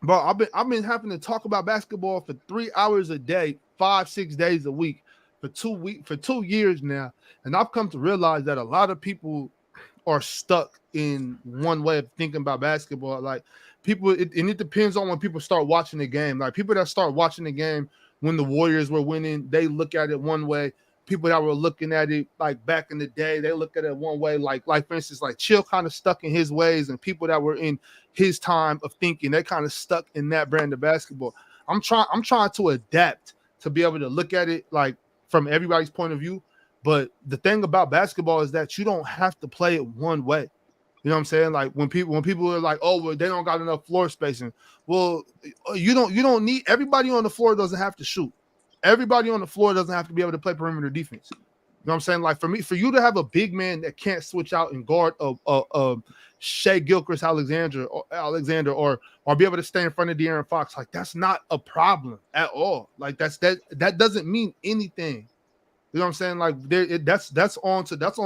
bro, I've been having to talk about basketball for 3 hours a day, 5-6 days a week for 2 years now, and I've come to realize that a lot of people are stuck in one way of thinking about basketball. Like people, and it depends on when people start watching the game. Like people that start watching the game when the Warriors were winning, they look at it one way. People that were looking at it like back in the day, they look at it one way. Like for instance, like Chill kind of stuck in his ways, and people that were in his time of thinking, they kind of stuck in that brand of basketball. I'm trying to adapt to be able to look at it like from everybody's point of view. But the thing about basketball is that you don't have to play it one way. You know what I'm saying? Like when people are like, oh, well, they don't got enough floor spacing. Well, you don't need everybody on the floor doesn't have to shoot. Everybody on the floor doesn't have to be able to play perimeter defense. You know what I'm saying? Like for you to have a big man that can't switch out and guard Shea Gilchrist Alexander or be able to stay in front of De'Aaron Fox, like that's not a problem at all. Like that doesn't mean anything. You know what I'm saying? Like that's on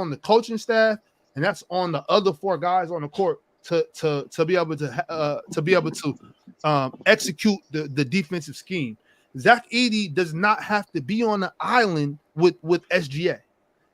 the coaching staff and that's on the other 4 guys on the court to be able to execute the defensive scheme. Zach Edey does not have to be on the island with SGA,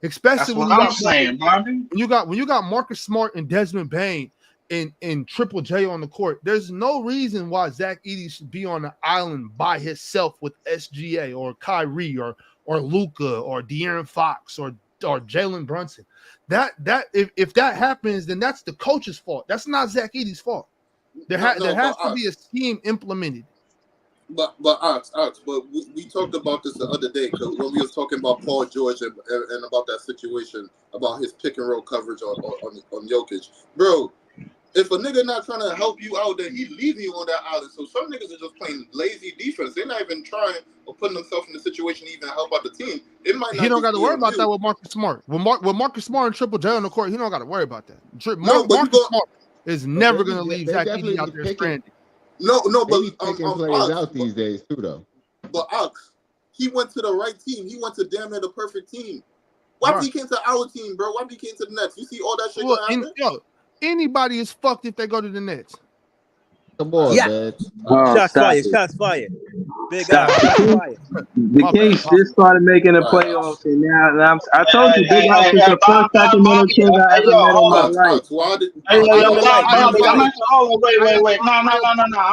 especially when I'm saying, Bobby. When you got Marcus Smart and Desmond Bane and Triple J on the court, there's no reason why Zach Edey should be on the island by himself with SGA or Kyrie or Luka or De'Aaron Fox or Jalen Brunson. If that happens, then that's the coach's fault. That's not Zach Edey's fault. There has to be a scheme implemented. But we talked about this the other day when we was talking about Paul George and about that situation about his pick and roll coverage on Jokic, bro. If a nigga not trying to help you out, then he leave you on that island. So some niggas are just playing lazy defense. They're not even trying or putting themselves in the situation to even help out the team. It might not. He don't got to worry about that with Marcus Smart. With Marcus Smart and Triple J on the court, he don't got to worry about that. Marcus Smart is never going to leave Zach Edey out there stranded. No, but he's picking players out these days too, though. But Ox, he went to the right team. He went to damn near the perfect team. Why he came to our team, bro? Why he came to the Nets? You see all that shit going happen? Anybody is fucked if they go to the Nets. Come on, man. Shots fired. Big Shots fired. The Kings just started making the playoffs, and now I told you, Big House is the first Sacramento King I ever met in my life. Wait. No. I'm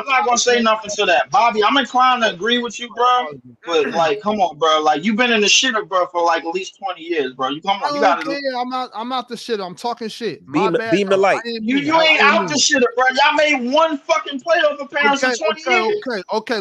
not gonna say nothing to that, Bobby. I'm inclined to agree with you, bro. But like, come on, bro. Like, you've been in the shitter, bro, for like at least 20 years, bro. You come on, you gotta. I'm out the shitter. I'm talking shit. Beam the light. You ain't out the shitter, bro. Y'all made one fucking playoff appearance in 20 years. Okay.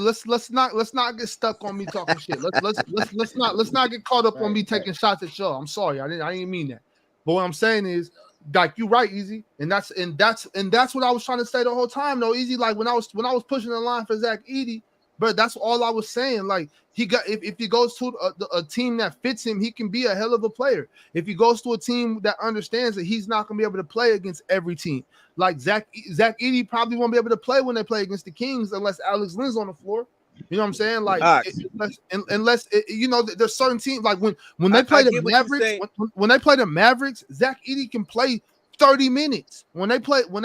Let's not get stuck on me talking shit. Let's not get caught up on me taking shots at y'all. I'm sorry, I didn't mean that. But what I'm saying is, like, you right, Easy, and that's what I was trying to say the whole time, though, Easy. Like when I was pushing the line for Zach Edey, but that's all I was saying. Like, he got if he goes to a team that fits him, he can be a hell of a player. If he goes to a team that understands that he's not gonna be able to play against every team, like Zach Edey probably won't be able to play when they play against the Kings unless Alex Lynn's on the floor. You know what I'm saying? Like, unless there's certain teams like when they play the Mavericks, when they play the Mavericks, Zach Edey can play 30 minutes. When they play the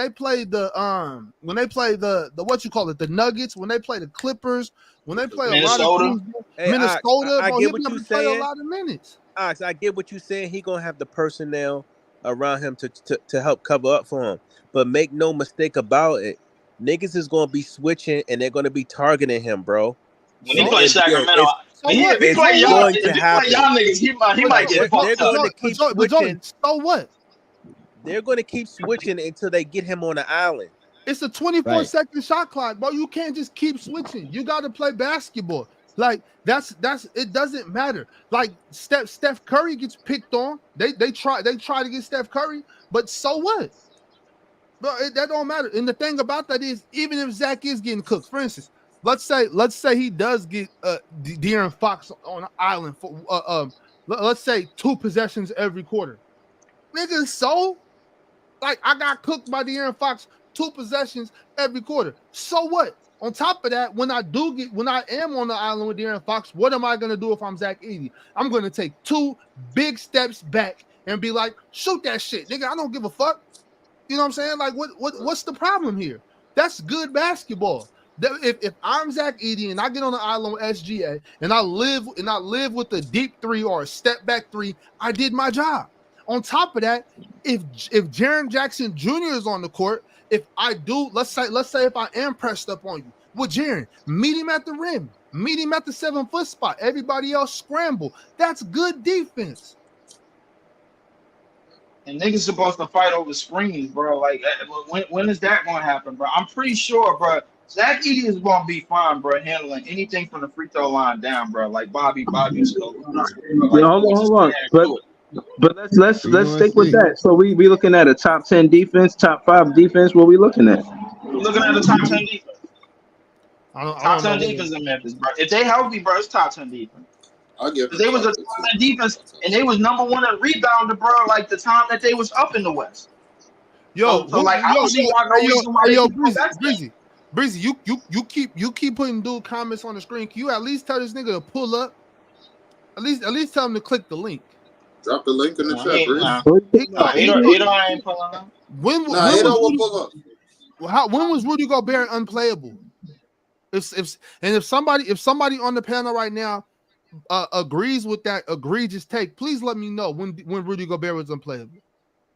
what you call it, the Nuggets, when they play the Clippers, when they play Minnesota. a lot of teams, Minnesota, I get what you're play saying. a lot of minutes. I get what you're saying. He gonna have the personnel around him to help cover up for him. But make no mistake about it, niggas is gonna be switching and they're gonna be targeting him, bro. When he play Sacramento, if he play y'all niggas, he might get fucked up. They're going to keep switching. So what? They're going to keep switching until they get him on the island. It's a 24-second shot clock, bro. You can't just keep switching. You got to play basketball. Like that's it doesn't matter. Like Steph Curry gets picked on. They try to get Steph Curry, but so what? Bro, that don't matter. And the thing about that is, even if Zach is getting cooked, for instance, let's say he does get De'Aaron Fox on an island for let's say 2 possessions every quarter. Nigga, so like I got cooked by De'Aaron Fox 2 possessions every quarter. So what? On top of that, when I am on the island with De'Aaron Fox, what am I gonna do if I'm Zach Edey? I'm gonna take 2 big steps back and be like, shoot that shit, nigga. I don't give a fuck. You know what I'm saying? Like, what's the problem here? That's good basketball. If I'm Zach Edey and I get on the island with SGA and I live with a deep 3 or a step back 3, I did my job. On top of that, if Jaren Jackson Jr. is on the court, if I do, let's say if I am pressed up on you with Jaren, meet him at the rim, meet him at the 7-foot spot. Everybody else scramble. That's good defense. And niggas supposed to fight over screens, bro. Like, when is that going to happen, bro? I'm pretty sure, bro. Zach Edey is going to be fine, bro, handling anything from the free throw line down, bro. Like Bobby. Hold on. But let's stick with that. So we looking at a top 10 defense, top 5 defense. What we looking at? We're looking at the top 10 defense. Top 10 defense in Memphis, bro. If they healthy, bro, it's top 10 defense. They was a top 10 defense, and they was number 1 in rebounder, bro. Like the time that they was up in the West. I don't see why no reason why Breezy, you keep putting dude comments on the screen. Can you at least tell this nigga to pull up? At least tell him to click the link. Drop the link in the chat, Breezy. Adon ain't pulling up. When was Rudy Gobert unplayable? If somebody on the panel right now agrees with that egregious take, please let me know when Rudy Gobert was unplayable.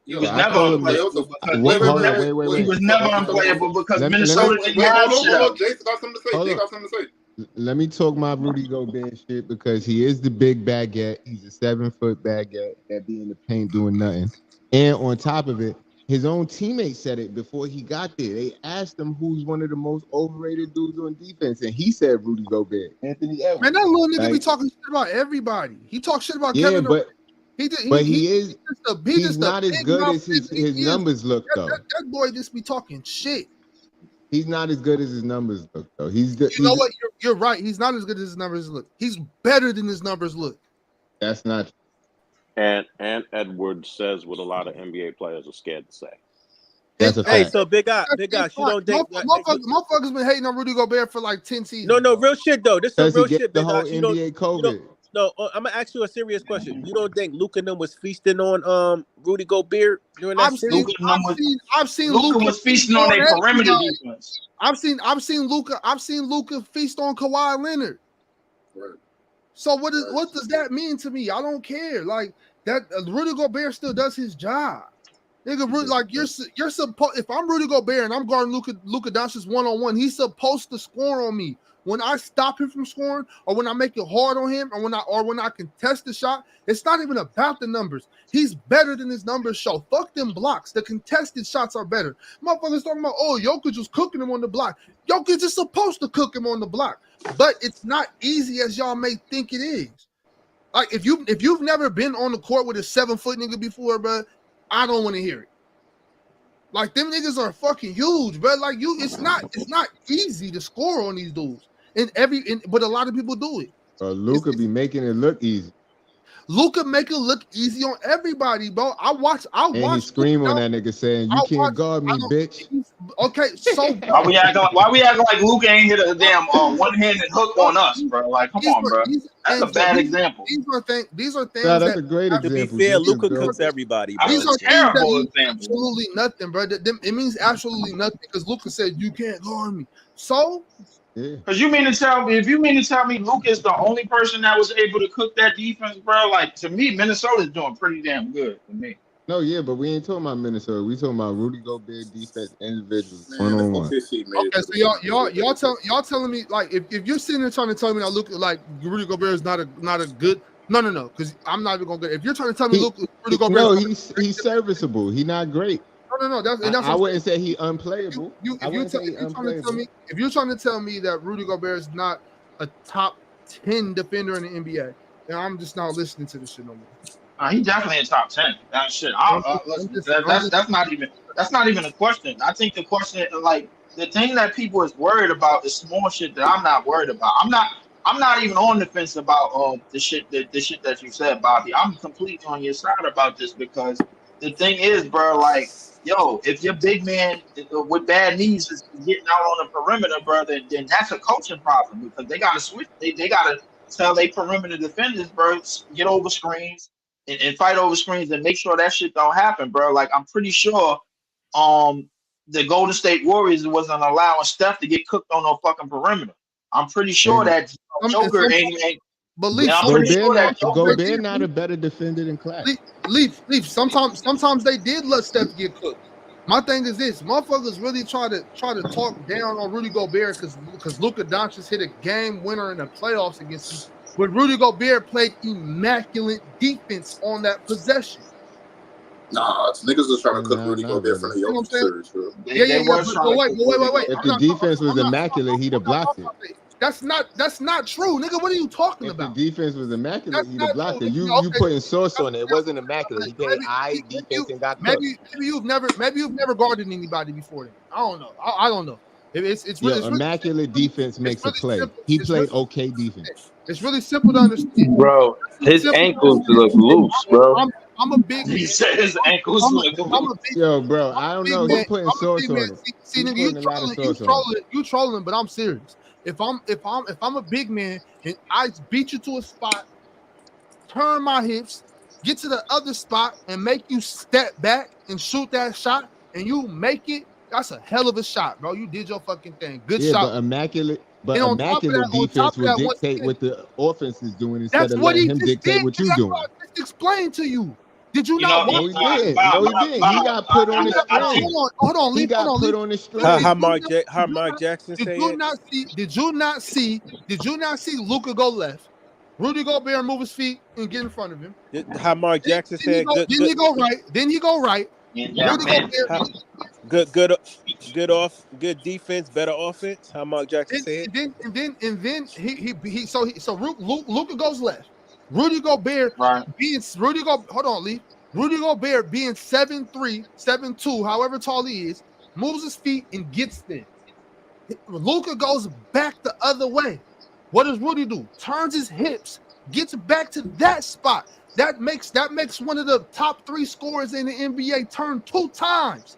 He was never unplayable because he was never unplayable because Minnesota didn't have shit else. Jason got something to say. Let me talk my Rudy Gobert shit because he is the big baguette. He's a 7-foot baguette that be in the paint doing nothing. And on top of it, his own teammates said it before he got there. They asked him who's one of the most overrated dudes on defense, and he said Rudy Gobert. Anthony Edwards. Man, that little nigga be talking shit about everybody. He talks shit about Kevin. But he's not as good as his numbers look, though. That boy just be talking shit. He's not as good as his numbers look, though. He's good. You know what? You're right. He's not as good as his numbers look. He's better than his numbers look. That's not. And Edwards says what a lot of NBA players are scared to say. That's a fact. So big guy, you don't think motherfuckers been hating on Rudy Gobert for like 10 seasons. No, real shit though. This is real shit. The whole NBA COVID. No, I'm gonna ask you a serious question. You don't think Luka was feasting on Rudy Gobert during that series? I've seen Luka was feasting on a perimeter defense. I've seen Luka feast on Kawhi Leonard. Right. So what does that mean to me? I don't care. Like that, Rudy Gobert still does his job. Nigga, like you're supposed. If I'm Rudy Gobert and I'm guarding Luka Doncic 1-on-1, he's supposed to score on me. When I stop him from scoring, or when I make it hard on him, or when I contest the shot, it's not even about the numbers. He's better than his numbers show. Fuck them blocks. The contested shots are better. Motherfuckers talking about, oh, Jokic was cooking him on the block. Jokic is supposed to cook him on the block, but it's not easy as y'all may think it is. Like if you've never been on the court with a 7-foot nigga before, bro, I don't want to hear it. Like them niggas are fucking huge, bro. Like it's not easy to score on these dudes. But a lot of people do it. Luka be making it look easy. Luka make it look easy on everybody, bro. I watch. And he scream on that nigga saying, "You can't guard me, bitch." Okay, so why we acting like Luka ain't hit a damn one-handed hook on us, bro? Like, come on, bro. That's a bad example. These are things. That's a great example. To be fair, Luka cooks everybody. Bro. These are terrible examples. Absolutely nothing, bro. It means absolutely nothing because Luka said you can't guard me. So. Because you mean to tell me Luka is the only person that was able to cook that defense, bro? Like, to me, Minnesota's doing pretty damn good to me. No, yeah, but we ain't talking about Minnesota. We talking about Rudy Gobert defense individuals, 1-on-1. Okay, so y'all telling me like if you're sitting there trying to tell me that Luka like Rudy Gobert is not a good no, because I'm not even gonna get it. If you're trying to tell me Rudy Gobert, he's serviceable. He's not great. No. That's I wouldn't say he unplayable. If you're trying to tell me that Rudy Gobert is not a top 10 defender in the NBA, then I'm just not listening to this shit no more. He definitely in top 10. That shit. That's not even a question. I think the question, like the thing that people is worried about is small shit that I'm not worried about. I'm not even on the fence about the shit that you said, Bobby. I'm completely on your side about this because the thing is, bro, like, yo, if your big man with bad knees is getting out on the perimeter, bro, then that's a coaching problem because they got to switch. They got to tell their perimeter defenders, bro, get over screens and fight over screens and make sure that shit don't happen, bro. Like, I'm pretty sure the Golden State Warriors wasn't allowing Steph to get cooked on no fucking perimeter. I'm pretty sure that Joker ain't. But Leaf, Gobert not a better defender than Clay. Leaf. Sometimes they did let Steph get cooked. My thing is this: motherfuckers really try to talk down on Rudy Gobert because Luka Doncic hit a game winner in the playoffs against him. But Rudy Gobert played immaculate defense on that possession. Nah, niggas was trying to cook Rudy Gobert from the Jokic series, bro. Wait. If the defense was immaculate, he'd have blocked it. That's not true, nigga. What are you talking about? If the defense was immaculate, you'd have blocked it. You putting source on it. It wasn't immaculate. He played defense and got cooked. Maybe you've never guarded anybody before then. I don't know. I don't know. It's really immaculate defense makes a play. He played okay defense. It's really simple to understand, bro. His ankles look loose, bro. I'm a big. He said his ankles look loose. Yo, bro, I don't know. He's putting source on it. See, nigga, you trolling, but I'm serious. If I'm a big man and I beat you to a spot, turn my hips, get to the other spot, and make you step back and shoot that shot, and you make it, that's a hell of a shot, bro. You did your fucking thing. Good shot. But But And on top of immaculate that, defense will once dictate again, what the offense is doing instead that's of what letting he him just dictate did. what you're That's doing. what I just explained to you. Did you You not know, watch? No, he didn't. No, he didn't. He got put on the string. Hold on, He Leaf. got Hold on, put Leaf. on the Did string. How you Mark not- Jackson Did said? you not see? Did you not see Luka go left? Rudy Gobert move his feet and get in front of him. How Mark Jackson Then he said? go, Good, then good, he go right. Then he go right. yeah, Rudy man. Gobert. good defense, better offense. How Mark Jackson said? And then Luka goes left. Rudy Gobert Right. hold on, Lee. Rudy Gobert being 7'3", 7'2", however tall he is, moves his feet and gets there. Luka goes back the other way. What does Rudy do? Turns his hips, gets back to that spot. That makes one of the top 3 scorers in the NBA turn 2 times.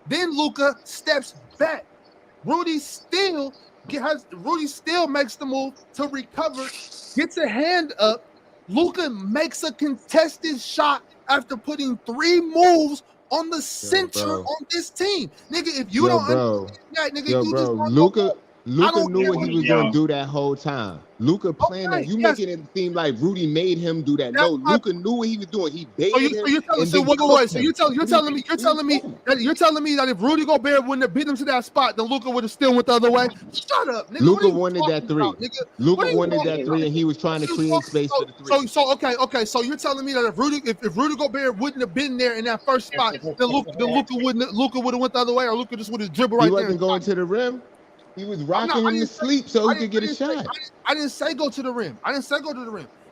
Then Luka steps back. Rudy still makes the move to recover, gets a hand up. Luka makes a contested shot after putting 3 moves on the center on this team. Nigga, if you don't understand that, nigga, you just Luka knew what he was going gonna do that whole time. Luka planned that. You making it seem like Rudy made him do that. No, Luka knew what he was doing. He baited him. You're telling me that if Rudy Gobert wouldn't have beat him to that spot, then Luka would have still went the other way. Shut up, nigga. Luka wanted that 3. Luka wanted that 3, and he was trying to create space for the 3. Okay. So you're telling me that if Rudy Gobert wouldn't have been there in that first spot, then Luka would have went the other way, or Luka just would have dribbled right there. He wasn't going to the rim. He was rocking him to sleep so he could get a shot. I didn't say go to the rim.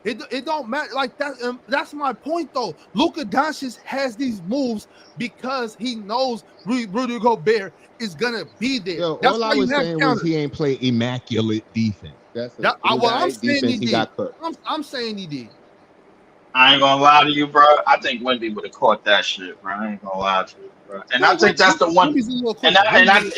It don't matter like that. That's my point though. Luka Doncic has these moves because he knows Rudy Gobert is gonna be there. Yo, all I was saying was he ain't play immaculate defense. I'm saying he did. I'm saying he did. I ain't gonna lie to you, bro. I think Wemby would have caught that shit, bro. I ain't gonna lie to you, bro. And I think that's the one. And I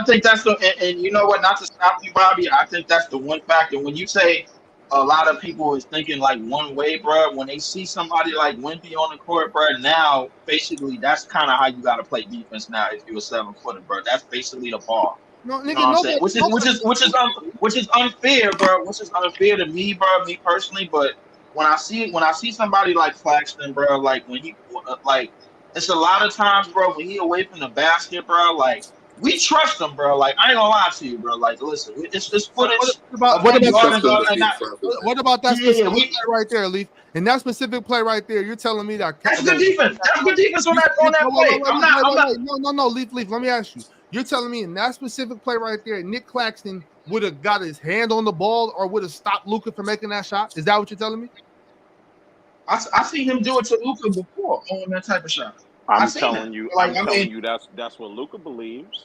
think that's the. And you know what? Not to stop you, Bobby. I think that's the one factor. When you say a lot of people is thinking like one way, bro. When they see somebody like Wemby on the court, bro, now basically that's kind of how you gotta play defense now. If you're a 7-footer, bro, that's basically the ball. No, nigga, you know what I'm saying? Which is unfair, bro. Which is unfair to me, bro. Me personally, but. When I see somebody like Claxton, bro, like when he like, it's a lot of times, bro, when he away from the basket, bro, like we trust him, bro. Like I ain't gonna lie to you, bro. Like listen, it's footage. What about that specific play right there, Leaf? And that specific play right there, you're telling me that that's good defense. That's good defense on that play. I'm not. No, Leaf. Let me ask you. You're telling me in that specific play right there, Nick Claxton would have got his hand on the ball or would have stopped Luka from making that shot? Is that what you're telling me? I see him do it to Luka before on that type of shot. I'm telling you, that's what Luka believes.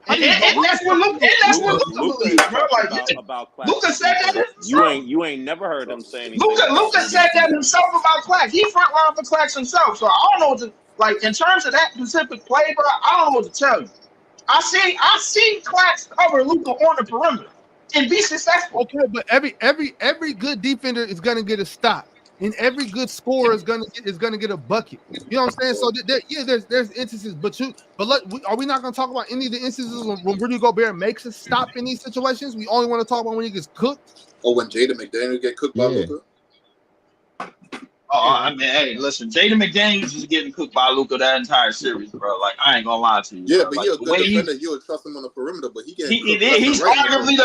And that's what Luka believes, bro. Like Luka said that himself. You ain't never heard him say anything. Luka said that himself about Clax. He front line for Clax himself. So I don't know what to like in terms of that specific play, bro. I don't know what to tell you. I see Clax cover Luka on the perimeter and be successful. Okay, but every good defender is gonna get a stop. And every good scorer is gonna get a bucket. You know what I'm saying? So there's instances, but are we not gonna talk about any of the instances when Rudy Gobert makes a stop in these situations? We only want to talk about when he gets cooked. Or when Jaden McDaniels get cooked by Luka. Oh, I mean, hey, listen, Jaden McDaniels is getting cooked by Luka that entire series, bro. Like, I ain't gonna lie to you. Yeah, bro. but like, you're a good defender. You would trust him on the perimeter, but he's arguably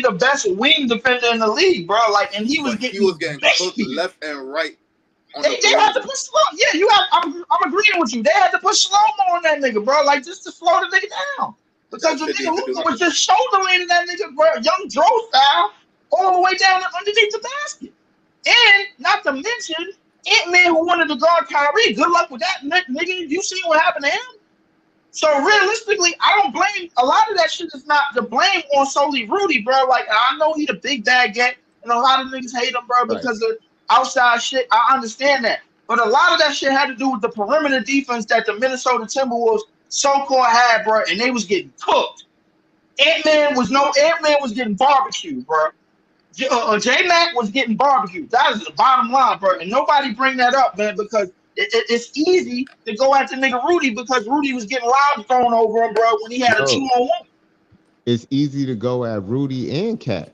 the best wing defender in the league, bro. Like, and he was getting cooked left and right. They had to put slow. Yeah, I'm agreeing with you. They had to put slow-mo on that nigga, bro. Like, just to slow the nigga down. Because the nigga Luka was just shoulder leaning that nigga, bro, young Joe style, all the way down underneath the basket. And not to mention, Ant-Man who wanted to guard Kyrie. Good luck with that, nigga. You see what happened to him? So realistically, I don't blame a lot of that shit. Is not the blame on solely Rudy, bro. Like I know he the big bad get, and a lot of niggas hate him, bro, because of outside shit. I understand that, but a lot of that shit had to do with the perimeter defense that the Minnesota Timberwolves so-called had, bro, and they was getting cooked. Ant-Man was getting barbecued, bro. J-Mac was getting barbecued. That is the bottom line, bro. And nobody bring that up, man, because it's easy to go at the nigga Rudy because Rudy was getting loud thrown over him, bro, when he had a 2-on-1. it's easy to go at Rudy and Cat.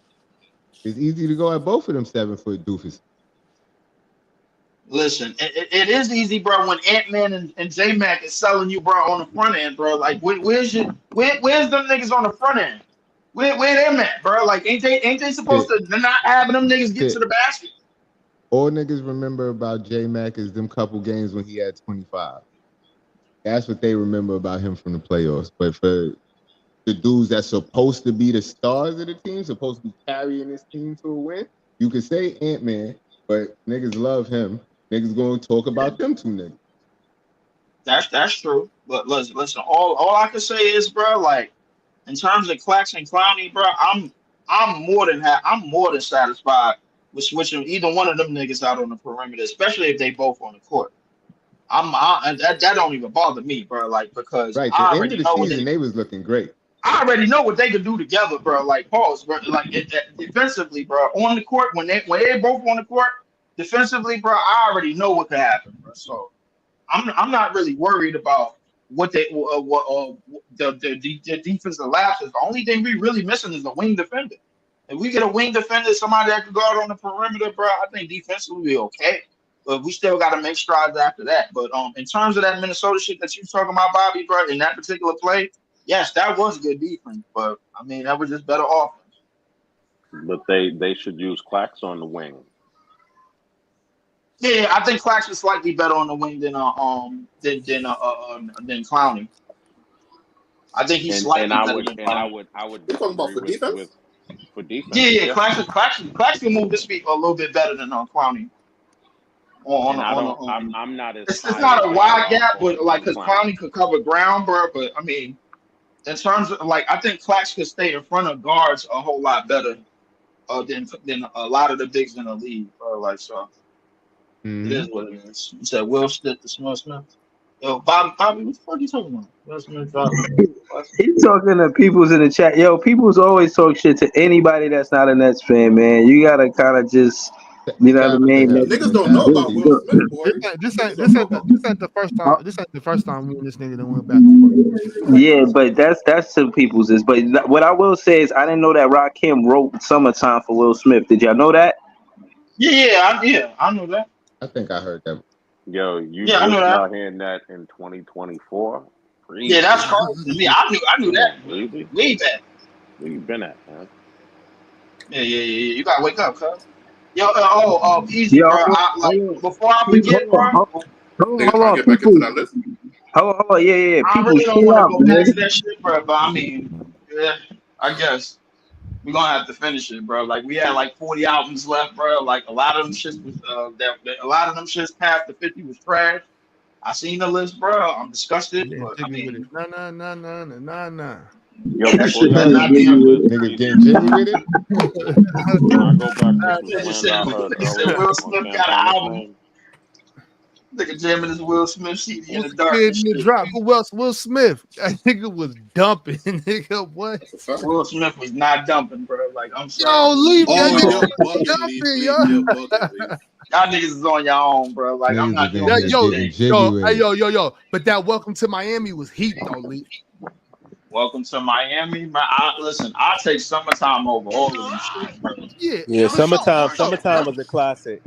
It's easy to go at both of them 7-foot doofuses. Listen, it is easy, bro. When Ant-Man and J-Mac is selling you, bro, on the front end, bro. Like, where's them niggas on the front end? Where them at, bro? Like, ain't they supposed to not having them niggas get to the basket? All niggas remember about J-Mac is them couple games when he had 25. That's what they remember about him from the playoffs. But for the dudes that's supposed to be the stars of the team, supposed to be carrying this team to a win, you could say Ant-Man, but niggas love him. Niggas going to talk about them two niggas. That's true. But listen, all I can say is, bro, like, in terms of Clax and Clowney, bro, I'm more than satisfied with switching either one of them niggas out on the perimeter, especially if they both on the court. That don't even bother me, bro. Like, because right, I the already end of the know season, they was looking great. I already know what they could do together, bro. Like, pause, bro. Like, defensively, bro, on the court when they both on the court defensively, bro, I already know what could happen, bro. So I'm not really worried about what the defensive lapses. The only thing we really missing is a wing defender. If we get a wing defender, somebody that could guard on the perimeter, bro, I think defensively we'll be okay. But we still got to make strides after that. But in terms of that Minnesota shit that you talking about, Bobby, bro, in that particular play, yes, that was good defense. But I mean, that was just better offense. But they should use Clax on the wing. Yeah, I think Clax is slightly better on the wing than Clowney. I think he's slightly better than Clowney. I would You talking about for defense? For defense. Yeah. Clax can move this feet a little bit better than Clowney. I'm not as. It's not a wide gap, but like because Clowney could cover ground, bro. But I mean, in terms of like, I think Clax could stay in front of guards a whole lot better than a lot of the bigs in the league, bro. Like so. It is what it is. You said Will Smith to Smith. Yo, Bobby, what the fuck are you talking about? Will Smith, He's talking to people's in the chat. Yo, people's always talk shit to anybody that's not a Nets fan, man. You gotta kind of just, you know what I mean? Niggas don't know about Will Smith, boy. This ain't the first time. This ain't the first time me and this nigga done went back and forth. Yeah, but that's to people's is. But what I will say is, I didn't know that Rakim wrote "Summertime" for Will Smith. Did y'all know that? Yeah, I know that. I think I heard that. Yo, you I know that. not hearing that in 2024? Yeah, that's crazy to me. I knew that. Way back. Where you been at, man? Yeah. You gotta wake up, cuz. Yo, easy, bro. Before I forget, bro. Hold on, get back into that list. Hold on, yeah. I really don't want to go back to that shit, bro. But I mean, yeah, I guess we're gonna have to finish it, bro. Like we had like 40 albums left, bro. Like a lot of them shits was a lot of them shits past the 50 was trash. I seen the list, bro. I'm disgusted. But, I mean, Nah. Yo, nigga getting jiggy with it. Will Smith got an album. Nigga jamming his Will Smith CD in the dark. Drop. Who else? Will Smith. That nigga was dumping. Nigga, what? Will Smith was not dumping, bro. Like, I'm sorry. Yo, leave that nigga dumping, yo. Y'all niggas is on your own, bro. Like, I'm not doing this. Yo. But that Welcome to Miami was heat, though, Lee. Welcome to Miami. Listen, I'll take Summertime over all of them shit, bro. Yeah, Summertime was a classic.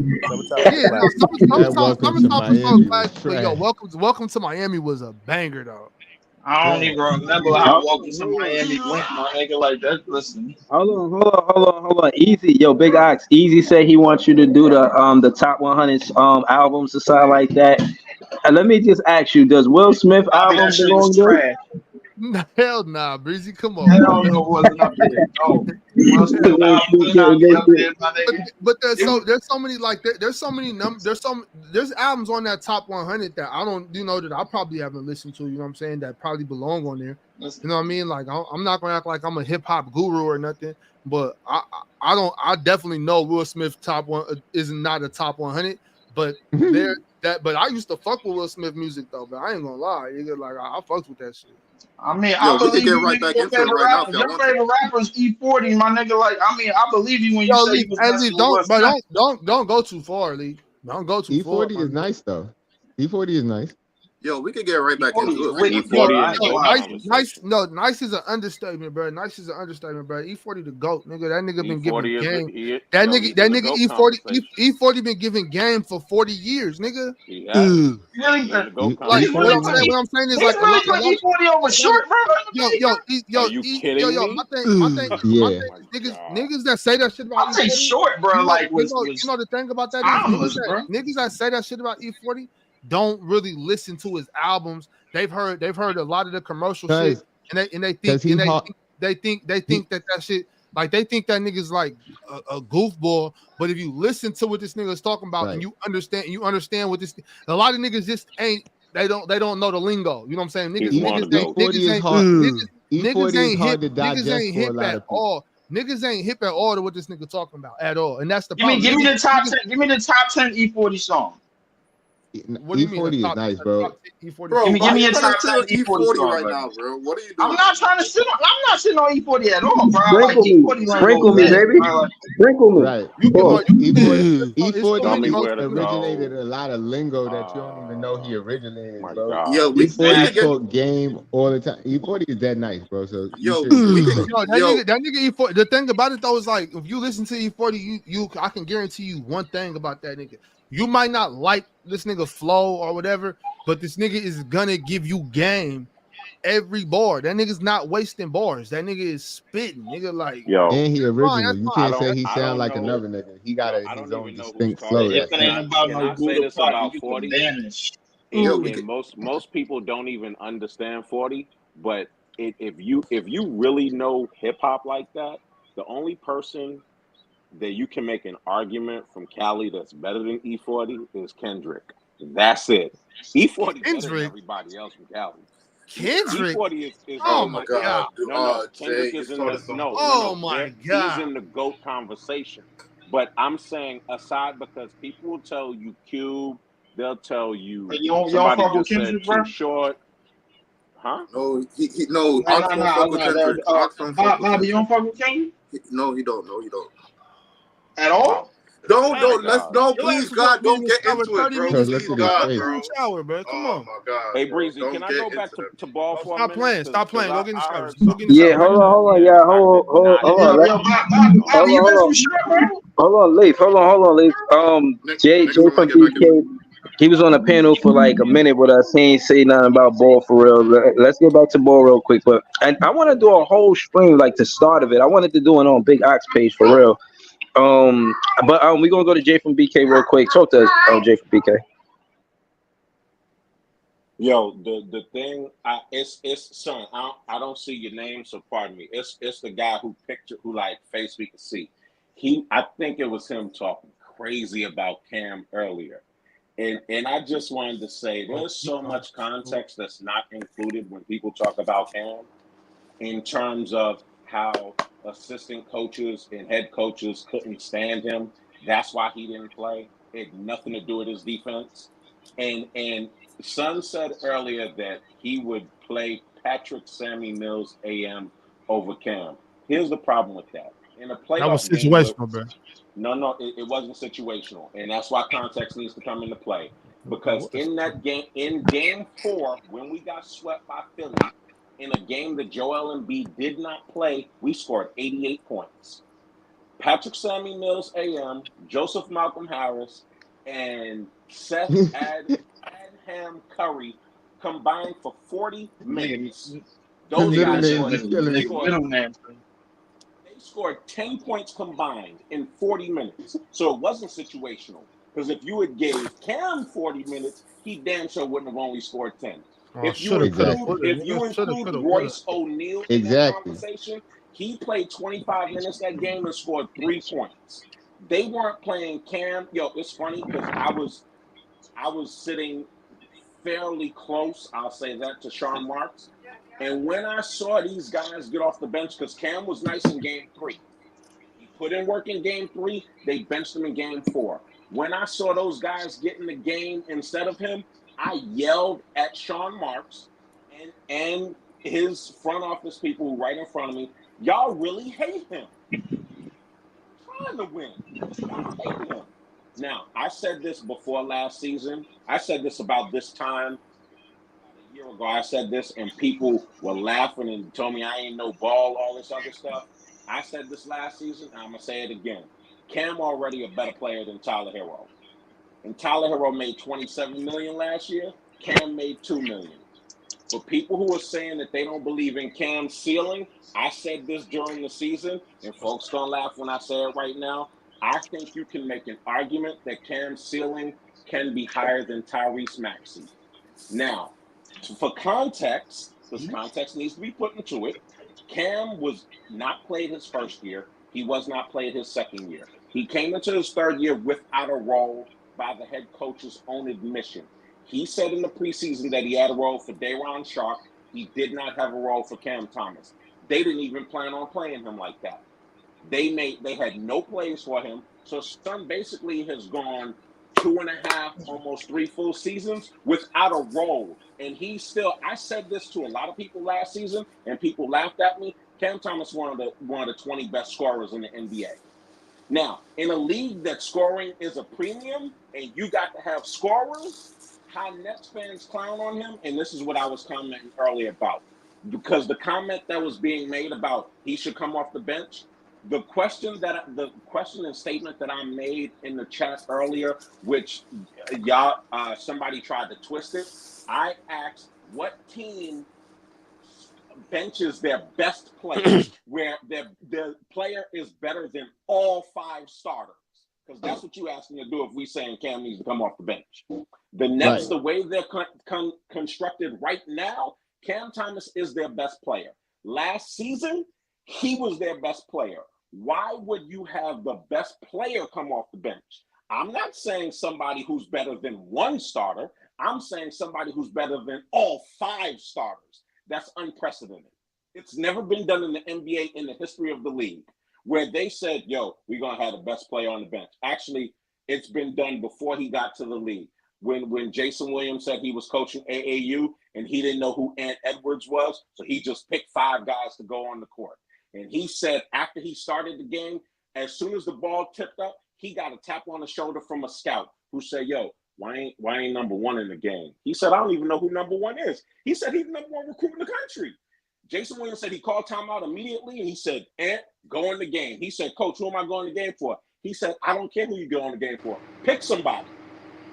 Welcome to Miami was a banger, though. I don't even remember how Welcome to Miami went, my nigga. Like that. Listen. Hold on. Easy, yo, Big Ox. Easy said he wants you to do the top 100 albums or something like that. Let me just ask you: does Will Smith album belong there? Hell nah, Breezy. Come on. Hell no, wasn't up there. No. But there's so many like there's so many there's albums on that top 100 that I don't that I probably haven't listened to. You know what I'm saying? That probably belong on there. You know what I mean? Like I'm not gonna act like I'm a hip hop guru or nothing, but I definitely know Will Smith top one is not a top 100, but but I used to fuck with Will Smith music though. But I ain't gonna lie, like I fucked with that shit. I mean, I believe you. Right back into it right now. Your favorite rapper is E40, my nigga. Like, I mean, I believe you when you say don't go too far, Lee. Don't go too far. E40 is nice though. E40 is nice. Yo, we could get right back E40 into is it. wicked, Before bro. E40 I in ain't the gonna GOAT lie. conversation. Nice is an understatement, bro. Nice is an understatement, bro. E40 the GOAT, nigga. That nigga been giving E40 is game. he's That in the nigga GOAT E40 conversation. E40 been giving game for 40 years, nigga. He has Really, in the GOAT Like he's really conversation. putting what I'm saying is he's like really putting E40 over short, bro. Are you kidding me? my thing Yeah. is niggas that say that shit about I'll say E40, short, bro. Like you was know the thing about that is timeless, bro. niggas that say that shit about E40 don't really listen to his albums. They've heard a lot of the commercial shit, and they think that shit, like they think that nigga's like a goofball. But if you listen to what this nigga is talking about and you understand what this, a lot of niggas just ain't. They don't know the lingo. You know what I'm saying? E40 is hard. E40 is hard to digest for a lot of people. Niggas ain't hip at all to what this nigga talking about at all, and that's the Give me problem. the top 10. Give me the top 10 E40 songs. What do you mean? E40 is nice, bro. Bro, Give me a top 10 E40 E40 song right now, bro. What are you doing? I'm not trying to sit on. I'm not sitting on E40 at all, bro. Sprinkle me, sprinkle me, baby. Sprinkle me. Right. Boom. E40 originated a lot of lingo that you don't even know he originated, bro. Yo, E40 talk game all the time. E40 is that nice, bro. So that nigga E40. The thing about it though is like if you listen to E40, I can guarantee you one thing about that nigga. You might not like this nigga flow or whatever, but this nigga is gonna give you game every bar. That nigga's not wasting bars. That nigga is spitting. Nigga like and he original. You can't say he I sound don't like know. another nigga. He got his own distinct flow. If it ain't about Can no I say Buddha this pot, about you can 40? vanish. And most people don't even understand 40. But if you really know hip hop like that, the only person that you can make an argument from Cali that's better than E40 is Kendrick. That's it. E40 better than everybody else from Cali. Kendrick. E40 is oh my god. No. Kendrick is in the he's in the GOAT conversation. But I'm saying aside because people will tell you Cube, they'll tell you somebody fuck with just said Kendrick, too bro? short. Huh? No, no. Ox don't fuck with Kendrick. Ox don't fuck with Bobby, you don't fuck with Kendrick? No, he don't. No, he don't. At all? No, please, God, don't get into it, bro. Please, God, bro. Shower, bro. Come on. My God. Hey, Breezy, can I go back to ball for a minute? Stop playing. Go get in the shower. Yeah, hold on. Yeah, hold on. Bobby, you been some shit, bro? Hold on, Leaf. Jay from BK, he was on a panel for like a minute with us. He ain't say nothing about ball for real. Let's get back to ball real quick. But I want to do a whole stream, like the start of it. I wanted to do it on Big Ox page for real. But we're gonna go to Jay from BK real quick. Talk to us, Jay from BK. Yo, the thing, it's son. I don't see your name, so pardon me. It's the guy who like face we can see. I think it was him talking crazy about Cam earlier, and I just wanted to say there's so much context that's not included when people talk about Cam, in terms of how assistant coaches and head coaches couldn't stand him. That's why he didn't play. It had nothing to do with his defense, and. Son said earlier that he would play Patrick Sammy Mills AM over Cam. Here's the problem with that. In a playoff that was situational, bro. No, it wasn't situational. And that's why context needs to come into play. Because in that game, in game 4, when we got swept by Philly, in a game that Joel Embiid did not play, we scored 88 points. Patrick Sammy Mills AM, Joseph Malcolm Harris, and Seth Adham Curry combined for 40 minutes. Those guys scored 10 points combined in 40 minutes. So it wasn't situational. Because if you had gave Cam 40 minutes, he damn sure wouldn't have only scored 10. If you include Royce O'Neal in that conversation, he played 25 minutes that game and scored 3 points. They weren't playing Cam. Yo, it's funny because I was sitting fairly close, I'll say that, to Sean Marks. And when I saw these guys get off the bench, because Cam was nice in game 3. He put in work in game 3. They benched him in game 4. When I saw those guys get in the game instead of him, I yelled at Sean Marks and his front office people right in front of me, y'all really hate him. Trying to win. Y'all hate him. Now, I said this before last season. I said this about this time year ago, I said this, and people were laughing and told me I ain't no ball, all this other stuff. I said this last season, and I'm going to say it again. Cam already a better player than Tyler Hero. And Tyler Hero made $27 million last year. Cam made $2 million. For people who are saying that they don't believe in Cam's ceiling, I said this during the season, and folks gonna laugh when I say it right now. I think you can make an argument that Cam's ceiling can be higher than Tyrese Maxey. Now, for context, because context needs to be put into it, Cam was not played his first year. He was not played his second year. He came into his third year without a role by the head coach's own admission. He said in the preseason that he had a role for Day'Ron Sharpe. He did not have a role for Cam Thomas. They didn't even plan on playing him like that. They had no plays for him. So Son basically has gone 2.5, almost 3 full seasons without a role. And I said this to a lot of people last season, and people laughed at me. Cam Thomas one of the 20 best scorers in the NBA. Now, in a league that scoring is a premium and you got to have scorers, how Nets fans clown on him, and this is what I was commenting earlier about. Because the comment that was being made about he should come off the bench, the question and statement that I made in the chat earlier, which somebody tried to twist it, I asked what team benches their best player, where their player is better than all 5 starters. Because that's what you're asking to do if we saying Cam needs to come off the bench. The Nets, the way they're constructed right now, Cam Thomas is their best player. Last season, he was their best player. Why would you have the best player come off the bench? I'm not saying somebody who's better than 1 starter. I'm saying somebody who's better than all 5 starters. That's unprecedented. It's never been done in the NBA in the history of the league where they said, yo, we're going to have the best player on the bench. Actually, it's been done before he got to the league. When Jason Williams said he was coaching AAU and he didn't know who Ant Edwards was, so he just picked 5 guys to go on the court. And he said after he started the game, as soon as the ball tipped up, he got a tap on the shoulder from a scout who said, yo, why ain't number 1 in the game? He said, I don't even know who number 1 is. He said he's the number 1 recruit in the country. Jason Williams said he called timeout immediately, and he said, Ant, go in the game. He said, Coach, who am I going to the game for? He said, I don't care who you go on the game for. Pick somebody.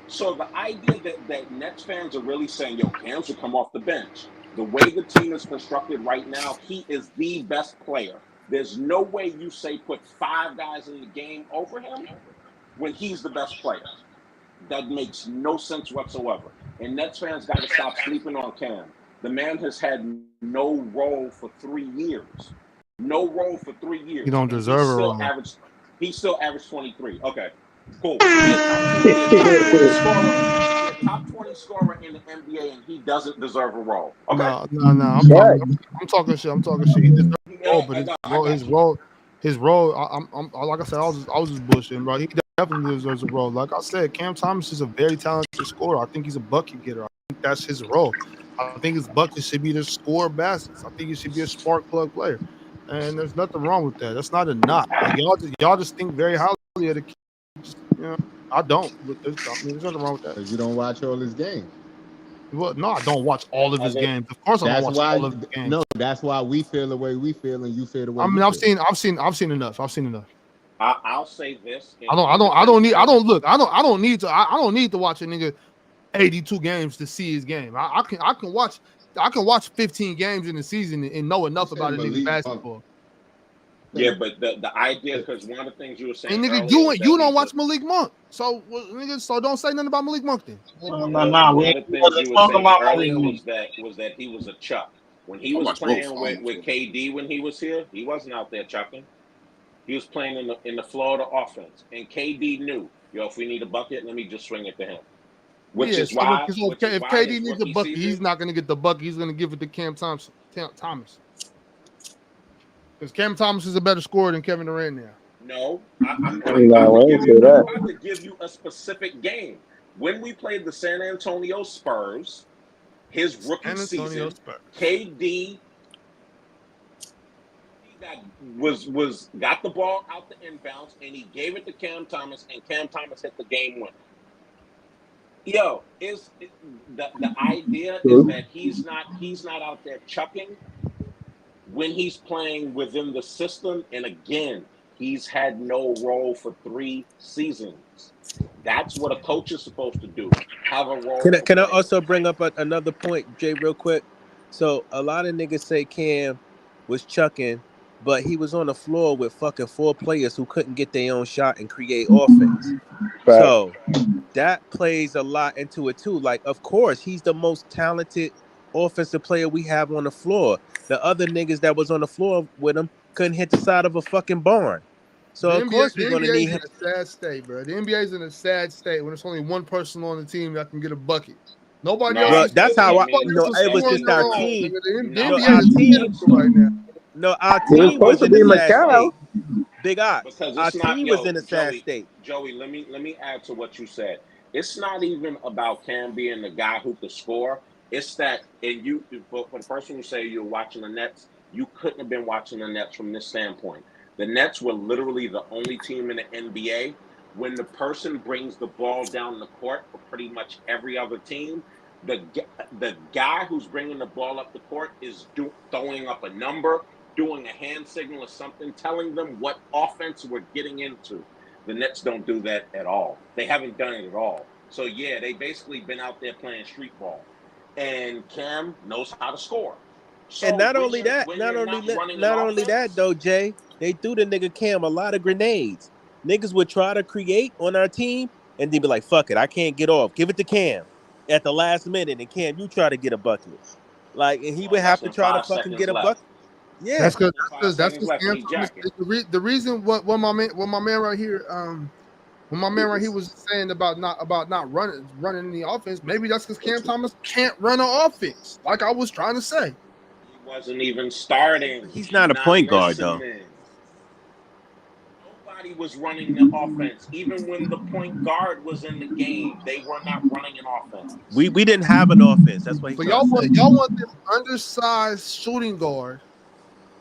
So the idea that Nets fans are really saying, yo, Cam should come off the bench. The way the team is constructed right now, he is the best player. There's no way you say put 5 guys in the game over him when he's the best player. That makes no sense whatsoever. And Nets fans got to stop sleeping on Cam. The man has had no role for 3 years. No role for 3 years. You don't deserve a role. He still averaged 23. Okay, cool. He's a top 20 scorer in the NBA, and he doesn't deserve a role. Okay. No. I'm talking shit. He deserves a role, but his role. I'm like I said, I was just bullshitting, bro. He definitely deserves a role. Like I said, Cam Thomas is a very talented scorer. I think he's a bucket getter. I think that's his role. I think his bucket should be to score baskets. I think he should be a spark plug player. And there's nothing wrong with that. That's not a knock. Like y'all just think very highly of the kid. I don't. But there's nothing wrong with that. Because you don't watch all his games. Well, no, I don't watch all of his games. Of course, I don't watch all of his games. No, that's why we feel the way we feel, and you feel the way. I mean, I've seen enough. I'll say this. I don't need to watch a nigga 82 games to see his game. I can watch 15 games in the season and know enough about a nigga's basketball. Yeah, but the idea, because one of the things you were saying, and nigga, you don't watch Malik Monk, so nigga, so don't say nothing about Malik Monk then. One of the things you were saying earlier was that he was a chuck. When he was playing with KD when he was here, he wasn't out there chucking. He was playing in the Florida offense, and KD knew, yo, if we need a bucket, let me just swing it to him. Which is why if KD needs a bucket, he's not going to get the bucket. He's going to give it to Cam Thomas. Because Cam Thomas is a better scorer than Kevin Durant now. No, I'm about to give you a specific game. When we played the San Antonio Spurs, his rookie season, KD got the ball out the inbounds, and he gave it to Cam Thomas, and Cam Thomas hit the game winner. Yo, the idea is that he's not out there chucking when he's playing within the system, and again, he's had no role for 3 seasons. That's what a coach is supposed to do. Have a role for Can I players. also bring up another point, Jay, real quick? So a lot of niggas say Cam was chucking, but he was on the floor with fucking 4 players who couldn't get their own shot and create offense. Right. So that plays a lot into it too. Like, of course, he's the most talented offensive player we have on the floor. The other niggas that was on the floor with him couldn't hit the side of a fucking barn. So of course The we're gonna NBA need is in him. a sad state, bro. The NBA is in a sad state when there's only one person on the team that can get a bucket. Nobody else Well, is. that's how Nobody else is it was scoring just their our own. team. Nigga. The No, NBA our is team. pitiful right now. No, our It was team supposed was to in a be sad Macau. state. Big Ox. Because Our it's not, team was in a sad Joey, state. Joey, let me add to what you said. It's not even about Cam being the guy who could score. It's that, and you, for the person who say you're watching the Nets, you couldn't have been watching the Nets from this standpoint. The Nets were literally the only team in the NBA when the person brings the ball down the court for pretty much every other team. The guy who's bringing the ball up the court is throwing up a number, doing a hand signal or something, telling them what offense we're getting into. The Nets don't do that at all. They haven't done it at all. So yeah, they basically been out there playing street ball. And Cam knows how to score. So And not when only that, you're not running an not only that offense, though, Jay, they threw the nigga Cam a lot of grenades. Niggas would try to create on our team and they'd be like, fuck it, I can't get off. Give it to Cam at the last minute. And Cam, you try to get a bucket. Like, and he would have less to than try to 5 fucking seconds get a left. bucket. Yeah. That's because Less than 5 seconds left Cam and he's Thomas. jacking. The reason what my man right here was saying about not running the offense. Maybe that's because Cam Thomas can't run an offense. Like I was trying to say. He wasn't even starting. He's not a point guard though. Nobody was running the offense. Even when the point guard was in the game, they were not running an offense. We didn't have an offense. That's what he's So trying to say. y'all want this undersized shooting guard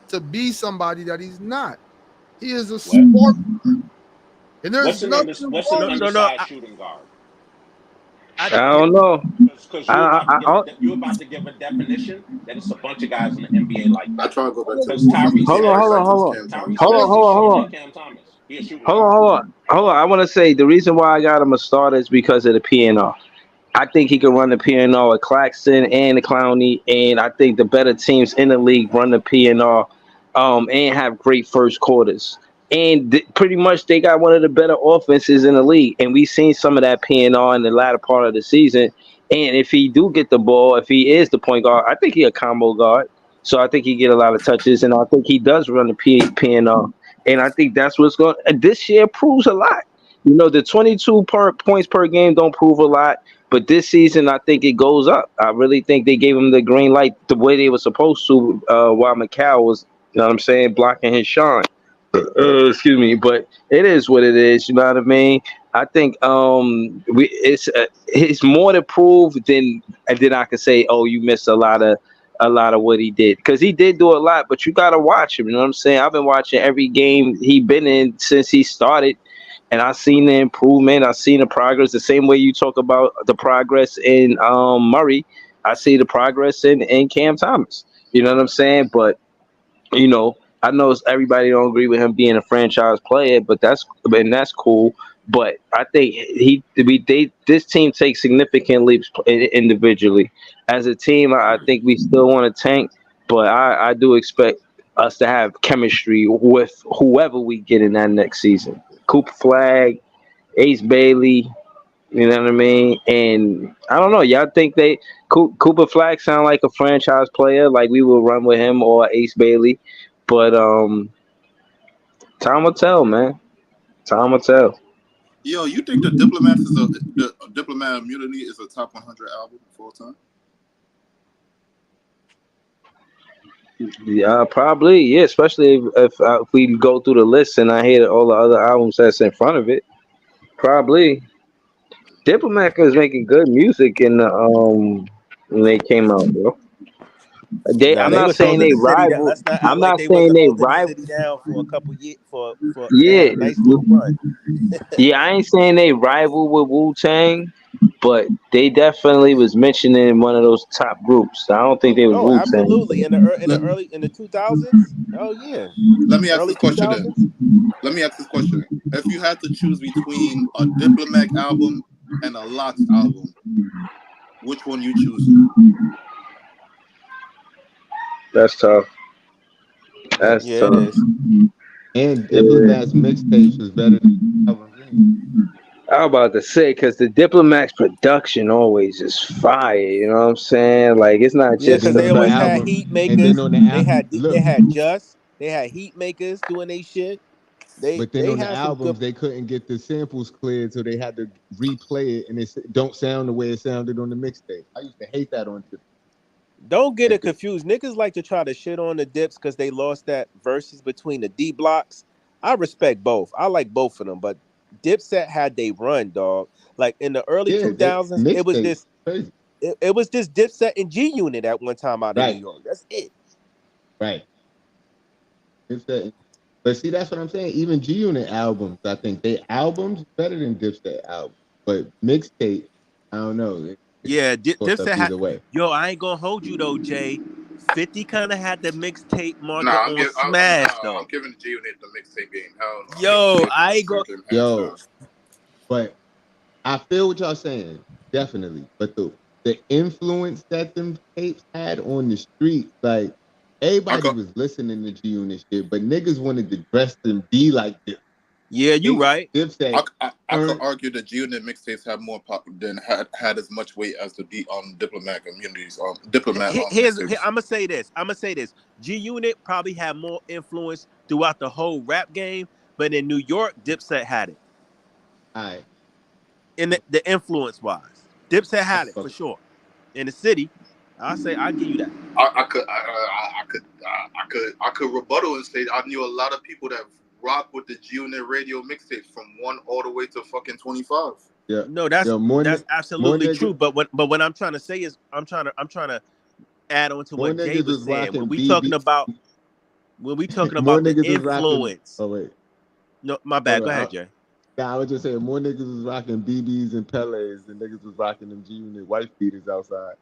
to be somebody that he's not. He is a sport. And there's nothing undersized shooting guard? I don't know. Because you're about to give a definition that it's a bunch of guys in the NBA like that. I try to go back to Tyrese Hold on. I want to say the reason why I got him a starter is because of the PNR. I think he can run the PNR with Claxton and the Clowney, and I think the better teams in the league run the PNR and have great first quarters. And pretty much they got one of the better offenses in the league. And we've seen some of that PNR in the latter part of the season. And if he do get the ball, if he is the point guard, I think he a combo guard. So I think he get a lot of touches, and I think he does run the PNR. And I think that's what's going. This year proves a lot. You know, the 22 points per game don't prove a lot, but this season I think it goes up. I really think they gave him the green light the way they were supposed to while Macau was, you know what I'm saying, blocking his shine. Excuse me, but it is what it is. You know what I mean? I think it's more to prove than I can say. Oh, you missed a lot of what he did, because he did do a lot. But you gotta watch him. You know what I'm saying? I've been watching every game he been in since he started, and I've seen the improvement. I've seen the progress. The same way you talk about the progress in Murray, I see the progress in Cam Thomas. You know what I'm saying? But you know, I know everybody don't agree with him being a franchise player, but that's cool. But I think this team takes significant leaps individually. As a team, I think we still want to tank, but I do expect us to have chemistry with whoever we get in that next season. Cooper Flag, Ace Bailey, you know what I mean? And I don't know. Y'all think Cooper Flag sound like a franchise player, like we will run with him, or Ace Bailey? But time will tell, man. Time will tell. Yo, you think the Diplomat of Mutiny is a top 100 album of all time? Yeah, probably. Yeah, especially if we go through the list and I hear all the other albums that's in front of it. Probably. Diplomat was making good music in the when they came out, bro. I'm not saying they rival. I'm not saying they rival. Down for a couple years for yeah, nice little run. Yeah, I ain't saying they rival with Wu-Tang, but they definitely was mentioned in one of those top groups. I don't think they was Oh, Wu-Tang. absolutely. In the 2000s. Oh yeah, Let me ask early this question 2000s. then. Let me ask this question. If you had to choose between a Diplomatic album and a Lots album, which one you choosing? That's tough. That's Yeah, it tough. is. And Yeah. Diplomat's mixtapes was better than albums anyway. I was about to say, because the Diplomat's production always is fire. You know what I'm saying? Like, it's not Yeah, And just because then the they on the always fact. had album, heat and then makers. on the They look, had they had heat makers doing their shit. but then They on the had some good. albums they couldn't get the samples cleared, so they had to replay it, and it don't sound the way it sounded on the mixtape. I used to hate that on Dip. Don't get Like it confused. Niggas like to try to shit on the Dips because they lost that verses between the D blocks. I respect both. I like both of them, but Dipset had they run, dog. Like in the early yeah, they 2000s, mixtape crazy, it was this Dipset and G Unit at one time out in New right, York. That's it. right. Dipset. But see, that's what I'm saying. Even G Unit albums, I think they albums better than Dipset albums, but mixtape, I don't know. It Yeah, goes up Dipset had. either way. Yo, I ain't gonna hold you though, Jay. 50 kind of had the mixtape marker Nah, on Smash I'm though. giving G Unit the mixtape game. Hell no, I'm giving Yo, G Unit I the ain't go. mixtape game hands Yo, down. but I feel what y'all saying, definitely. But the influence that them tapes had on the streets, like I everybody could, was listening to G Unit shit, but niggas wanted to dress and be like this. Yeah, you right. Dipset I could argue that G Unit mixtapes have more pop than had as much weight as the Diplomat communities Diplomat mixtapes. I'm gonna say this. G Unit probably had more influence throughout the whole rap game, but in New York, Dipset had it. All right. In the influence wise, Dipset I had it for fuck- sure. In the city, I'll give you that. I could rebuttal and say I knew a lot of people that rock with the G Unit radio mixtapes from 1 all the way to fucking 25. Yeah. No, that's More absolutely true. niggas, But what I'm trying to say is I'm trying to add on to more what Jay niggas was was saying. rocking BB. When we talking More about the niggas was rocking. influence. Oh wait, No, my hold bad. Go on. ahead, Jay. I was just saying more niggas was rocking BBs and Pelés than niggas was rocking them G Unit wife beaters outside.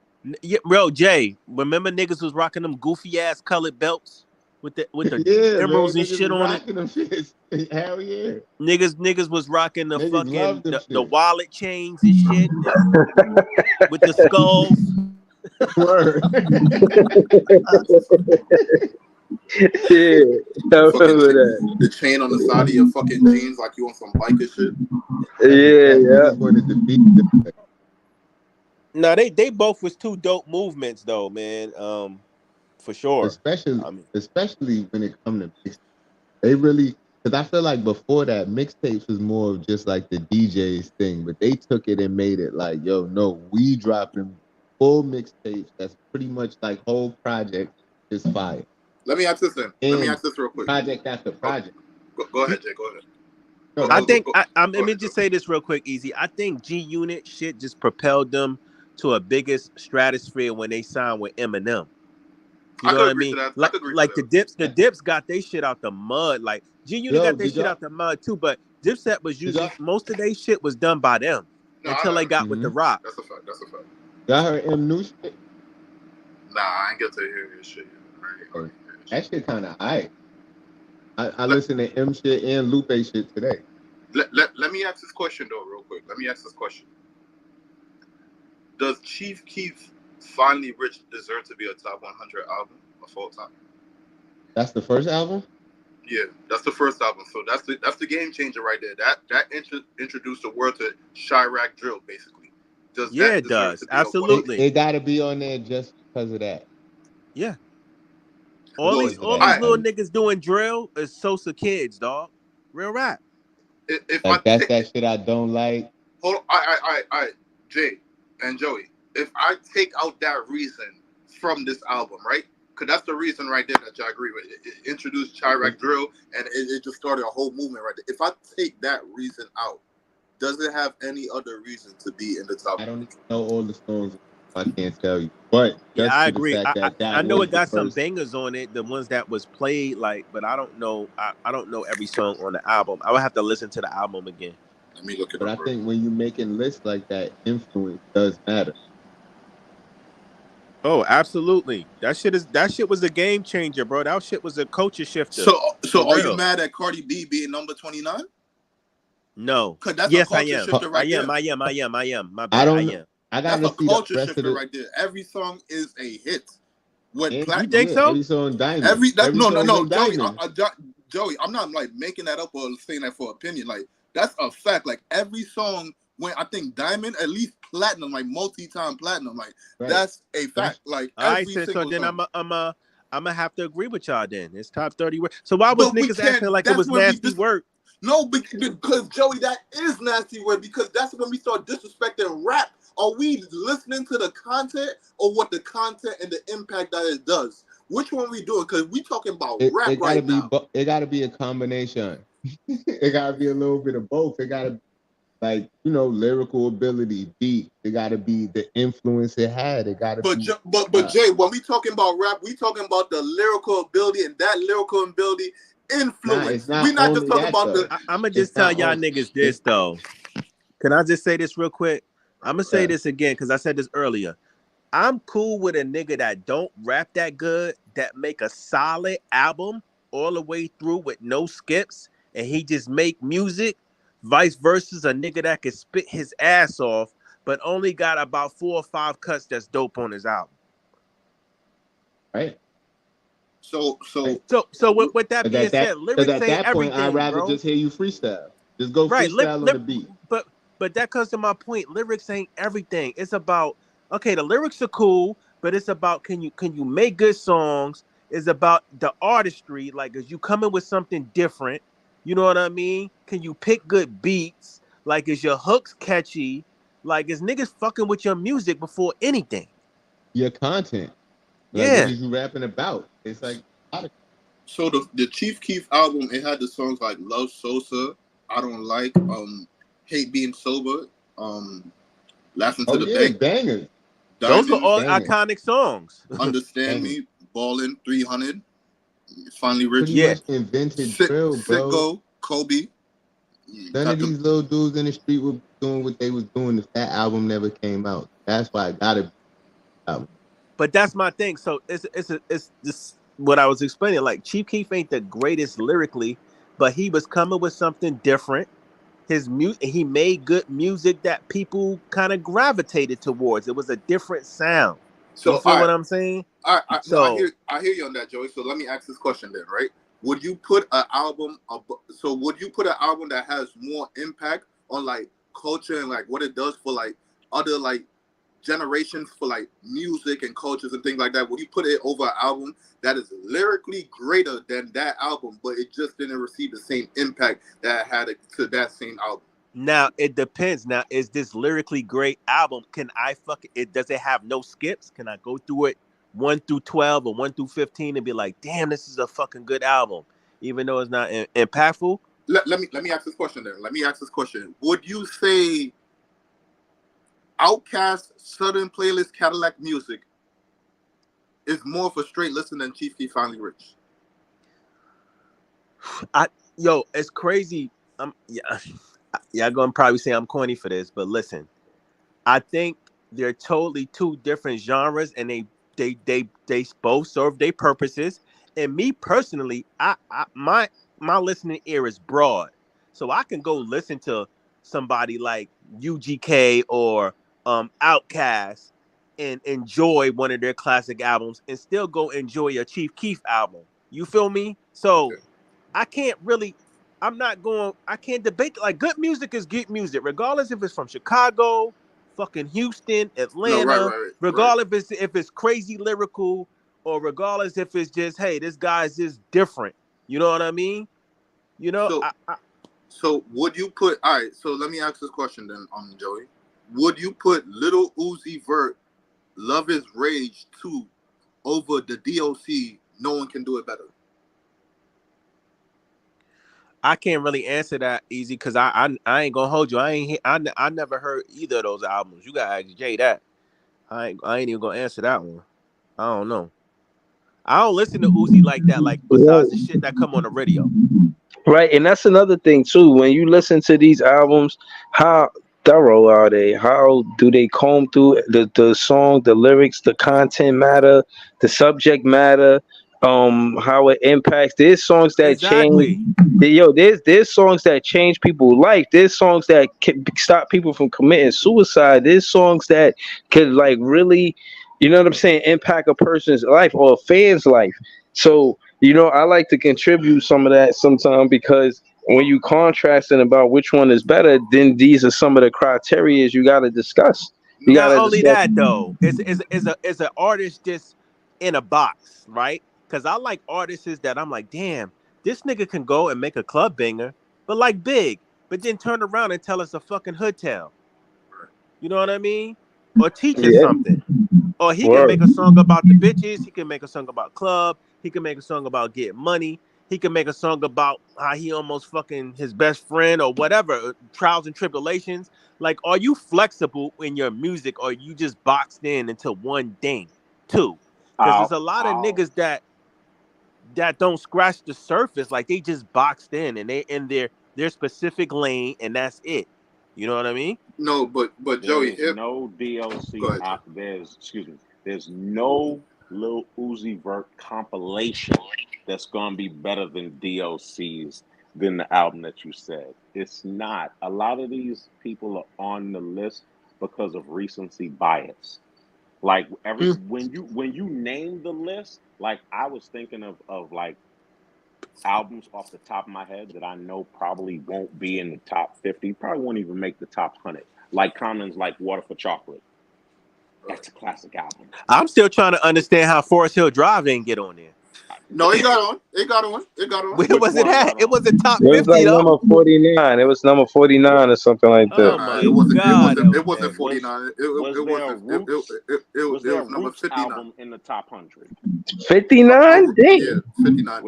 Yeah, bro, Jay. Remember niggas was rocking them goofy ass colored belts with the Yeah, emeralds man, and niggas shit was on it. rocking them shits. Hell yeah. Niggas was rocking the Niggas fucking love them the shit. wallet chains and shit with the skulls. Word. Yeah, I remember that. The chain on the side of your fucking jeans like you on some biker shit. Niggas wanted to beat them. No, they both was two dope movements though, man. For sure. Especially when it comes to mixtapes. They really, because I feel like before that, mixtapes was more of just like the DJ's thing, but they took it and made it like, yo, no, we dropping full mixtapes. That's pretty much like whole project is fire. Let me ask this then. And Let me ask this real quick. Project after project. Go ahead, Jay. Go ahead. I think let me just say this real quick, Easy. I think G Unit shit just propelled them to a biggest stratosphere when they signed with Eminem. You know what I mean? Like the Dips got their shit out the mud. Like G Unit got their shit out the mud too, but Dipset was using most of their shit was done by them until they got with the Rock. That's a fact. Y'all heard M new shit? Nah, I ain't get to hear his shit yet. That shit kind of hype. I listen to M shit and Lupe shit today. Let me ask this question though, real quick. Does Chief Keef Finally Rich deserve to be a top 100 album of all time? That's the first album? Yeah, that's the first album. So that's the game changer right there. That introduced the world to Chirac drill, basically. It does. Absolutely. It got to be on there just because of that. Yeah. All these little niggas doing drill is Sosa kids, dog. Real rap. That's that shit I don't like. Hold on, I Jay and Joey. If I take out that reason from this album, right? Because that's the reason right there that y'all agree with. It introduced Chirac drill, and it just started a whole movement right there. If I take that reason out, does it have any other reason to be in the top? I don't even know all the songs. I can't tell you. But yeah, I agree. I know it got some bangers on it, the ones that was played, but I don't know. I don't know every song on the album. I would have to listen to the album again. Let me look it But up. I think when you're making lists like that, influence does matter. Oh, absolutely. That shit was a game changer, bro. That shit was a culture shifter. So are you mad at Cardi B being number 29? No. Because that's a Yes, I culture am. shifter right there. I am. My bad. I don't I know. am. I gotta That's a see culture the rest shifter of right there. Every song is a hit. With and platinum. You think so? Every song diamond. No, Joey. Diamond. Joey, I'm not like making that up or saying that for opinion. Like that's a fact. Like every song when I think diamond, at least platinum, like multi-time platinum, like that's a fact. Like every single then song. I'm gonna have to agree with y'all. Then it's top 30 work. So why was niggas acting like it was nasty work? No, because Joey, that is nasty work. Because that's when we start disrespecting rap. Are we listening to the content or what the content and the impact that it does? Which one are we doing? Because we talking about rap right now. It gotta be a combination. It gotta be a little bit of both. It gotta be like, lyrical ability, beat. It gotta be the influence it had. It gotta be. But Jay, when we talking about rap, we talking about the lyrical ability, and that lyrical ability influence. We're not just talking about the. I'm gonna just tell y'all niggas this though. Can I just say this real quick? I'm gonna say this again because I said this earlier. I'm cool with a nigga that don't rap that good, that make a solid album all the way through with no skips, and he just make music. Vice versa, a nigga that can spit his ass off, but only got about 4 or 5 cuts that's dope on his album. Right. So with that being said, lyrics at ain't that point, everything, I'd rather bro. just hear you freestyle. Just go freestyle on the beat. But that comes to my point. Lyrics ain't everything. It's about, okay, the lyrics are cool, but it's about can you make good songs? It's about the artistry. Like, is you coming with something different? You know what I mean? Can you pick good beats? Like, is your hooks catchy? Like, is niggas fucking with your music before anything? Your content. Yeah. Like, what is you rapping about? It's like. So the Chief Keef album, it had the songs like Love Sosa, I Don't Like, Hate Being Sober, Laughing to the Bank. Bangers. Those were all iconic songs. Understand Me, Ballin', 300, Finally Rich. Pretty much invented drill, bro. Sicko, Kobe. None of these little dudes in the street were doing what they was doing if that album never came out. That's why I got it. But that's my thing. So it's this what I was explaining. Like, Chief Keef ain't the greatest lyrically, but he was coming with something different. His he made good music that people kind of gravitated towards. It was a different sound. So you feel what I'm saying? I hear you on that, Joey. So let me ask this question then, right? Would you put an album? Would you put an album that has more impact on like culture and like what it does for like other like generations for like music and cultures and things like that? Would you put it over an album that is lyrically greater than that album, but it just didn't receive the same impact that it had to that same album? Now it depends. Now, is this lyrically great album? Can I fuck it? Does it have no skips? Can I go through it 1 through 12 or 1 through 15 and be like, damn, this is a fucking good album, even though it's not impactful? Let me ask this question then. Let me ask this question. Would you say Outkast Southern Playlist Cadillac Music is more for straight listen than Chief Keef Finally Rich? It's crazy. Y'all gonna probably say I'm corny for this, but listen, I think they're totally two different genres, and they both serve their purposes. And me personally, my listening ear is broad, so I can go listen to somebody like UGK or Outkast and enjoy one of their classic albums, and still go enjoy a Chief Keef album. You feel me? So I can't debate. Like, good music is good music, regardless if it's from Chicago, fucking Houston, Atlanta, regardless if it's crazy lyrical, or regardless if it's just, hey, this guy's just different. You know what I mean? You know. So would you put? All right. So let me ask this question then, Joey. Would you put Lil Uzi Vert, Love Is Rage 2 over the DOC? No One Can Do It Better. I can't really answer that easy because I ain't gonna hold you. I never heard either of those albums. You gotta ask Jay that. I ain't even gonna answer that one. I don't know. I don't listen to Uzi like that. Like, besides the shit that come on the radio. Right, and that's another thing too. When you listen to these albums, how thorough are they? How do they comb through the song, the lyrics, the content matter, the subject matter, how it impacts? There's songs that change. Exactly. There's songs that change people's life. There's songs that can stop people from committing suicide. There's songs that could like really, you know what I'm saying, impact a person's life or a fan's life. So, I like to contribute some of that sometimes because when you contrasting about which one is better, then these are some of the criteria you got to discuss. You got Not to only discuss. that though, is an artist just in a box, right? Because I like artists that I'm like, damn, this nigga can go and make a club banger, but like big, but then turn around and tell us a fucking hood tale. You know what I mean? Or teach us Yeah. something. Or he can Word. make a song about the bitches. He can make a song about club. He can make a song about getting money. He can make a song about how he almost fucking his best friend or whatever, trials and tribulations. Like, are you flexible in your music or you just boxed in into one thing, too? Because there's a lot of niggas that don't scratch the surface. Like, they just boxed in and they in their specific lane and that's it. You know what I mean? No, but Joey, There's no DLC. There's no Lil Uzi Vert compilation that's gonna be better than DOC's than the album that you said. It's not. A lot of these people are on the list because of recency bias. Like when you name the list, like I was thinking of like albums off the top of my head that I know probably won't be in the top 50, probably won't even make the top 100. Like Common's like Water for Chocolate. That's a classic album. I'm still trying to understand how Forest Hill Drive didn't get on there. No, it got on. It got on. It got on. Where was it at? It was the top It was 50 like though. number 49. It was number 49 or something like that. Oh my It wasn't. God, It wasn't 49. It was number 59. Album in the top 100? 59? Yeah, 59.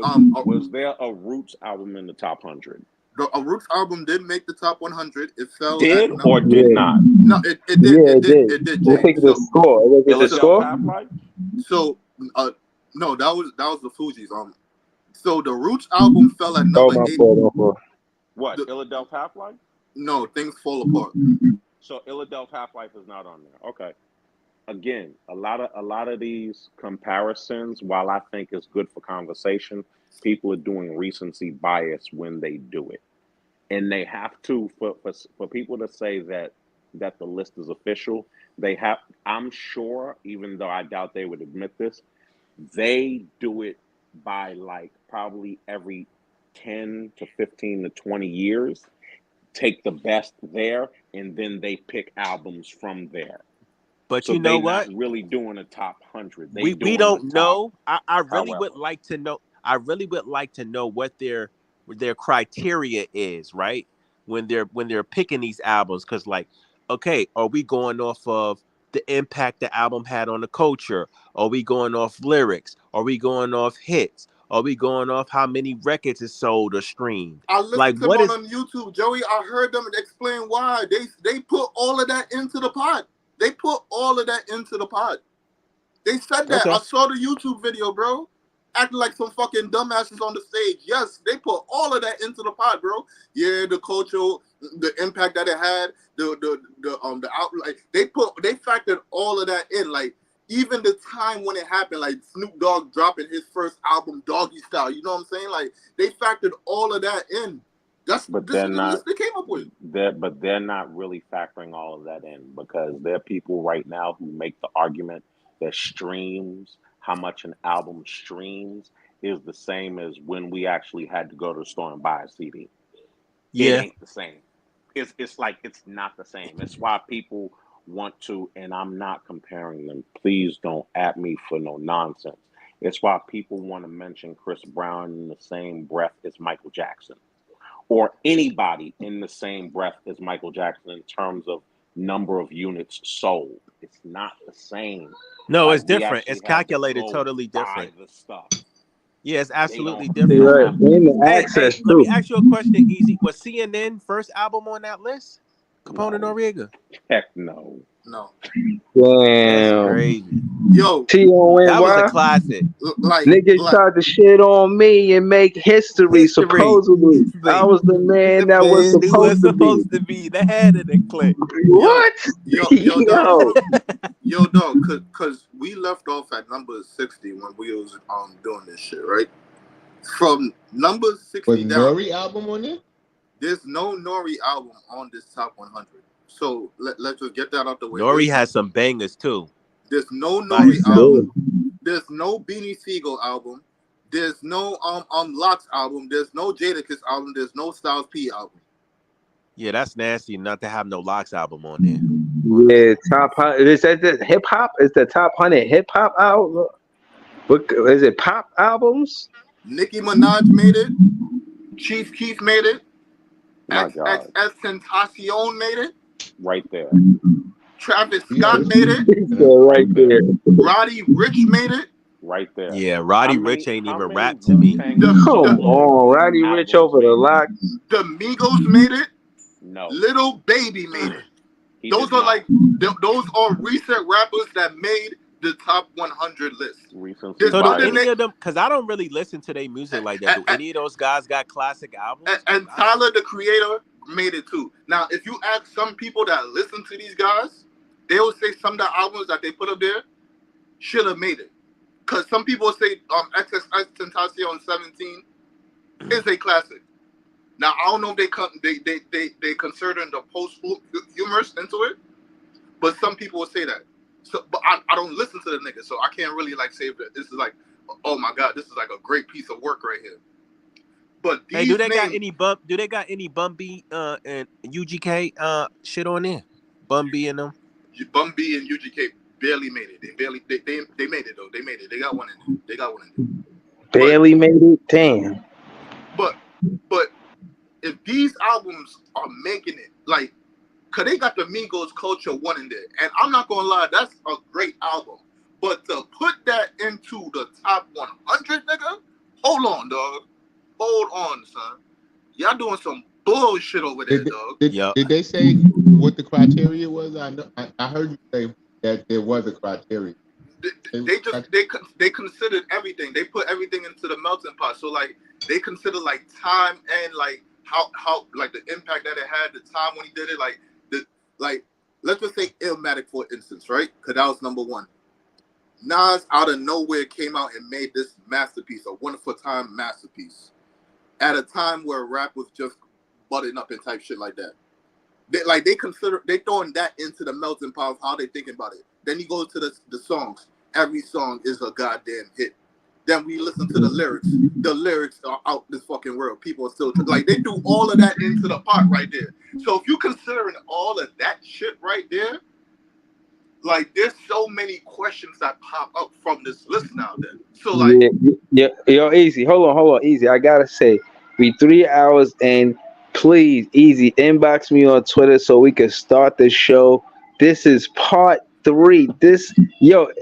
Was there a Roots album in the top 100? A Roots album did make the top 100. It fell. Did or did not? No, it did. Yeah, it did. It did. I think the score. Was it the score? So, no, that was the Fugees. So the Roots album fell at number 8. What? Illadelph Half-Life? No, Things Fall Apart. So Illadelph Half-Life is not on there. Okay. Again, a lot of these comparisons, while I think is good for conversation, people are doing recency bias when they do it. And they have to, for people to say that the list is official, they have, I'm sure, even though I doubt they would admit this, they do it by like probably every 10 to 15 to 20 years, take the best there, and then they pick albums from there. But so you know they're what? not really doing a top 100. We don't know. I really would like to know. I really would like to know what their criteria is, right? When they're picking these albums, because like, okay, are we going off of the impact the album had on the culture? Are we going off lyrics? Are we going off hits? Are we going off how many records is sold or streamed? I listened like, to them on YouTube, Joey. I heard them explain why they put all of that into the pot. They put all of that into the pot. They said that. Okay. I saw the YouTube video, bro. Acting like some fucking dumbasses on the stage. Yes, they put all of that into the pot, bro. Yeah, the culture, the impact that it had, the out, like they factored all of that in. Like even the time when it happened, like Snoop Dogg dropping his first album, Doggy Style. You know what I'm saying? Like they factored all of that in. This is the list they came up with. But they're not really factoring all of that in, because there are people right now who make the argument that streams, how much an album streams, is the same as when we actually had to go to the store and buy a CD. Yeah. It ain't the same. It's like it's not the same. It's why people want to, and I'm not comparing them. Please don't at me for no nonsense. It's why people want to mention Chris Brown in the same breath as Michael Jackson, or anybody in the same breath as Michael Jackson in terms of number of units sold. It's not the same. No, like, it's different. It's calculated totally different. The stuff. Yeah, it's absolutely different. Right. Hey, let me ask you a question, Easy. Was CNN first album on that list? Capone and Noriega? Heck no. No. That's Damn. crazy. Yo, T-O-N-Y? That was a classic. Niggas tried to shit on me and make history. Supposedly, I was the man that was man who was supposed to be. supposed to be the head of the clique. What? Yo, dog, cause we left off at number 60 when we was doing this shit, right? From number 60 was down. Nori album on there? There's no Nori album on this top 100. So let's just get that out the way. Nori has some bangers too. There's no By Nori himself. album. There's no Beanie Siegel album. There's no Locks album. There's no Jadakiss album. There's no Styles P album. Yeah, that's nasty not to have no Locks album on there. Yeah, top. Is that the hip hop? Is the top 100 hip hop album? What is it? Pop albums? Nicki Minaj made it. Chief Keef made it. My God. XXX Tentacion made it. Right there. Travis Scott made it. Right there. Roddy Ricch made it. Right there. Yeah, Roddy Ricch ain't even rap to me. Come on, Roddy Ricch over the Locks. The Migos made it. No. Little Baby made it. Those are recent rappers that made the top 100 list. Recent. So do any of them? Because I don't really listen to their music like that. Do any of those guys got classic albums? And Tyler, the Creator, made it too. Now, if you ask some people that listen to these guys, they will say some of the albums that they put up there should have made it. Because some people say XXX Tentacion 17 is a classic. Now, I don't know if they consider the post-humorous into it, but some people will say that. So, but I don't listen to the nigga, so I can't really like say that this is like, oh my God, this is like a great piece of work right here. But these do they got any Bun B and UGK shit on there? Bun B and them. Bun B and UGK barely made it. They made it though. They made it. They got one in there. Barely made it. Damn. But if these albums are making it, like, cause they got the Migos Culture 1 in there, and I'm not gonna lie, that's a great album. But to put that into the top 100, nigga, hold on, dog. Hold on, son. Y'all doing some bullshit over there, dog. Did they say what the criteria was? I heard you say that there was a criteria. They considered everything. They put everything into the melting pot. So like they consider like time and like how like the impact that it had, the time when he did it, like let's just say Illmatic for instance, right? Because that was number 1. Nas out of nowhere came out and made this masterpiece, a wonderful time masterpiece, at a time where rap was just butting up and type shit like that. They throwing that into the melting pot of how they thinking about it. Then you go to the songs. Every song is a goddamn hit. Then we listen to the lyrics. The lyrics are out this fucking world. People are still like they do all of that into the pot right there. So if you considering all of that shit right there, like there's so many questions that pop up from this list now. Then so like yo, Easy. Hold on, Easy. I gotta say, we 3 hours and please, Easy, inbox me on Twitter so we can start the show. This is part 3.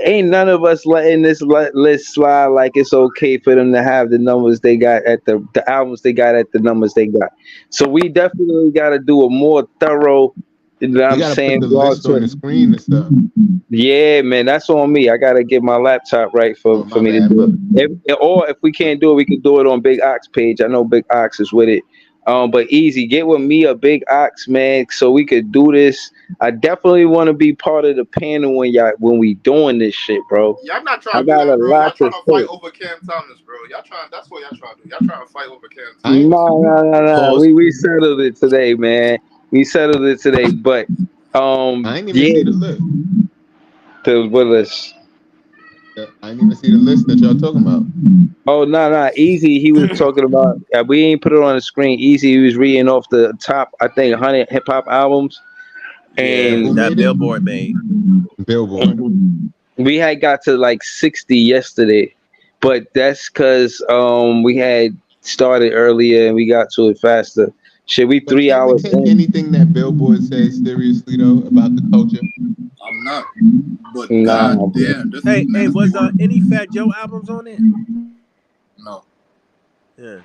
Ain't none of us letting this list slide like it's okay for them to have the numbers they got at the albums they got at the numbers they got. So we definitely got to do a more thorough. You know what I'm saying? Put the list on the screen and stuff. Yeah, man, that's on me. I gotta get my laptop right for me to do it. Or if we can't do it, we can do it on Big Ox page. I know Big Ox is with it. But Easy, get with me a Big Ox, man, so we could do this. I definitely want to be part of the panel when we doing this shit, bro. Y'all not trying to do that, bro. Y'all trying to fight over Cam Thomas, bro. That's what y'all trying to do. Y'all trying to fight over Cam Thomas. No. We settled it today, man. But I ain't even see the list. What list? I didn't even see the list that y'all talking about. Oh no, Easy. He was talking about. We ain't put it on the screen. Easy. He was reading off the top, I think, 100 hip hop albums, and that Billboard made. Billboard. We had got to like 60 yesterday, but that's because we had started earlier and we got to it faster. Should we 3 hours? We take anything that Billboard says seriously though about the culture? I'm not. But goddamn. Hey, was any Fat Joe albums on there? No. Yeah.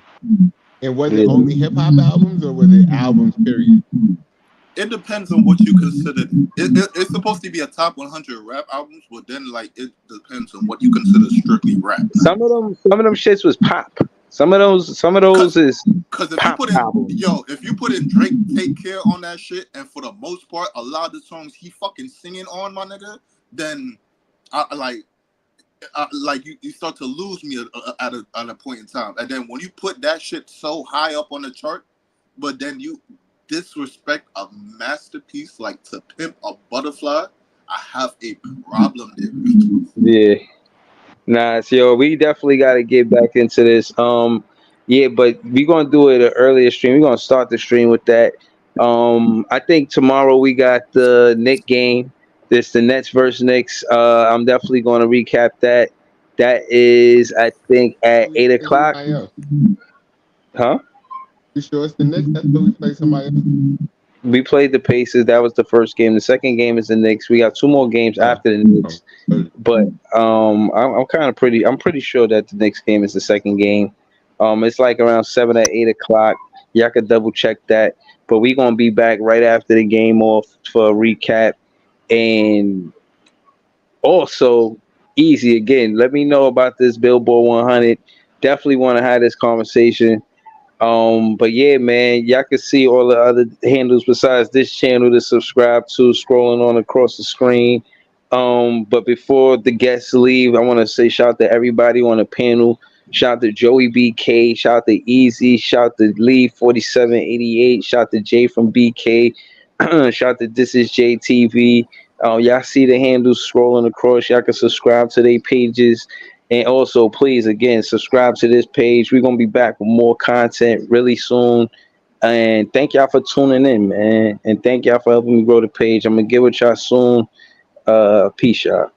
And was it only hip hop albums or was it albums period? it depends on what you consider. It's supposed to be a top 100 rap albums, but then like it depends on what you consider strictly rap. Some of them shits was pop. Some of those is because if pop you put in albums. if you put in Drake Take Care on that shit, and for the most part, a lot of the songs he fucking singing on, my nigga, then you start to lose me at a point in time. And then when you put that shit so high up on the chart, but then you disrespect a masterpiece like To Pimp a Butterfly, I have a problem there. Yeah. Nah, so we definitely got to get back into this. Yeah, but we're gonna do it an earlier stream. We're gonna start the stream with that. I think tomorrow we got the Knicks game. This the Nets versus Knicks. I'm definitely gonna recap that. That is, I think, at 8 o'clock. Huh? You sure it's the Knicks? That's where we play somebody else. We played the Pacers. That was the first game. The second game is the Knicks. We got 2 more games after the Knicks. But I'm pretty sure that the Knicks game is the second game. It's like around 7 or 8 o'clock. Y'all could double check that. But we're gonna be back right after the game off for a recap. And also, easy again. Let me know about this Billboard 100. Definitely want to have this conversation. But yeah, man, y'all can see all the other handles besides this channel to subscribe to, scrolling on across the screen. But before the guests leave, I want to say shout out to everybody on the panel. Shout out to Joey BK, shout out to Easy, shout out to Lee 4788, shout out to Jay from BK, shout out to This Is JTV. Y'all see the handles scrolling across. Y'all can subscribe to their pages. And also, please, again, subscribe to this page. We're going to be back with more content really soon. And thank y'all for tuning in, man. And thank y'all for helping me grow the page. I'm going to get with y'all soon. Peace, y'all.